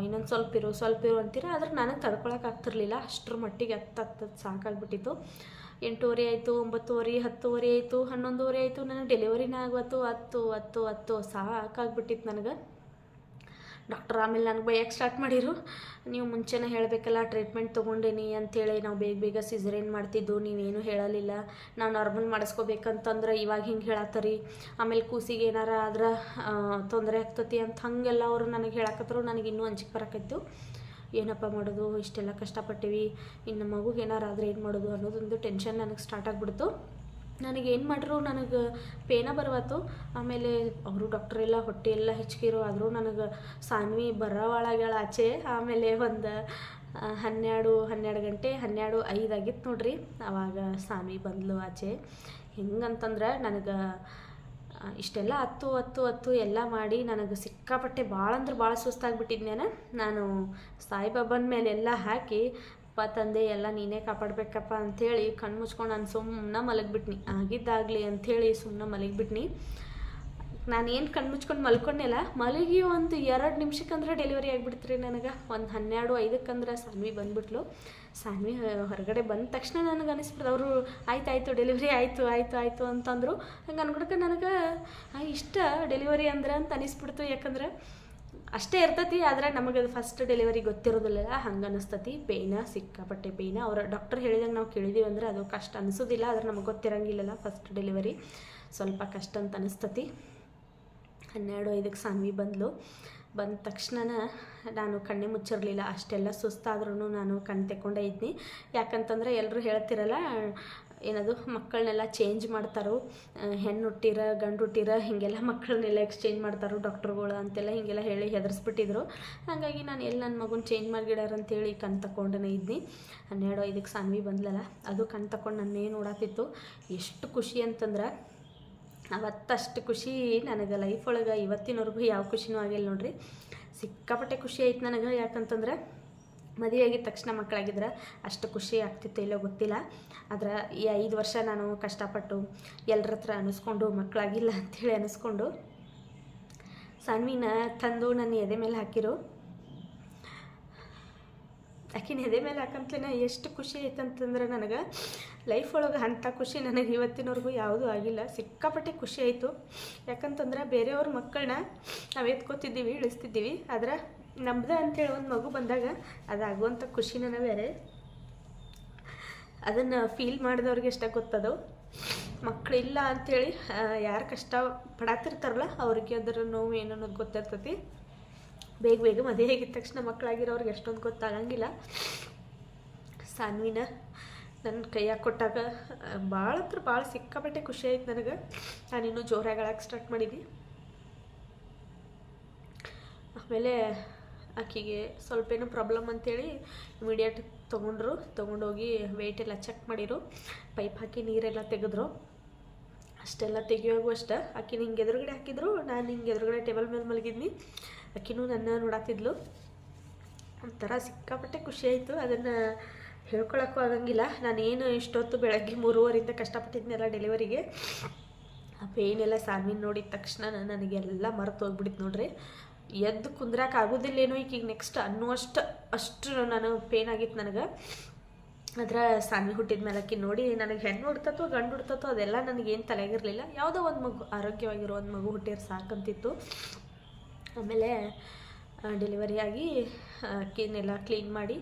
ಇನ್ನೊಂದು ಸ್ವಲ್ಪ ಇರು ಅಂತೀರ. ಆದ್ರೆ ನನಗೆ ತಡ್ಕೊಳಕ್ಕಾಗ್ತಿರ್ಲಿಲ್ಲ. ಅಷ್ಟರ ಮಟ್ಟಿಗೆ ಹತ್ತು ಸಾಕಾಗ್ಬಿಟ್ಟಿತ್ತು. 8:30 ಆಯಿತು, 9:30, 10:30 ಆಯಿತು, 11:30 ಆಯಿತು. ನನಗೆ ಡೆಲಿವರಿನ ಆಗುವತ್ತು 10 ಸಾಕಾಗ್ಬಿಟ್ಟಿತ್ತು ನನಗೆ. ಡಾಕ್ಟರ್ ಆಮೇಲೆ ನನಗೆ ಬೈಯಕ್ಕೆ ಸ್ಟಾರ್ಟ್ ಮಾಡಿರು, ನೀವು ಮುಂಚೆನೇ ಹೇಳಬೇಕಲ್ಲ, ಟ್ರೀಟ್ಮೆಂಟ್ ತೊಗೊಂಡೇನಿ ಅಂಥೇಳಿ ನಾವು ಬೇಗ ಸಿಸೇರಿಯನ್ ಮಾಡ್ತಿದ್ದು, ನೀವೇನು ಹೇಳಲಿಲ್ಲ. ನಾವು ನಾರ್ಮಲ್ ಮಾಡಿಸ್ಕೋಬೇಕಂತಂದ್ರೆ ಇವಾಗ ಹಿಂಗೆ ಹೇಳತ್ತರಿ, ಆಮೇಲೆ ಕೂಸಿಗೆ ಏನಾರ ಆದ್ರೆ ತೊಂದರೆ ಆಗ್ತತಿ ಅಂತ ಹಾಗೆಲ್ಲ ಅವರು ನನಗೆ ಹೇಳಕತ್ತರು. ನನಗೆ ಇನ್ನೂ ಅಂಜಿಕೆ ಬರಕತ್ತು. ಏನಪ್ಪ ಮಾಡೋದು, ಇಷ್ಟೆಲ್ಲ ಕಷ್ಟಪಟ್ಟಿವಿ, ಇನ್ನು ಮಗುಗೆ ಏನಾರು ಆದರೆ ಏನು ಮಾಡೋದು ಅನ್ನೋದೊಂದು ಟೆನ್ಷನ್ ನನಗೆ ಸ್ಟಾರ್ಟ್ ಆಗಿಬಿಡ್ತು. ನನಗೇನು ಮಾಡ್ರು, ನನಗೆ ಪೇನ ಬರವತ್ತು. ಆಮೇಲೆ ಅವರು ಡಾಕ್ಟ್ರೆಲ್ಲ ಹೊಟ್ಟೆ ಎಲ್ಲ ಹೆಚ್ಚಿಗಿರೋ, ಆದರೂ ನನಗೆ ಸಾನ್ವಿ ಬರೋವಳಗಳ ಆಚೆ. ಆಮೇಲೆ ಒಂದು 12 ಗಂಟೆ 12:05 ಆಗಿತ್ತು ನೋಡ್ರಿ, ಆವಾಗ ಸಾನ್ವಿ ಬಂದ್ಲು ಆಚೆ. ಹೆಂಗಂತಂದ್ರೆ ನನಗೆ ಇಷ್ಟೆಲ್ಲ ಹತ್ತು ಎಲ್ಲ ಮಾಡಿ ನನಗೆ ಸಿಕ್ಕಾಪಟ್ಟೆ ಭಾಳ ಅಂದ್ರೆ ಭಾಳ ಸುಸ್ತಾಗಿಬಿಟ್ಟಿದ್ನೇನೆ. ನಾನು ಸಾಯಿಬಾಬನ ಮೇಲೆ ಎಲ್ಲ ಹಾಕಿ, ತಂದೆ ಎಲ್ಲ ನೀನೇ ಕಾಪಾಡಬೇಕಪ್ಪ ಅಂಥೇಳಿ ಕಣ್ಣು ಮುಚ್ಕೊಂಡು ನಾನು ಸುಮ್ಮನೆ ಮಲಗಿಬಿಟ್ನಿ. ಆಗಿದ್ದಾಗಲಿ ಅಂಥೇಳಿ ಸುಮ್ಮನೆ ಮಲಗಿಬಿಟ್ನಿ. ನಾನೇನು ಕಣ್ಣು ಮುಚ್ಕೊಂಡು ಮಲ್ಕೊಂಡೆಲ್ಲ, ಮಲಗಿ ಒಂದು 2 ನಿಮಿಷಕ್ಕಂದ್ರೆ ಡೆಲಿವರಿ ಆಗಿಬಿಡ್ತ್ರಿ ನನಗೆ. ಒಂದು 12:05 ಸಾನ್ವಿ ಬಂದುಬಿಟ್ಲು. ಸಾನ್ವಿ ಹೊರಗಡೆ ಬಂದ ತಕ್ಷಣ ನನಗೆ ಅನಿಸ್ಬಿಡ್ತು, ಅವರು ಆಯ್ತು ಡೆಲಿವರಿ ಆಯಿತು ಅಂತಂದರು. ಹಂಗೆ ಅನ್ಕೊಳಕ್ಕೆ ನನಗೆ ಇಷ್ಟ ಡೆಲಿವರಿ ಅಂದ್ರೆ ಅಂತ ಅನಿಸ್ಬಿಡ್ತು. ಯಾಕಂದ್ರೆ ಅಷ್ಟೇ ಇರ್ತತಿ, ಆದರೆ ನಮಗೆ ಅದು ಫಸ್ಟ್ ಡೆಲಿವರಿ ಗೊತ್ತಿರೋದಿಲ್ಲ, ಹಂಗೆ ಅನ್ನಿಸ್ತತಿ. ಸಿಕ್ಕಾಪಟ್ಟೆ ಪೇಯ್ನ. ಅವ್ರ ಡಾಕ್ಟರ್ ಹೇಳಿದಂಗೆ ನಾವು ಕೇಳಿದೀವಿ ಅಂದರೆ ಅದು ಕಷ್ಟ ಅನಿಸೋದಿಲ್ಲ, ಆದರೆ ನಮಗೆ ಗೊತ್ತಿರಂಗಿಲ್ಲಲ್ಲ ಫಸ್ಟ್ ಡೆಲಿವರಿ, ಸ್ವಲ್ಪ ಕಷ್ಟ ಅಂತ ಅನಿಸ್ತತಿ. 12:05 ಸಾನ್ವಿ ಬಂದ ತಕ್ಷಣ ನಾನು ಕಣ್ಣೇ ಮುಚ್ಚಿರಲಿಲ್ಲ. ಅಷ್ಟೆಲ್ಲ ಸುಸ್ತಾದ್ರೂ ನಾನು ಕಣ್ಣು ತೆಕ್ಕೊಂಡೇ ಇದ್ನಿ. ಯಾಕಂತಂದರೆ ಎಲ್ಲರೂ ಹೇಳ್ತಿರಲ್ಲ, ಏನದು ಮಕ್ಕಳನ್ನೆಲ್ಲ ಚೇಂಜ್ ಮಾಡ್ತಾರೋ, ಹೆಣ್ಣು ಹುಟ್ಟಿರ ಗಂಡು ಹುಟ್ಟಿರ ಹೀಗೆಲ್ಲ ಮಕ್ಕಳನ್ನೆಲ್ಲ ಎಕ್ಸ್ಚೇಂಜ್ ಮಾಡ್ತಾರೋ ಡಾಕ್ಟ್ರುಗಳು ಅಂತೆಲ್ಲ ಹೀಗೆಲ್ಲ ಹೇಳಿ ಹೆದರ್ಸ್ಬಿಟ್ಟಿದ್ರು. ಹಾಗಾಗಿ ನಾನು ಎಲ್ಲಿ ನನ್ನ ಮಗುನ ಚೇಂಜ್ ಮಾಡಿಗಿಡಾರ ಅಂತೇಳಿ ಕಣ್ಣು ತಗೊಂಡೇ ಇದ್ನಿ. 12:05 ಸಾನ್ವಿ ಬಂದ್ಲಲ್ಲ, ಅದು ಕಣ್ಣು ತಗೊಂಡು ನನ್ನೇ ನೋಡಾತಿತ್ತು. ಎಷ್ಟು ಖುಷಿ ಅಂತಂದ್ರೆ, ಅವತ್ತಷ್ಟು ಖುಷಿ ನನಗೆ ಲೈಫ್ ಒಳಗೆ ಇವತ್ತಿನವರೆಗೂ ಯಾವ ಖುಷಿನೂ ಆಗಿಲ್ಲ ನೋಡ್ರಿ. ಸಿಕ್ಕಾಪಟ್ಟೆ ಖುಷಿ ಆಯ್ತು ನನಗೆ. ಯಾಕಂತಂದ್ರೆ ಮದುವೆ ಆಗಿದ ತಕ್ಷಣ ಮಕ್ಕಳಾಗಿದ್ರೆ ಅಷ್ಟು ಖುಷಿ ಆಗ್ತಿತ್ತು ಇಲ್ಲೋ ಗೊತ್ತಿಲ್ಲ. ಆದ್ರೆ ಈ 5 ವರ್ಷ ನಾನು ಕಷ್ಟಪಟ್ಟು ಎಲ್ಲರ ಹತ್ರ ಅನ್ನಿಸ್ಕೊಂಡು ಮಕ್ಕಳಾಗಿಲ್ಲ ಅಂಥೇಳಿ ಅನ್ನಿಸ್ಕೊಂಡು ಸಾನ್ವಿನ ತಂದು ನನ್ನ ಎದೆ ಮೇಲೆ ಹಾಕಿರು. ಆಕಿನ ಎದೆ ಮೇಲೆ ಹಾಕಂತಲೇ ಎಷ್ಟು ಖುಷಿ ಆಯ್ತಂತಂದ್ರೆ ನನಗೆ ಲೈಫ್ ಒಳಗೆ ಅಂಥ ಖುಷಿ ನನಗೆ ಇವತ್ತಿನವರೆಗೂ ಯಾವುದೂ ಆಗಿಲ್ಲ. ಸಿಕ್ಕಾಪಟ್ಟೆ ಖುಷಿ ಆಯಿತು. ಯಾಕಂತಂದ್ರೆ ಬೇರೆಯವ್ರ ಮಕ್ಕಳನ್ನ ನಾವು ಎತ್ಕೋತಿದ್ದೀವಿ, ಇಳಿಸ್ತಿದ್ದೀವಿ, ಆದ್ರೆ ನಮ್ದು ಅಂತೇಳಿ ಒಂದು ಮಗು ಬಂದಾಗ ಅದಾಗುವಂಥ ಖುಷಿನ ಬೇರೆ. ಅದನ್ನು ಫೀಲ್ ಮಾಡಿದವ್ರಿಗೆ ಎಷ್ಟ ಗೊತ್ತದು. ಮಕ್ಕಳಿಲ್ಲ ಅಂಥೇಳಿ ಯಾರು ಕಷ್ಟ ಪಡಾತಿರ್ತಾರಲ್ಲ ಅವ್ರಿಗೆ ಅದರ ನೋವು ಏನು ಅನ್ನೋದು ಗೊತ್ತಿರ್ತೈತಿ. ಬೇಗ ಬೇಗ ಮದುವೆ ಆಗಿದ ತಕ್ಷಣ ಮಕ್ಕಳಾಗಿರೋರಿಗೆ ಎಷ್ಟೊಂದು ಗೊತ್ತಾಗಂಗಿಲ್ಲ. ಸಾನ್ವಿನ ನನ್ನ ಕೈಯಾಗ ಕೊಟ್ಟಾಗ ಭಾಳ ಸಿಕ್ಕಾಪಟ್ಟೆ ಖುಷಿ ಆಯ್ತು ನನಗೆ. ನಾನಿನ್ನೂ ಜೋರಾಗಿ ಅಳಕ್ಕೆ ಸ್ಟಾರ್ಟ್ ಮಾಡಿದ್ದೆ. ಆಮೇಲೆ ಆಕೆಗೆ ಸ್ವಲ್ಪ ಏನೋ ಪ್ರಾಬ್ಲಮ್ ಅಂಥೇಳಿ ಇಮಿಡಿಯೇಟ್ ತೊಗೊಂಡೋಗಿ ವೆಯ್ಟ್ ಎಲ್ಲ ಚೆಕ್ ಮಾಡಿರು, ಪೈಪ್ ಹಾಕಿ ನೀರೆಲ್ಲ ತೆಗೆದ್ರು. ಅಷ್ಟೆಲ್ಲ ತೆಗಿಯೋಗೂ ಅಷ್ಟೆ ಆಕಿನ ಹಿಂಗೆ ಎದುರುಗಡೆ ಹಾಕಿದ್ರು, ನಾನು ಹಿಂಗೆ ಎದುರುಗಡೆ ಟೇಬಲ್ ಮೇಲೆ ಮಲಗಿದ್ನಿ. ಆಕಿನೂ ನನ್ನ ನೋಡಾತಿದ್ಲು. ಒಂಥರ ಸಿಕ್ಕಾಪಟ್ಟೆ ಖುಷಿ ಆಯಿತು. ಅದನ್ನು ಹೇಳ್ಕೊಳಕ್ಕೂ ಆಗಂಗಿಲ್ಲ. ನಾನೇನು ಇಷ್ಟೊತ್ತು ಬೆಳಗ್ಗೆ 3:30 ಕಷ್ಟಪಟ್ಟಿದ್ನೆಲ್ಲ ಡೆಲಿವರಿಗೆ. ಆ ಪೇಯ್ನೆಲ್ಲ ಸಾನ್ವಿನ ನೋಡಿದ ತಕ್ಷಣ ನನಗೆಲ್ಲ ಮರೆತು ಹೋಗ್ಬಿಟ್ಟಿತ್ತು ನೋಡ್ರಿ. ಎದ್ದು ಕುಂದ್ರಾಕ ಆಗೋದಿಲ್ಲೇನೋ ಈಗ ನೆಕ್ಸ್ಟ್ ಅಷ್ಟು ನಾನು ಪೇನ್ ಆಗಿತ್ತು ನನಗೆ. ಅದ್ರ ಸಾನ್ವಿ ಹುಟ್ಟಿದ ಮೇಲೆ ಆಕಿ ನೋಡಿ ನನಗೆ ಹೆಣ್ಣು ಹುಡ್ತತ್ತೋ ಗಂಡು ಹುಡ್ತತ್ತೋ ಅದೆಲ್ಲ ನನಗೇನು ತಲೆಗಿರಲಿಲ್ಲ. ಯಾವುದೋ ಒಂದು ಮಗು, ಆರೋಗ್ಯವಾಗಿರೋ ಒಂದು ಮಗು ಹುಟ್ಟಿದ್ರೆ ಸಾಕಂತಿತ್ತು. ಆಮೇಲೆ ಡೆಲಿವರಿ ಆಗಿ ಆಕಿನೆಲ್ಲ ಕ್ಲೀನ್ ಮಾಡಿ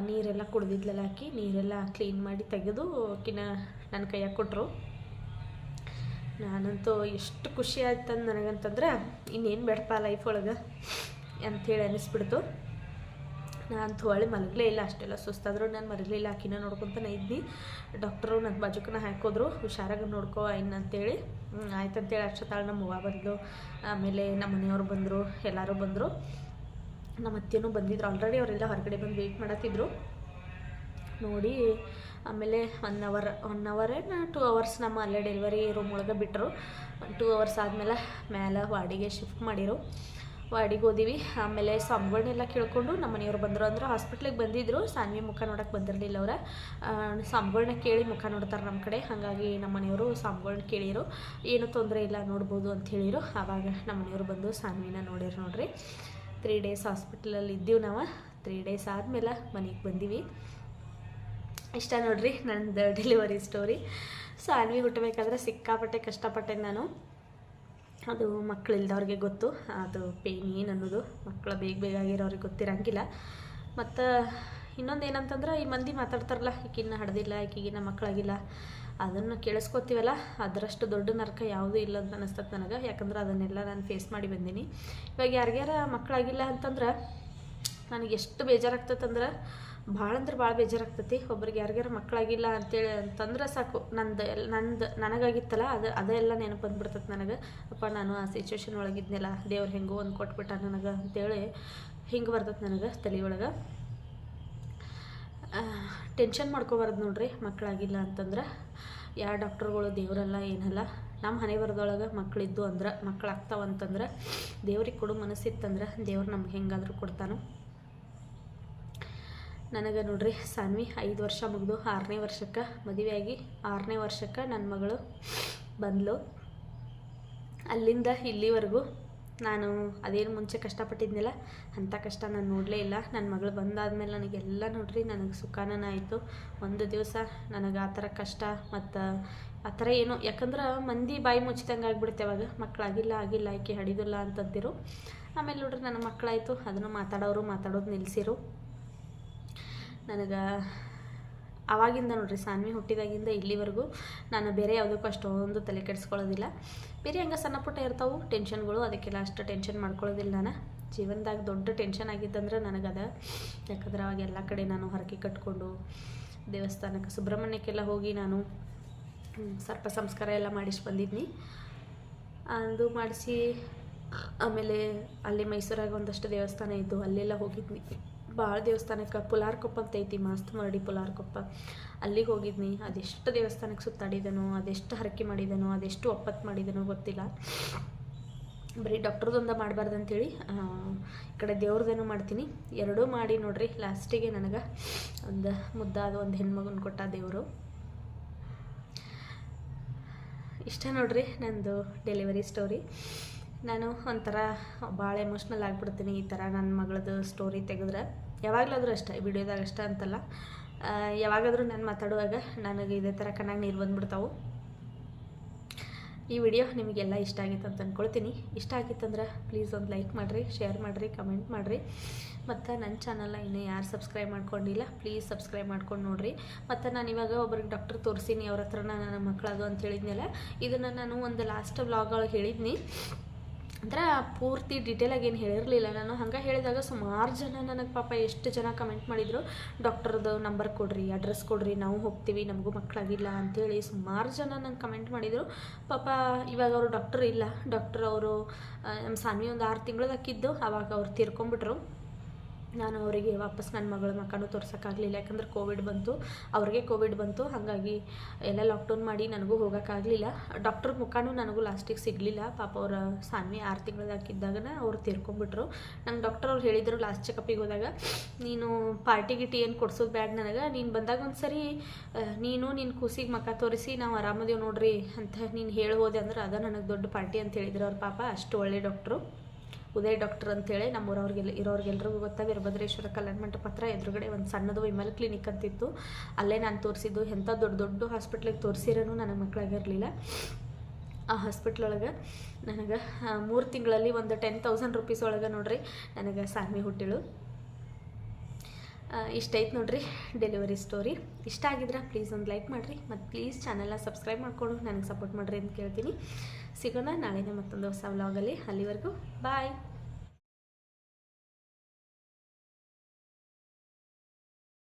ನೀರೆಲ್ಲ ಕುಡ್ದಿದ್ಲೆಲ್ಲ ಹಾಕಿ ನೀರೆಲ್ಲ ಕ್ಲೀನ್ ಮಾಡಿ ತೆಗೆದು ಆಕಿನ ನನ್ನ ಕೈಯಾಗ ಕೊಟ್ಟರು. ನಾನಂತೂ ಎಷ್ಟು ಖುಷಿ ಆಯ್ತಂದು ನನಗಂತಂದ್ರೆ ಇನ್ನೇನು ಬೇಡಪ್ಪ ಲೈಫ್ ಒಳಗೆ ಅಂಥೇಳಿ ಅನ್ನಿಸ್ಬಿಡ್ತು. ನಾನಂತೂ ಹೊಳ್ಳಿ ಮಲಗಲೇ ಇಲ್ಲ. ಅಷ್ಟೆಲ್ಲ ಸುಸ್ತಾದರೂ ನಾನು ಮಲಗಲಿಲ್ಲ. ಆಕಿನ ನೋಡ್ಕೊತಾನೆ ಇದ್ದಿ. ಡಾಕ್ಟ್ರು ನನ್ನ ಬಾಜುಕನ ಹಾಕೋದ್ರು, ಹುಷಾರಾಗಿ ನೋಡ್ಕೋ ಅಂತೇಳಿ. ಆಯ್ತಂತೇಳಿ ಅಷ್ಟೊತ್ತಾಳು ನಮ್ಮ ಅವ್ವ ಬಂದು, ಆಮೇಲೆ ನಮ್ಮ ಮನೆಯವ್ರು ಬಂದರು, ಎಲ್ಲರೂ ಬಂದರು. ನಮ್ಮ ಅತ್ತೆಯೂ ಬಂದಿದ್ರು. ಆಲ್ರೆಡಿ ಅವರೆಲ್ಲ ಹೊರಗಡೆ ಬಂದು ವೆಯ್ಟ್ ಮಾಡತ್ತಿದ್ರು ನೋಡಿ. ಆಮೇಲೆ 1 ಅವರ್ 2 ಅವರ್ಸ್ ನಮ್ಮ ಅಲ್ಲೇ ಡೆಲಿವರಿ ರೂಮ್ ಒಳಗೆ ಬಿಟ್ಟರು. 2 ಅವರ್ಸ್ ಆದಮೇಲೆ ಮೇಲೆ ವಾರ್ಡಿಗೆ ಶಿಫ್ಟ್ ಮಾಡಿರು. ವಾರ್ಡಿಗೆ ಹೋದಿವಿ. ಆಮೇಲೆ ಸ್ವಾಮಿಗಳನ್ನೆಲ್ಲ ಕೇಳ್ಕೊಂಡು ನಮ್ಮ ಮನೆಯವ್ರು ಬಂದರು. ಅಂದ್ರೆ ಹಾಸ್ಪಿಟ್ಲಿಗೆ ಬಂದಿದ್ದರು, ಸಾನ್ವಿ ಮುಖ ನೋಡೋಕ್ಕೆ ಬಂದಿರಲಿಲ್ಲ. ಅವರ ಸ್ವಾಮಿಗಳನ್ನ ಕೇಳಿ ಮುಖ ನೋಡ್ತಾರೆ ನಮ್ಮ ಕಡೆ. ಹಾಗಾಗಿ ನಮ್ಮ ಮನೆಯವರು ಸ್ವಾಮಿಗಳನ್ನ ಕೇಳಿರು, ಏನೂ ತೊಂದರೆ ಇಲ್ಲ ನೋಡ್ಬೋದು ಅಂತ ಹೇಳಿರು. ಆವಾಗ ನಮ್ಮ ಮನೆಯವರು ಬಂದು ಸಾನ್ವಿನ ನೋಡಿರು ನೋಡ್ರಿ. 3 ಡೇಸ್ ಹಾಸ್ಪಿಟ್ಲಲ್ಲಿ ಇದ್ದೀವಿ ನಾವು. 3 ಡೇಸ್ ಆದಮೇಲೆ ಮನೆಗೆ ಬಂದೀವಿ. ಇಷ್ಟ ನೋಡ್ರಿ ನಂದು ಡೆಲಿವರಿ ಸ್ಟೋರಿ. ಸಾನ್ವಿ ಹುಟ್ಟಬೇಕಾದ್ರೆ ಸಿಕ್ಕಾಪಟ್ಟೆ ಕಷ್ಟಪಟ್ಟೆ ನಾನು. ಅದು ಮಕ್ಕಳಿಲ್ದವ್ರಿಗೆ ಗೊತ್ತು ಅದು ಪೇನ್ ಏನು ಅನ್ನೋದು. ಮಕ್ಕಳು ಬೇಗ ಆಗಿರೋರಿಗೆ ಗೊತ್ತಿರಂಗಿಲ್ಲ. ಮತ್ತು ಇನ್ನೊಂದು ಏನಂತಂದ್ರೆ ಈ ಮಂದಿ ಮಾತಾಡ್ತಾರಲ್ಲ, ಈಕಿನ್ನ ಹಡ್ದಿಲ್ಲ, ಈಕಿಗಿನ್ನ ಮಕ್ಕಳಾಗಿಲ್ಲ, ಅದನ್ನು ಕೇಳಿಸ್ಕೊತೀವಲ್ಲ, ಅದರಷ್ಟು ದೊಡ್ಡ ನರಕ ಯಾವುದೂ ಇಲ್ಲ ಅಂತ ಅನಿಸ್ತದೆ ನನಗೆ. ಯಾಕಂದ್ರೆ ಅದನ್ನೆಲ್ಲ ನಾನು ಫೇಸ್ ಮಾಡಿ ಬಂದೀನಿ. ಇವಾಗ ಯಾರಿಗ್ಯಾರ ಮಕ್ಕಳಾಗಿಲ್ಲ ಅಂತಂದ್ರೆ ನನಗೆ ಎಷ್ಟು ಬೇಜಾರಾಗ್ತೈತಂದ್ರೆ ಭಾಳ ಬೇಜಾರಾಗ್ತೈತಿ. ಒಬ್ರಿಗೆ ಯಾರಿಗಾರ ಮಕ್ಕಳಾಗಿಲ್ಲ ಅಂತೇಳಿ ಅಂತಂದ್ರೆ ಸಾಕು, ನನಗಾಗಿತ್ತಲ್ಲ ಅದೆಲ್ಲ ನೆನಪು ಬಂದ್ಬಿಡ್ತೈತೆ ನನಗೆ. ಅಪ್ಪ ನಾನು ಆ ಸಿಚುವೇಶನ್ ಒಳಗಿದ್ನೆಲ್ಲ, ದೇವ್ರು ಹೆಂಗೋ ಒಂದು ಕೊಟ್ಬಿಟ್ಟ ನನಗೆ ಅಂತೇಳಿ ಹಿಂಗೆ ಬರ್ತೈತೆ ನನಗೆ ತಲೆ ಒಳಗೆ. ಟೆನ್ಷನ್ ಮಾಡ್ಕೊಬಾರ್ದು ನೋಡ್ರಿ ಮಕ್ಕಳಾಗಿಲ್ಲ ಅಂತಂದ್ರೆ. ಯಾವ ಡಾಕ್ಟ್ರುಗಳು ದೇವರಲ್ಲ ಏನಲ್ಲ. ನಮ್ಮ ಹಣೆ ಬರದೊಳಗೆ ಮಕ್ಕಳಿದ್ದು ಅಂದ್ರೆ, ಮಕ್ಕಳಾಗ್ತಾವಂತಂದ್ರೆ, ದೇವ್ರಿಗೆ ಕೊಡು ಮನಸ್ಸಿತ್ತಂದ್ರೆ ದೇವ್ರು ನಮ್ಗೆ ಹೆಂಗಾದರೂ ಕೊಡ್ತಾನೋ. ನನಗೆ ನೋಡ್ರಿ ಸಾನ್ವಿ 5 ವರ್ಷ ಮುಗಿದು 6ನೇ ವರ್ಷಕ್ಕೆ ಮದುವೆಯಾಗಿ 6ನೇ ವರ್ಷಕ್ಕೆ ನನ್ನ ಮಗಳು ಬಂದಳು. ಅಲ್ಲಿಂದ ಇಲ್ಲಿವರೆಗೂ ನಾನು ಅದೇನು ಮುಂಚೆ ಕಷ್ಟಪಟ್ಟಿದ್ನಲ್ಲ ಅಂಥ ಕಷ್ಟ ನಾನು ನೋಡಲೇ ಇಲ್ಲ. ನನ್ನ ಮಗಳು ಬಂದಾದ್ಮೇಲೆ ನನಗೆಲ್ಲ ನೋಡ್ರಿ ನನಗೆ ಸುಖಾನ ಆಯಿತು. ಒಂದು ದಿವಸ ನನಗೆ ಆ ಥರ ಕಷ್ಟ ಮತ್ತು ಆ ಥರ ಏನೋ, ಯಾಕಂದ್ರೆ ಮಂದಿ ಬಾಯಿ ಮುಚ್ಚಿದಂಗೆ ಆಗಿಬಿಡುತ್ತೆ. ಅವಾಗ ಮಕ್ಕಳಾಗಿಲ್ಲ ಆಕೆ ಹಡಿದಿಲ್ಲ ಅಂತಂದಿರು. ಆಮೇಲೆ ನೋಡ್ರಿ ನನ್ನ ಮಕ್ಕಳಾಯಿತು, ಅದನ್ನು ಮಾತಾಡೋದು ನಿಲ್ಲಿಸಿರು. ನನಗೆ ಆವಾಗಿಂದ ನೋಡ್ರಿ ಸಾನ್ವಿ ಹುಟ್ಟಿದಾಗಿಂದ ಇಲ್ಲಿವರೆಗೂ ನಾನು ಬೇರೆ ಯಾವುದಕ್ಕೂ ಅಷ್ಟೊಂದು ತಲೆ ಕೆಡಿಸ್ಕೊಳ್ಳೋದಿಲ್ಲ. ಬೇರೆ ಹಂಗೆ ಸಣ್ಣ ಪುಟ್ಟ ಇರ್ತಾವೆ ಟೆನ್ಷನ್ಗಳು, ಅದಕ್ಕೆಲ್ಲ ಅಷ್ಟು ಟೆನ್ಷನ್ ಮಾಡ್ಕೊಳ್ಳೋದಿಲ್ಲ. ನಾನು ಜೀವನದಾಗ ದೊಡ್ಡ ಟೆನ್ಷನ್ ಆಗಿದ್ದಂದ್ರೆ ನನಗದ. ಯಾಕಂದ್ರೆ ಅವಾಗ ಎಲ್ಲ ಕಡೆ ನಾನು ಹರಕೆ ಕಟ್ಕೊಂಡು ದೇವಸ್ಥಾನಕ್ಕೆ ಸುಬ್ರಹ್ಮಣ್ಯಕ್ಕೆಲ್ಲ ಹೋಗಿ ನಾನು ಸರ್ಪ ಸಂಸ್ಕಾರ ಎಲ್ಲ ಮಾಡಿಸಿ ಬಂದಿದ್ನಿ. ಅದು ಮಾಡಿಸಿ ಆಮೇಲೆ ಅಲ್ಲಿ ಮೈಸೂರಾಗ ಒಂದಷ್ಟು ದೇವಸ್ಥಾನ ಇದ್ದು ಅಲ್ಲೆಲ್ಲ ಹೋಗಿದ್ನಿ. ಭಾಳ ದೇವಸ್ಥಾನಕ್ಕೆ, ಪುಲಾರ್ಕೊಪ್ಪ ಅಂತ ಐತಿ, ಮಸ್ತ್ ಮರಡಿ ಪುಲಾರ್ಕೊಪ್ಪ, ಅಲ್ಲಿಗೆ ಹೋಗಿದ್ನಿ. ಅದೆಷ್ಟು ದೇವಸ್ಥಾನಕ್ಕೆ ಸುತ್ತಾಡಿದನೋ, ಅದೆಷ್ಟು ಹರಕೆ ಮಾಡಿದನೋ, ಅದೆಷ್ಟು ಒಪ್ಪತ್ತು ಮಾಡಿದನೋ ಗೊತ್ತಿಲ್ಲ. ಬರೀ ಡಾಕ್ಟ್ರದೊಂದು ಮಾಡಬಾರ್ದು ಅಂತೇಳಿ ಈ ಕಡೆ ದೇವ್ರದೇನೂ ಮಾಡ್ತೀನಿ. ಎರಡೂ ಮಾಡಿ ನೋಡ್ರಿ ಲಾಸ್ಟಿಗೆ ನನಗೆ ಒಂದು ಮುದ್ದಾದ ಒಂದು ಹೆಣ್ಮಗನ ಕೊಟ್ಟ ದೇವರು. ಇಷ್ಟ ನೋಡ್ರಿ ನಂದು ಡೆಲಿವರಿ ಸ್ಟೋರಿ. ನಾನು ಒಂಥರ ಭಾಳ ಎಮೋಷ್ನಲ್ ಆಗಿಬಿಡ್ತೀನಿ ಈ ಥರ ನನ್ನ ಮಗಳದ್ದು ಸ್ಟೋರಿ ತೆಗೆದ್ರೆ. ಯಾವಾಗಲಾದರೂ ಅಷ್ಟೇ, ವಿಡಿಯೋದಾಗ ಅಷ್ಟೇ ಅಂತಲ್ಲ, ಯಾವಾಗಾದರೂ ನಾನು ಮಾತಾಡುವಾಗ ನನಗೆ ಇದೇ ಥರ ಕಣ್ಣಾಗ ನೀರು ಬಂದುಬಿಡ್ತಾವೆ. ಈ ವಿಡಿಯೋ ನಿಮಗೆಲ್ಲ ಇಷ್ಟ ಆಗಿತ್ತು ಅಂತ ಅಂದ್ಕೊಳ್ತೀನಿ. ಇಷ್ಟ ಆಗಿತ್ತಂದ್ರೆ ಪ್ಲೀಸ್ ಒಂದು ಲೈಕ್ ಮಾಡಿರಿ, ಶೇರ್ ಮಾಡಿರಿ, ಕಮೆಂಟ್ ಮಾಡಿರಿ. ಮತ್ತು ನನ್ನ ಚಾನಲ್ನ ಇನ್ನೂ ಯಾರು ಸಬ್ಸ್ಕ್ರೈಬ್ ಮಾಡ್ಕೊಂಡಿಲ್ಲ ಪ್ಲೀಸ್ ಸಬ್ಸ್ಕ್ರೈಬ್ ಮಾಡ್ಕೊಂಡು ನೋಡಿರಿ. ಮತ್ತು ನಾನು ಇವಾಗ ಒಬ್ರಿಗೆ ಡಾಕ್ಟರ್ ತೋರಿಸೀನಿ, ಅವ್ರ ಹತ್ರ ನನ್ನ ಮಕ್ಕಳದು ಅಂತ ಹೇಳಿದ್ನಲ್ಲ, ಇದನ್ನು ನಾನು ಒಂದು ಲಾಸ್ಟ್ ವ್ಲಾಗೊಳಗೆ ಹೇಳಿದ್ನಿ. ಅಂದ್ರೆ ಪೂರ್ತಿ ಡೀಟೇಲಾಗಿ ಏನು ಹೇಳಿರಲಿಲ್ಲ ನಾನು. ಹಂಗೆ ಹೇಳಿದಾಗ ಸುಮಾರು ಜನ ನನಗೆ ಪಾಪ ಎಷ್ಟು ಜನ ಕಮೆಂಟ್ ಮಾಡಿದರು, ಡಾಕ್ಟರ್ದು ನಂಬರ್ ಕೊಡ್ರಿ, ಅಡ್ರೆಸ್ ಕೊಡ್ರಿ, ನಾವು ಹೋಗ್ತೀವಿ, ನಮಗೂ ಮಕ್ಕಳಾಗಿಲ್ಲ ಅಂಥೇಳಿ ಸುಮಾರು ಜನ ನಂಗೆ ಕಮೆಂಟ್ ಮಾಡಿದರು. ಪಾಪ ಇವಾಗ ಅವರು ಡಾಕ್ಟರ್ ಇಲ್ಲ. ಡಾಕ್ಟರ್ ಅವರು ನಮ್ಮ ಸಾನ್ವಿ ಒಂದು 6 ತಿಂಗಳದಾಕಿದ್ದು, ಆವಾಗ ಅವ್ರು ತೀರ್ಕೊಂಬಿಟ್ರು. ನಾನು ಅವರಿಗೆ ವಾಪಸ್ ನನ್ನ ಮಗಳ ಮಕ್ಕಳೂ ತೋರ್ಸೋಕ್ಕಾಗಲಿಲ್ಲ, ಯಾಕಂದ್ರೆ ಕೋವಿಡ್ ಬಂತು, ಅವ್ರಿಗೆ ಕೋವಿಡ್ ಬಂತು. ಹಾಗಾಗಿ ಎಲ್ಲ ಲಾಕ್ಡೌನ್ ಮಾಡಿ ನನಗೂ ಹೋಗೋಕ್ಕಾಗಲಿಲ್ಲ. ಡಾಕ್ಟ್ರ್ ಮುಖನೂ ನನಗೂ ಲಾಸ್ಟಿಗೆ ಸಿಗಲಿಲ್ಲ. ಪಾಪ ಅವರ ಸಾನ್ವಿ 6 ತಿಂಗಳದಾಕಿದ್ದಾಗನ ಅವ್ರು ತೀರ್ಕೊಂಬಿಟ್ರು. ನಂಗೆ ಡಾಕ್ಟರ್ ಅವ್ರು ಹೇಳಿದರು ಲಾಸ್ಟ್ ಚೆಕಪ್ಪಿಗೆ ಹೋದಾಗ, ನೀನು ಪಾರ್ಟಿ ಗಿಟಿ ಏನು ಕೊಡ್ಸೋದು ಬ್ಯಾಡ ನನಗೆ, ನೀನು ಬಂದಾಗ ಒಂದು ಸರಿ ನೀನು ನಿನ್ನ ಕೂಸಿಗೆ ಮಕ್ಕ ತೋರಿಸಿ ನಾವು ಆರಾಮದೇವು ನೋಡ್ರಿ ಅಂತ ನೀನು ಹೇಳಿ ಹೋದೆ ಅಂದ್ರೆ ಅದ ನನಗೆ ದೊಡ್ಡ ಪಾರ್ಟಿ ಅಂತ ಹೇಳಿದ್ರು ಅವ್ರ ಪಾಪ. ಅಷ್ಟು ಒಳ್ಳೆ ಡಾಕ್ಟ್ರು, ಉದಯ್ ಡಾಕ್ಟರ್ ಅಂತೇಳಿ. ನಮ್ಮೂರವ್ರಿಗೆಲ್ಲ ಇರೋರಿಗೆಲ್ರಿಗೂ ಗೊತ್ತಾ, ವೀರಭದ್ರೇಶ್ವರ ಕಲ್ಯಾಣ ಮಂಟಪ ಹತ್ರ ಎದುರುಗಡೆ ಒಂದು ಸಣ್ಣದು ವಿಮಲ್ ಕ್ಲಿನಿಕ್ ಅಂತಿತ್ತು, ಅಲ್ಲೇ ನಾನು ತೋರಿಸಿದ್ದು. ಎಂಥ ದೊಡ್ಡ ದೊಡ್ಡ ಹಾಸ್ಪಿಟ್ಲಿಗೆ ತೋರಿಸಿರೋನು ನನಗೆ ಮಕ್ಕಳಾಗಿರಲಿಲ್ಲ. ಆ ಹಾಸ್ಪಿಟ್ಲೊಳಗೆ ನನಗೆ 3 ತಿಂಗಳಲ್ಲಿ ಒಂದು 10,000 ರೂಪೀಸ್ ಒಳಗೆ ನೋಡ್ರಿ ನನಗೆ ಸಾನ್ವಿ ಹುಟ್ಟಿಳು. ಇಷ್ಟೈತೆ ನೋಡ್ರಿ ಡೆಲಿವರಿ ಸ್ಟೋರಿ. ಇಷ್ಟ ಆಗಿದ್ರೆ ಪ್ಲೀಸ್ ಒಂದು ಲೈಕ್ ಮಾಡಿರಿ, ಮತ್ತು ಪ್ಲೀಸ್ ಚಾನಲ್ನ ಸಬ್ಸ್ಕ್ರೈಬ್ ಮಾಡಿಕೊಂಡು ನನಗೆ ಸಪೋರ್ಟ್ ಮಾಡಿರಿ ಅಂತ ಕೇಳ್ತೀನಿ. ಸಿಗೋಣ ನಾಳೆನೇ ಮತ್ತೊಂದು ಹೊಸ ವ್ಲಾಗಲ್ಲಿ. ಅಲ್ಲಿವರೆಗೂ ಬಾಯ್.